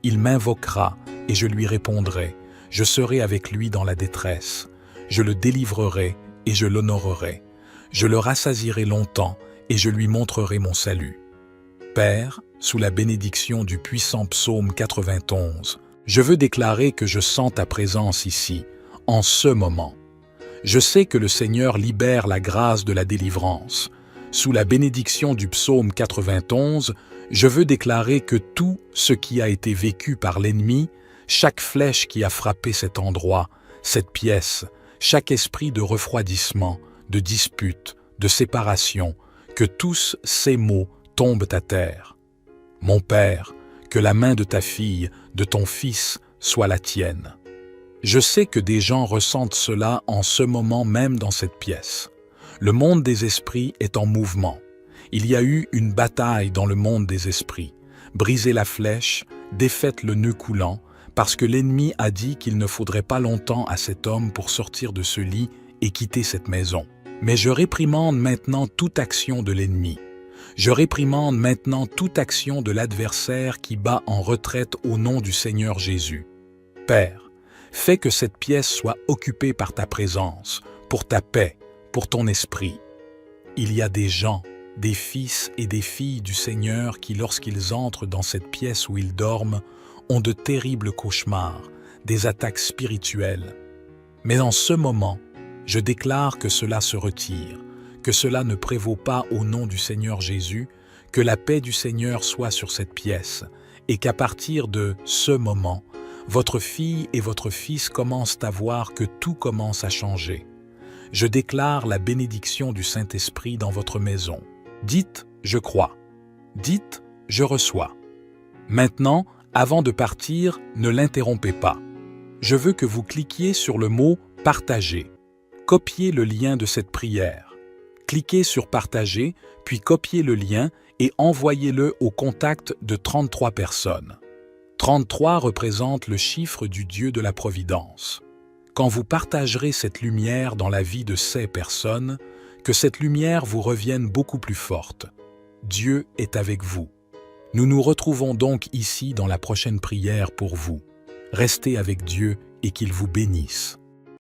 Il m'invoquera et je lui répondrai. Je serai avec lui dans la détresse. Je le délivrerai et je l'honorerai. Je le rassasierai longtemps et je lui montrerai mon salut. Père, sous la bénédiction du puissant psaume 91, je veux déclarer que je sens ta présence ici, en ce moment. Je sais que le Seigneur libère la grâce de la délivrance. Sous la bénédiction du psaume 91, je veux déclarer que tout ce qui a été vécu par l'ennemi, chaque flèche qui a frappé cet endroit, cette pièce, chaque esprit de refroidissement, de dispute, de séparation, que tous ces maux tombent à terre. Mon Père, que la main de ta fille, de ton fils, soit la tienne. Je sais que des gens ressentent cela en ce moment même dans cette pièce. Le monde des esprits est en mouvement. Il y a eu une bataille dans le monde des esprits. brisez la flèche, défaites le nœud coulant, parce que l'ennemi a dit qu'il ne faudrait pas longtemps à cet homme pour sortir de ce lit et quitter cette maison. Mais je réprimande maintenant toute action de l'ennemi. Je réprimande maintenant toute action de l'adversaire qui bat en retraite au nom du Seigneur Jésus. Père, fais que cette pièce soit occupée par ta présence, pour ta paix, pour ton esprit. Il y a des gens, des fils et des filles du Seigneur qui, lorsqu'ils entrent dans cette pièce où ils dorment, ont de terribles cauchemars, des attaques spirituelles. Mais en ce moment, je déclare que cela se retire, que cela ne prévaut pas au nom du Seigneur Jésus, que la paix du Seigneur soit sur cette pièce, et qu'à partir de ce moment, votre fille et votre fils commencent à voir que tout commence à changer. Je déclare la bénédiction du Saint-Esprit dans votre maison. Dites « Je crois ». Dites « Je reçois ». Maintenant, avant de partir, ne l'interrompez pas. Je veux que vous cliquiez sur le mot « Partager ». Copiez le lien de cette prière. Cliquez sur « Partager », puis copiez le lien et envoyez-le au contact de 33 personnes. 33 représente le chiffre du Dieu de la Providence. Quand vous partagerez cette lumière dans la vie de ces personnes, que cette lumière vous revienne beaucoup plus forte. Dieu est avec vous. Nous nous retrouvons donc ici dans la prochaine prière pour vous. Restez avec Dieu et qu'il vous bénisse.